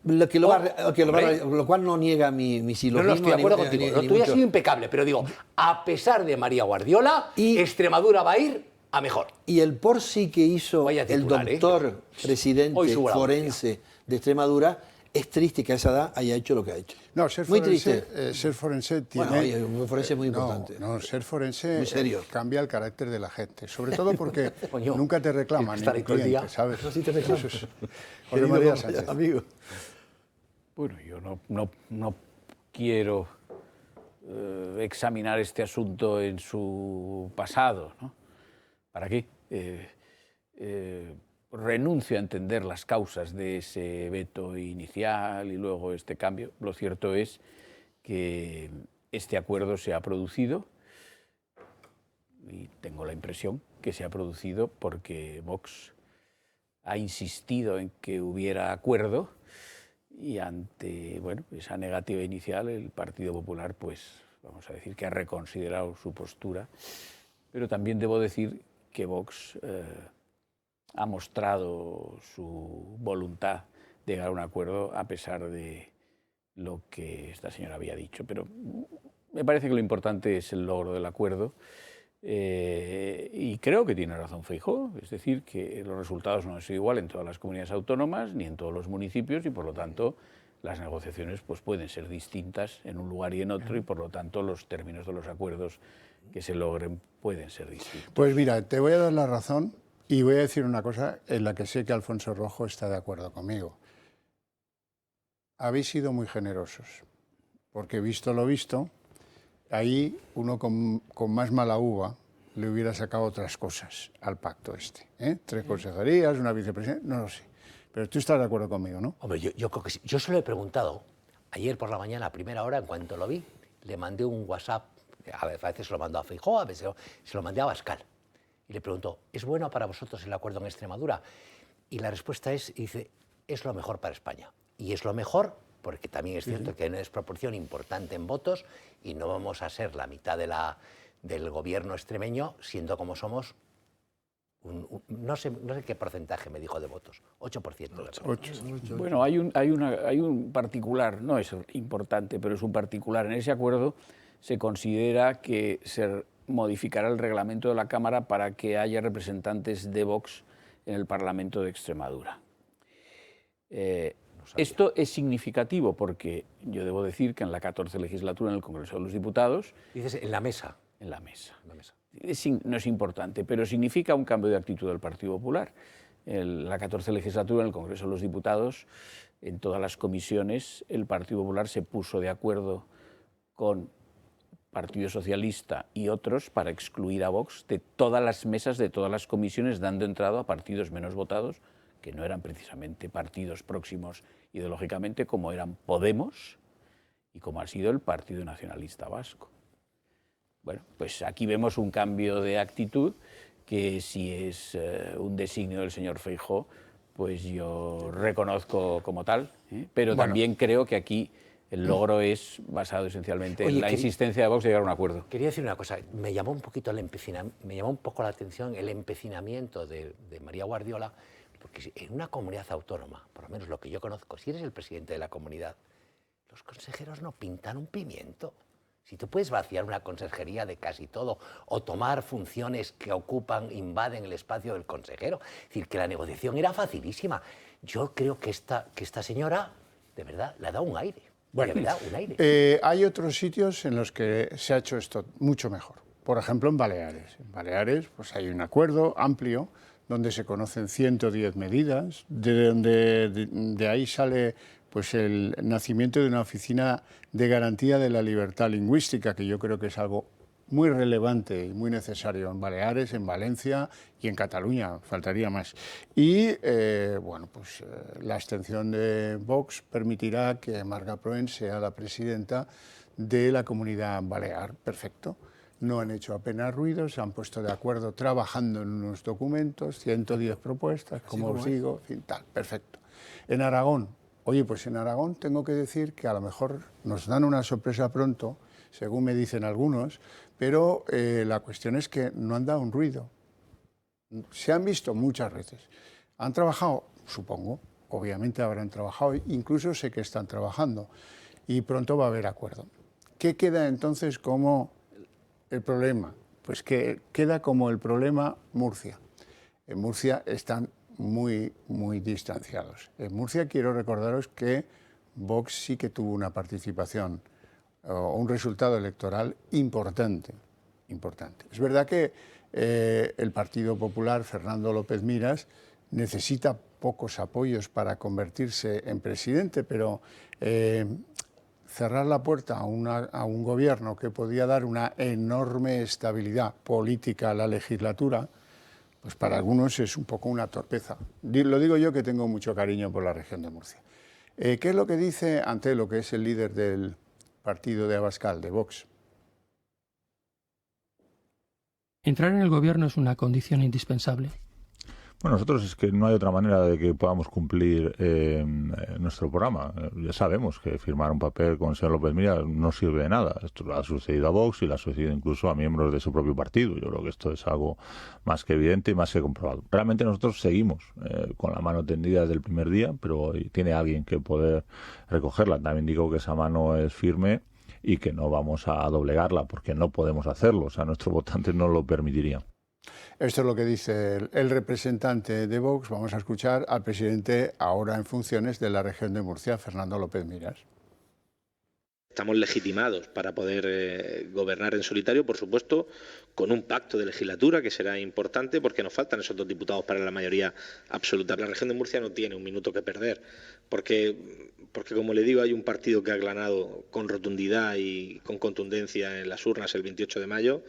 Lo cual no niega mi silogismo. No estoy de acuerdo contigo. Lo tuyo ha sido impecable, pero digo, a pesar de María Guardiola, Extremadura va a ir a mejor. Y el por sí que hizo el doctor presidente forense de Extremadura, es triste que a esa edad haya hecho lo que ha hecho. No, ser forense tiene... Bueno, un forense es muy importante. No, ser forense muy serio. Cambia el carácter de la gente, sobre todo porque nunca te reclaman ningún cliente, ¿sabes? Eso sí te reclaman. José María Sánchez. Amigo. Bueno, yo no quiero examinar este asunto en su pasado, ¿no? ¿Para qué? renuncio a entender las causas de ese veto inicial y luego este cambio. Lo cierto es que este acuerdo se ha producido y tengo la impresión que se ha producido porque Vox ha insistido en que hubiera acuerdo y ante esa negativa inicial el Partido Popular, pues vamos a decir que ha reconsiderado su postura, pero también debo decir que Vox ha mostrado su voluntad de llegar a un acuerdo a pesar de lo que esta señora había dicho. Pero me parece que lo importante es el logro del acuerdo y creo que tiene razón Feijóo, es decir, que los resultados no han sido igual en todas las comunidades autónomas ni en todos los municipios y por lo tanto las negociaciones pues, pueden ser distintas en un lugar y en otro y por lo tanto los términos de los acuerdos que se logren pueden ser distintos. Pues mira, te voy a dar la razón y voy a decir una cosa en la que sé que Alfonso Rojo está de acuerdo conmigo. Habéis sido muy generosos, porque visto lo visto, ahí uno con más mala uva le hubiera sacado otras cosas al pacto este. 3 consejerías, una vicepresidenta, no lo sé. Pero tú estás de acuerdo conmigo, ¿no? Hombre, yo creo que sí. Yo se lo he preguntado ayer por la mañana, a primera hora, en cuanto lo vi, le mandé un WhatsApp, a veces se lo mando a Feijóo, a veces se lo mandé a Abascal. Y le pregunto, ¿es bueno para vosotros el acuerdo en Extremadura? Y la respuesta dice, es lo mejor para España. Y es lo mejor porque también es cierto que hay una desproporción importante en votos y no vamos a ser la mitad del gobierno extremeño, siendo como somos, no sé qué porcentaje me dijo de votos, 8%. 8. Bueno, hay un particular, no es importante, pero es un particular. En ese acuerdo se considera que se modificará el reglamento de la Cámara para que haya representantes de Vox en el Parlamento de Extremadura. Esto es significativo porque yo debo decir que en la 14 legislatura en el Congreso de los Diputados... Dices, en la mesa. En la mesa. No es importante, pero significa un cambio de actitud del Partido Popular. En la 14 legislatura en el Congreso de los Diputados, en todas las comisiones, el Partido Popular se puso de acuerdo con Partido Socialista y otros para excluir a Vox de todas las mesas, de todas las comisiones, dando entrada a partidos menos votados, que no eran precisamente partidos próximos ideológicamente, como eran Podemos y como ha sido el Partido Nacionalista Vasco. Bueno, pues aquí vemos un cambio de actitud que si es un designio del señor Feijóo, pues yo reconozco como tal, pero también creo que aquí el logro es basado esencialmente en la insistencia de Vox de llegar a un acuerdo. Quería decir una cosa, me llamó un poco la atención el empecinamiento de María Guardiola, porque en una comunidad autónoma, por lo menos lo que yo conozco, si eres el presidente de la comunidad, los consejeros no pintan un pimiento. Si tú puedes vaciar una consejería de casi todo o tomar funciones que invaden el espacio del consejero, es decir, que la negociación era facilísima. Yo creo que esta señora, de verdad, le ha dado un aire. Bueno, de verdad, un aire. Hay otros sitios en los que se ha hecho esto mucho mejor. Por ejemplo, en Baleares. En Baleares pues hay un acuerdo amplio donde se conocen 110 medidas, de ahí sale pues el nacimiento de una oficina de garantía de la libertad lingüística, que yo creo que es algo muy relevante y muy necesario en Baleares, en Valencia y en Cataluña, faltaría más. Y la abstención de Vox permitirá que Marga Proen sea la presidenta de la Comunidad Balear. Perfecto. No han hecho apenas ruido, se han puesto de acuerdo trabajando en unos documentos, 110 propuestas, como os digo, en fin, tal, perfecto. En Aragón, oye, pues en Aragón tengo que decir que a lo mejor nos dan una sorpresa pronto, según me dicen algunos, pero la cuestión es que no han dado un ruido. Se han visto muchas veces. Han trabajado, supongo, obviamente habrán trabajado, incluso sé que están trabajando, y pronto va a haber acuerdo. ¿Qué queda entonces como el problema? Pues que queda como el problema Murcia. En Murcia están muy distanciados. En Murcia quiero recordaros que Vox sí que tuvo una participación o un resultado electoral importante. Es verdad que el Partido Popular, Fernando López Miras, necesita pocos apoyos para convertirse en presidente, pero cerrar la puerta a un gobierno que podía dar una enorme estabilidad política a la legislatura, pues para algunos es un poco una torpeza. Lo digo yo, que tengo mucho cariño por la región de Murcia. ¿Qué es lo que dice Antelo, que es el líder del partido de Abascal, de Vox? Entrar en el gobierno es una condición indispensable. Bueno, nosotros es que no hay otra manera de que podamos cumplir nuestro programa. Ya sabemos que firmar un papel con el señor López Miras no sirve de nada. Esto le ha sucedido a Vox y le ha sucedido incluso a miembros de su propio partido. Yo creo que esto es algo más que evidente y más que comprobado. Realmente nosotros seguimos con la mano tendida desde el primer día, pero tiene alguien que poder recogerla. También digo que esa mano es firme y que no vamos a doblegarla porque no podemos hacerlo. O sea, nuestros votantes no lo permitirían. Esto es lo que dice el representante de Vox. Vamos a escuchar al presidente ahora en funciones de la región de Murcia, Fernando López Miras. Estamos legitimados para poder gobernar en solitario, por supuesto, con un pacto de legislatura que será importante porque nos faltan esos 2 diputados para la mayoría absoluta. La región de Murcia no tiene un minuto que perder porque como le digo, hay un partido que ha ganado con rotundidad y con contundencia en las urnas el 28 de mayo.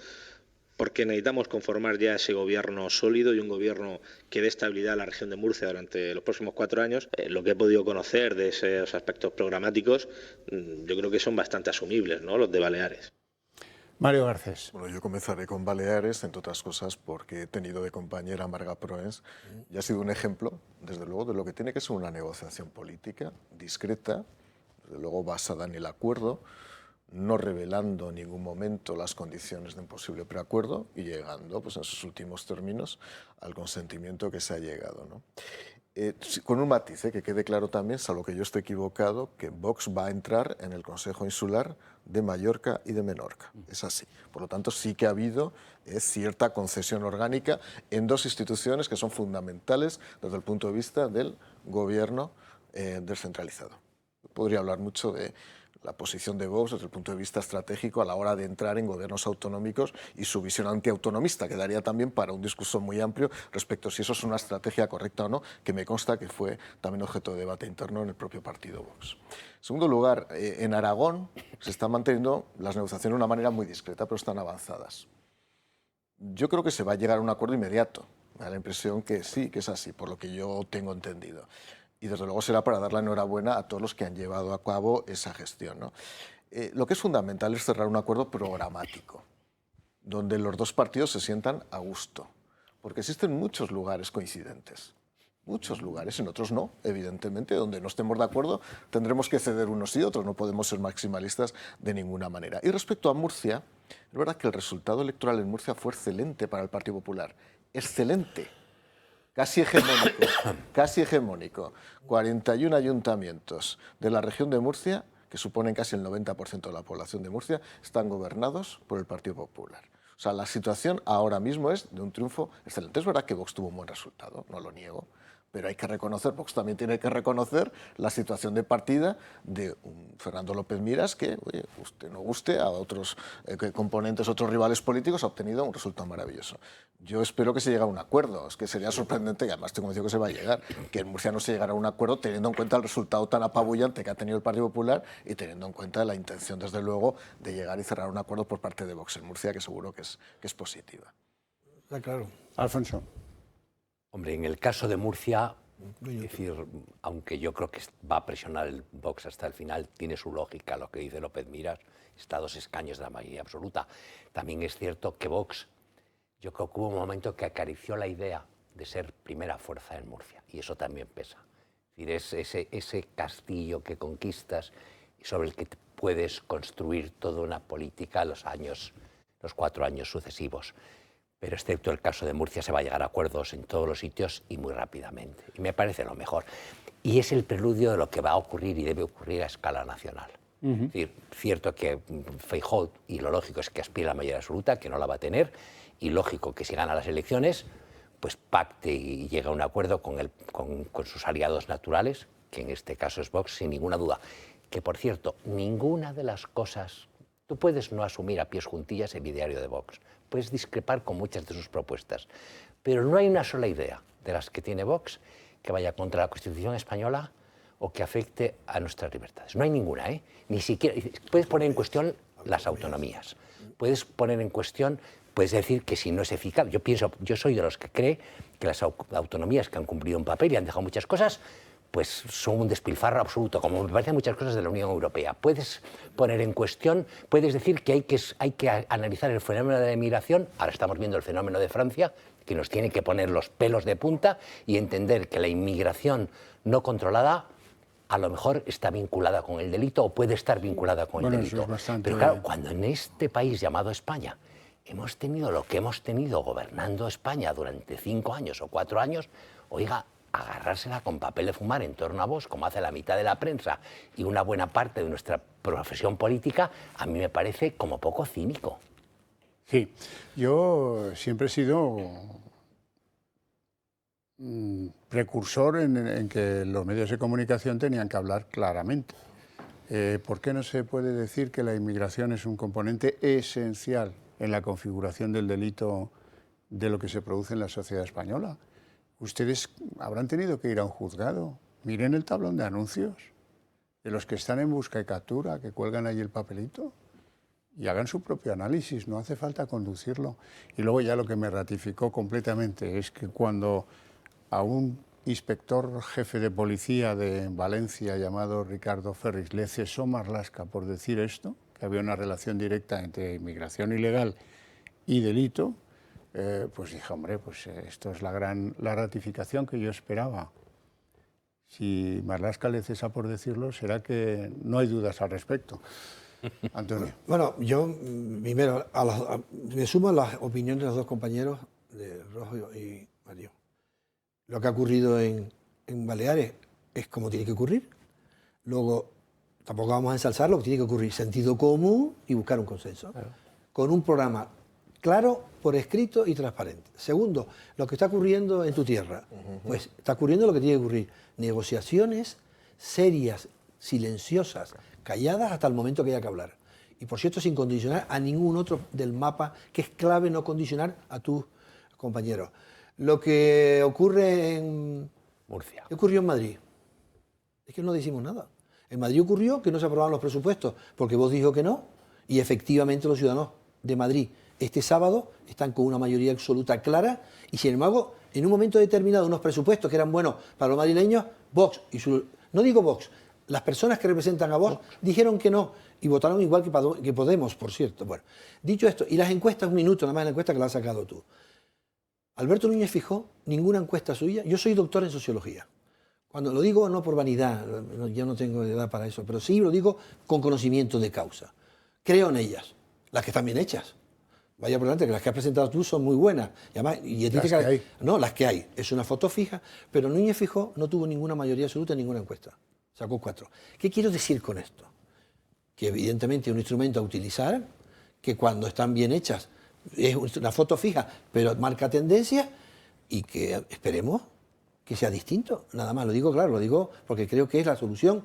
Porque necesitamos conformar ya ese gobierno sólido y un gobierno que dé estabilidad a la región de Murcia durante los próximos 4 años. Lo que he podido conocer de esos aspectos programáticos, yo creo que son bastante asumibles, ¿no?, los de Baleares. Mario Garcés. Bueno, yo comenzaré con Baleares, entre otras cosas, porque he tenido de compañera a Marga Proens y ha sido un ejemplo, desde luego, de lo que tiene que ser una negociación política discreta, desde luego basada en el acuerdo, no revelando en ningún momento las condiciones de un posible preacuerdo y llegando, pues en sus últimos términos, al consentimiento que se ha llegado, ¿no? Con un matiz, que quede claro también, salvo que yo esté equivocado, que Vox va a entrar en el Consejo Insular de Mallorca y de Menorca. Es así. Por lo tanto, sí que ha habido cierta concesión orgánica en 2 instituciones que son fundamentales desde el punto de vista del gobierno descentralizado. Podría hablar mucho de la posición de Vox desde el punto de vista estratégico a la hora de entrar en gobiernos autonómicos y su visión antiautonomista, que daría también para un discurso muy amplio respecto a si eso es una estrategia correcta o no, que me consta que fue también objeto de debate interno en el propio partido Vox. En segundo lugar, en Aragón se están manteniendo las negociaciones de una manera muy discreta, pero están avanzadas. Yo creo que se va a llegar a un acuerdo inmediato. Me da la impresión que sí, que es así, por lo que yo tengo entendido. Y desde luego será para dar la enhorabuena a todos los que han llevado a cabo esa gestión, ¿no? Lo que es fundamental es cerrar un acuerdo programático, donde los 2 partidos se sientan a gusto, porque existen muchos lugares coincidentes, muchos lugares, en otros no, evidentemente, donde no estemos de acuerdo tendremos que ceder unos y otros, no podemos ser maximalistas de ninguna manera. Y respecto a Murcia, es verdad que el resultado electoral en Murcia fue excelente para el Partido Popular, excelente. Casi hegemónico. 41 ayuntamientos de la región de Murcia, que suponen casi el 90% de la población de Murcia, están gobernados por el Partido Popular. O sea, la situación ahora mismo es de un triunfo excelente. Es verdad que Vox tuvo un buen resultado, no lo niego, pero hay que reconocer, Vox también tiene que reconocer la situación de partida de un Fernando López Miras que, oye, guste o no guste, a otros componentes, otros rivales políticos, ha obtenido un resultado maravilloso. Yo espero que se llegue a un acuerdo. Es que sería sorprendente, y además estoy convencido que se va a llegar, que en Murcia no se llegara a un acuerdo teniendo en cuenta el resultado tan apabullante que ha tenido el Partido Popular y teniendo en cuenta la intención, desde luego, de llegar y cerrar un acuerdo por parte de Vox en Murcia, que seguro que es positiva. Está claro. Alfonso. Hombre, en el caso de Murcia, es decir, aunque yo creo que va a presionar el Vox hasta el final, tiene su lógica lo que dice López Miras, está a 2 escaños de la mayoría absoluta. También es cierto que Vox, yo creo que hubo un momento que acarició la idea de ser primera fuerza en Murcia, y eso también pesa. Es decir, ese castillo que conquistas y sobre el que puedes construir toda una política los 4 años sucesivos. Pero excepto el caso de Murcia se va a llegar a acuerdos en todos los sitios y muy rápidamente. Y me parece lo mejor. Y es el preludio de lo que va a ocurrir y debe ocurrir a escala nacional. Es decir, cierto que Feijóo, y lo lógico es que aspira a la mayoría absoluta, que no la va a tener, y lógico que si gana las elecciones, pues pacte y llegue a un acuerdo con sus aliados naturales, que en este caso es Vox, sin ninguna duda. Que, por cierto, ninguna de las cosas... Tú puedes no asumir a pies juntillas el ideario de Vox, puedes discrepar con muchas de sus propuestas, pero no hay una sola idea de las que tiene Vox que vaya contra la Constitución española o que afecte a nuestras libertades. No hay ninguna, Ni siquiera... Puedes poner en cuestión las autonomías, puedes poner en cuestión puedes decir que si no es eficaz. Yo soy de los que cree que las autonomías que han cumplido un papel y han dejado muchas cosas, pues son un despilfarro absoluto, como me parecen muchas cosas de la Unión Europea. Puedes poner en cuestión, puedes decir que hay que analizar el fenómeno de la inmigración, ahora estamos viendo el fenómeno de Francia, que nos tiene que poner los pelos de punta y entender que la inmigración no controlada a lo mejor está vinculada con el delito o puede estar vinculada con el delito. Pero claro, cuando en este país llamado España hemos tenido lo que hemos tenido gobernando España durante 5 años o 4 años, oiga, agarrársela con papel de fumar en torno a vos, como hace la mitad de la prensa y una buena parte de nuestra profesión política, a mí me parece como poco cínico. Sí, yo siempre he sido precursor en que los medios de comunicación tenían que hablar claramente. ¿Por qué no se puede decir que la inmigración es un componente esencial en la configuración del delito de lo que se produce en la sociedad española? Ustedes habrán tenido que ir a un juzgado. Miren el tablón de anuncios de los que están en busca y captura, que cuelgan ahí el papelito, y hagan su propio análisis, no hace falta conducirlo. Y luego ya lo que me ratificó completamente es que cuando a un inspector jefe de policía de Valencia llamado Ricardo Ferris le cesó Marlaska por decir esto, que había una relación directa entre inmigración ilegal y delito, pues dije, hombre, pues esto es la ratificación que yo esperaba. Si Marlaska le cesa por decirlo, será que no hay dudas al respecto. Antonio. Bueno, yo primero me sumo a las opiniones de los dos compañeros, de Rojo y Mario. Lo que ha ocurrido en Baleares es como tiene que ocurrir. Luego, tampoco vamos a ensalzar lo que tiene que ocurrir. Sentido común y buscar un consenso. Claro. Con un programa claro, por escrito y transparente. Segundo, lo que está ocurriendo en tu tierra. Pues está ocurriendo lo que tiene que ocurrir. Negociaciones serias, silenciosas, calladas hasta el momento que haya que hablar. Y por cierto, sin condicionar a ningún otro del mapa, que es clave no condicionar a tus compañeros. Lo que ocurre en Murcia. ¿Qué ocurrió en Madrid? Es que no decimos nada. En Madrid ocurrió que no se aprobaban los presupuestos, porque vos dijo que no, y efectivamente los ciudadanos de Madrid este sábado están con una mayoría absoluta clara, y sin embargo, en un momento determinado, unos presupuestos que eran buenos para los madrileños, Vox y no digo Vox, las personas que representan a Vox dijeron que no y votaron igual que Podemos, por cierto. Bueno, dicho esto, y las encuestas, un minuto, nada más la encuesta que la has sacado tú. Alberto Núñez Feijóo, ninguna encuesta suya. Yo soy doctor en sociología. Cuando lo digo no por vanidad, yo no tengo edad para eso, pero sí lo digo con conocimiento de causa. Creo en ellas, las que están bien hechas. Vaya por delante, que las que has presentado tú son muy buenas. Y además, las que hay. No, las que hay. Es una foto fija, pero Núñez Feijóo no tuvo ninguna mayoría absoluta en ninguna encuesta. Sacó 4. ¿Qué quiero decir con esto? Que evidentemente es un instrumento a utilizar, que cuando están bien hechas es una foto fija, pero marca tendencia y que esperemos que sea distinto. Nada más, lo digo claro, lo digo porque creo que es la solución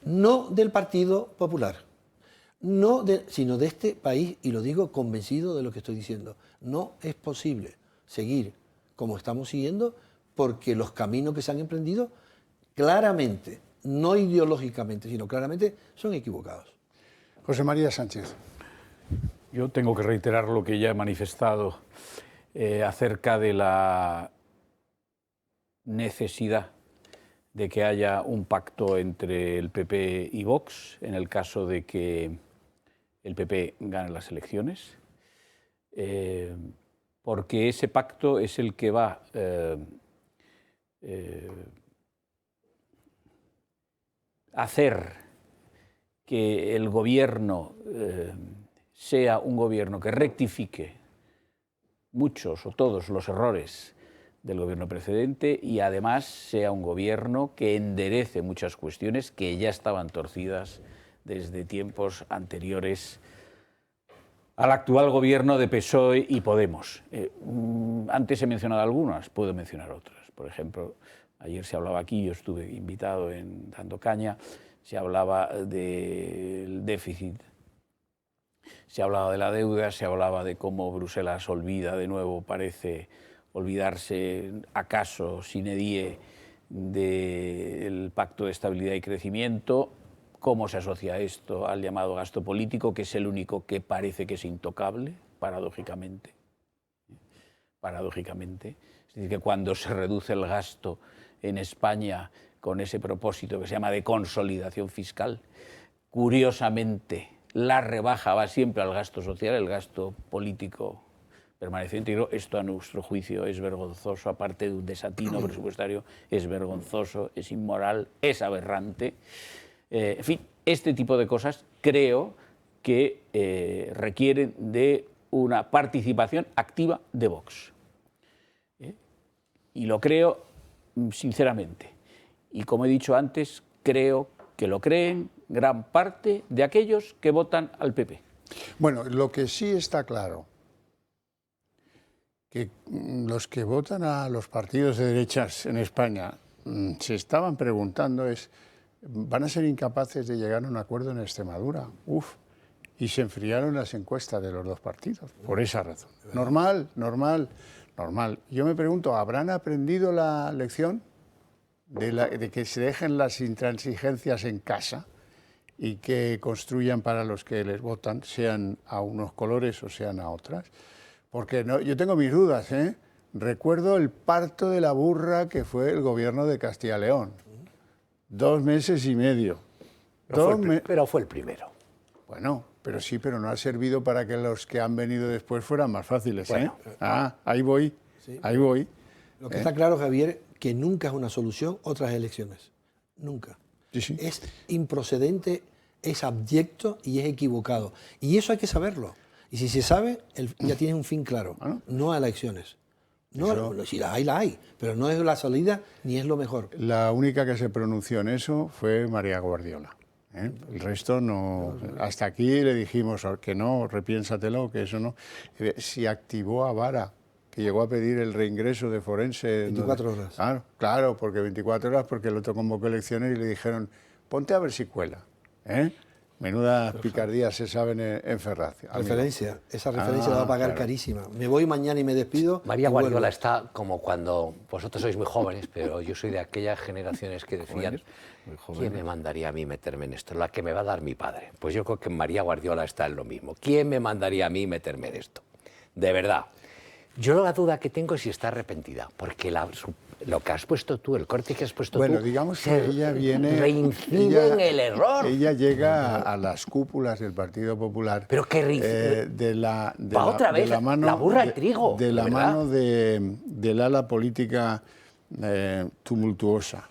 no del Partido Popular, sino de este país, y lo digo convencido de lo que estoy diciendo. No es posible seguir como estamos siguiendo porque los caminos que se han emprendido claramente, no ideológicamente, sino claramente, son equivocados. José María Sánchez. Yo tengo que reiterar lo que ya he manifestado acerca de la necesidad de que haya un pacto entre el PP y Vox en el caso de que el PP gane las elecciones, porque ese pacto es el que va a hacer que el gobierno sea un gobierno que rectifique muchos o todos los errores del gobierno precedente y además sea un gobierno que enderece muchas cuestiones que ya estaban torcidas desde tiempos anteriores al actual gobierno de PSOE y Podemos. Antes he mencionado algunas, puedo mencionar otras. Por ejemplo, ayer se hablaba aquí, yo estuve invitado en Dando Caña, se hablaba del déficit, se hablaba de la deuda, se hablaba de cómo Bruselas olvida de nuevo, parece olvidarse acaso sine die del Pacto de Estabilidad y Crecimiento, cómo se asocia esto al llamado gasto político, que es el único que parece que es intocable, paradójicamente. paradójicamente. Es decir, que cuando se reduce el gasto en España con ese propósito que se llama de consolidación fiscal, curiosamente la rebaja va siempre al gasto social, el gasto político permaneció íntegro. Esto a nuestro juicio es vergonzoso, aparte de un desatino presupuestario, es vergonzoso, es inmoral, es aberrante. En fin, este tipo de cosas creo que requieren de una participación activa de Vox. Y lo creo sinceramente. Y como he dicho antes, creo que lo creen gran parte de aquellos que votan al PP. Bueno, lo que sí está claro, que los que votan a los partidos de derechas en España se estaban preguntando es, ¿van a ser incapaces de llegar a un acuerdo en Extremadura? Uf. Y se enfriaron las encuestas de los dos partidos, por esa razón. Normal, normal, normal. Yo me pregunto, ¿habrán aprendido la lección de que se dejen las intransigencias en casa y que construyan para los que les votan, sean a unos colores o sean a otras? Porque no, yo tengo mis dudas, ¿eh? Recuerdo el parto de la burra que fue el gobierno de Castilla y León. 2 meses y medio. Pero fue el primero. Bueno, pero sí, pero no ha servido para que los que han venido después fueran más fáciles, ¿eh? Bueno, ahí voy, sí. Ahí voy. Lo que está claro, Javier, que nunca es una solución otras elecciones. Nunca. Sí, sí. Es improcedente, es abyecto y es equivocado. Y eso hay que saberlo. Y si se sabe, ya tienes un fin claro. No a elecciones. No, si la hay, pero no es la salida ni es lo mejor. La única que se pronunció en eso fue María Guardiola. El resto no. Hasta aquí le dijimos que no, repiénsatelo, que eso no. Si activó a Vara, que llegó a pedir el reingreso de forense. 24 horas. Claro, porque 24 horas, porque el otro convocó elecciones y le dijeron, ponte a ver si cuela. Menudas picardías se saben en Ferraz. Referencia, esa referencia la va a pagar carísima. Me voy mañana y me despido. María Guardiola está como cuando vosotros sois muy jóvenes, pero yo soy de aquellas generaciones que decían, ¿quién me mandaría a mí meterme en esto? La que me va a dar mi padre. Pues yo creo que María Guardiola está en lo mismo. ¿Quién me mandaría a mí meterme en esto? De verdad. Yo la duda que tengo es si está arrepentida, porque lo que has puesto tú, el corte que has puesto tú... Bueno, digamos que ella viene... reincide en el error. Ella llega a las cúpulas del Partido Popular... Pero que de la mano... La burra al trigo. De la mano del ala política tumultuosa.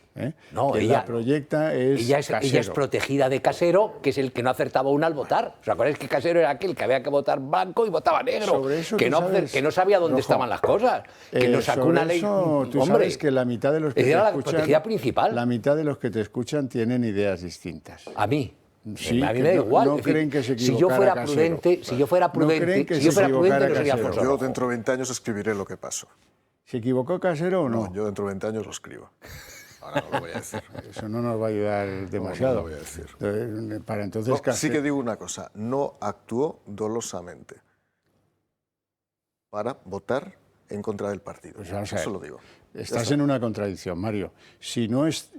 No, ella la proyecta ella es protegida de Casero, que es el que no acertaba una al votar. ¿Os acordáis que Casero era aquel que había que votar blanco y votaba negro? Que no sabía dónde estaban las cosas. Que nos sacó una ley. Tú sabes que la mitad de los que te escuchan, la protegida principal. La mitad de los que te escuchan tienen ideas distintas. A mí. Sí, a mí me da igual. No creen que se equivocara si yo fuera prudente, no sería Alfonso. Yo dentro de 20 años escribiré lo que pasó. ¿Se equivocó Casero o no? No, yo dentro de 20 años lo escribo. Ahora no lo voy a decir. Eso no nos va a ayudar demasiado. No lo voy a decir. Para entonces, sí que digo una cosa, no actuó dolosamente para votar en contra del partido. Pues eso lo digo. Estás en una contradicción, Mario.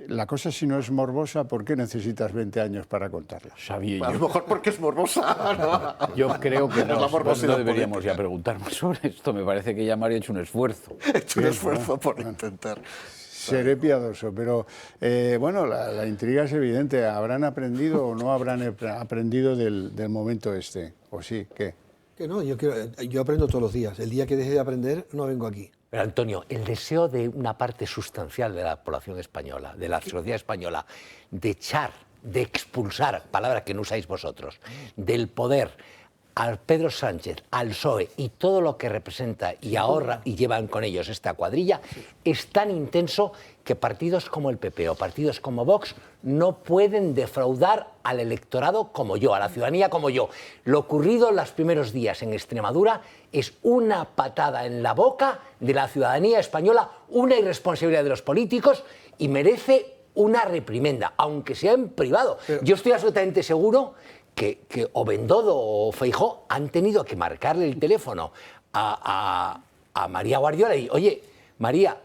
La cosa si no es morbosa, ¿por qué necesitas 20 años para contarla? Sabía yo. A lo mejor porque es morbosa. ¿No? Yo creo que no deberíamos ya preguntarnos sobre esto. Me parece que ya Mario ha hecho un esfuerzo. He hecho un esfuerzo por intentar. Seré piadoso, pero bueno, la intriga es evidente. ¿Habrán aprendido o no habrán aprendido del momento este? ¿O sí? ¿Qué? Que no, yo aprendo todos los días. El día que deje de aprender, no vengo aquí. Pero Antonio, el deseo de una parte sustancial de la población española, de la sociedad española, de echar, de expulsar, palabra que no usáis vosotros, del poder al Pedro Sánchez, al PSOE y todo lo que representa y ahorra y llevan con ellos esta cuadrilla, es tan intenso que partidos como el PP o partidos como Vox no pueden defraudar al electorado como yo, a la ciudadanía como yo. Lo ocurrido en los primeros días en Extremadura es una patada en la boca de la ciudadanía española, una irresponsabilidad de los políticos y merece una reprimenda, aunque sea en privado. Yo estoy absolutamente seguro que o Bendodo o Feijóo han tenido que marcarle el teléfono a María Guardiola y, oye, María,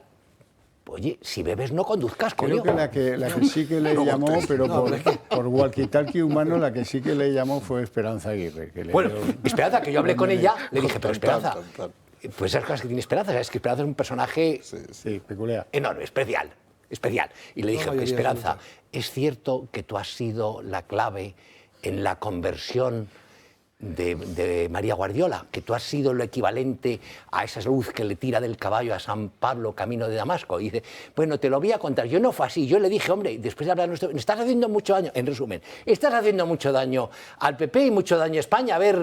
si bebes no conduzcas, coño. Creo que la que sí que le llamó, pero por walkie-talkie humano, la que sí que le llamó fue Esperanza Aguirre. Esperanza, que yo hablé con ella, le dije, pero Esperanza, Pues esas cosas que tiene Esperanza, es que Esperanza es un personaje peculiar, enorme, especial. Y le dije, Esperanza, ¿es cierto que tú has sido la clave en la conversión de María Guardiola? Que tú has sido lo equivalente a esa luz que le tira del caballo a San Pablo camino de Damasco. Y dice, bueno, te lo voy a contar. Yo no fue así. Yo le dije, hombre, después de hablar, estás haciendo mucho daño, en resumen, estás haciendo mucho daño al PP y mucho daño a España. A ver,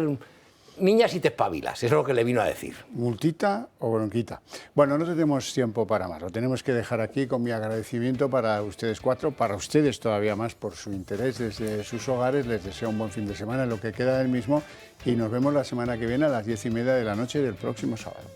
niña, si te espabilas. Eso es lo que le vino a decir. ¿Multita o bronquita? Bueno, no tenemos tiempo para más. Lo tenemos que dejar aquí con mi agradecimiento para ustedes cuatro, para ustedes todavía más por su interés desde sus hogares. Les deseo un buen fin de semana en lo que queda del mismo y nos vemos la semana que viene a las 10:30 de la noche del próximo sábado.